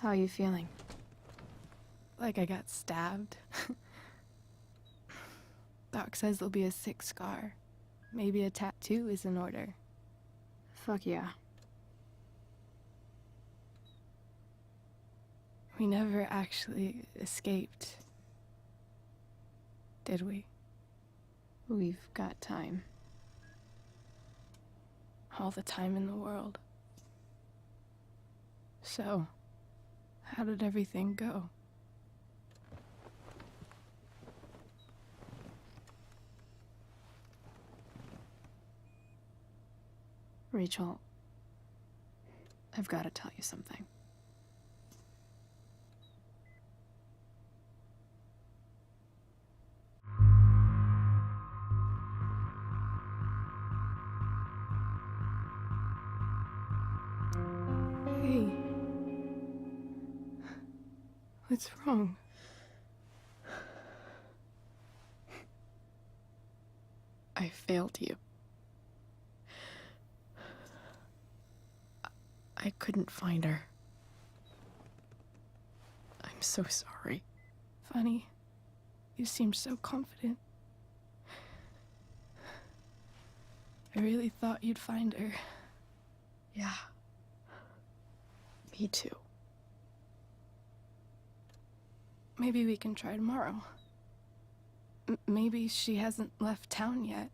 How are you feeling? Like I got stabbed? Doc says there'll be a sick scar. Maybe a tattoo is in order. Fuck yeah. We never actually escaped, did we? We've got time. All the time in the world. So, how did everything go? Rachel, I've got to tell you something. Hey. What's wrong? I failed you. I couldn't find her. I'm so sorry. Funny. You seemed so confident. I really thought you'd find her. Yeah. Me too. Maybe we can try tomorrow. Maybe she hasn't left town yet.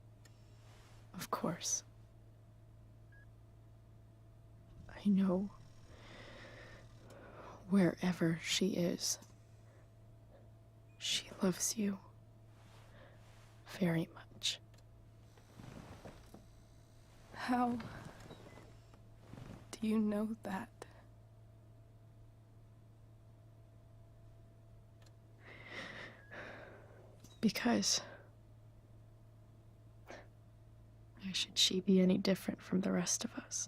Of course. I know wherever she is, she loves you very much. How do you know that? Because why should she be any different from the rest of us?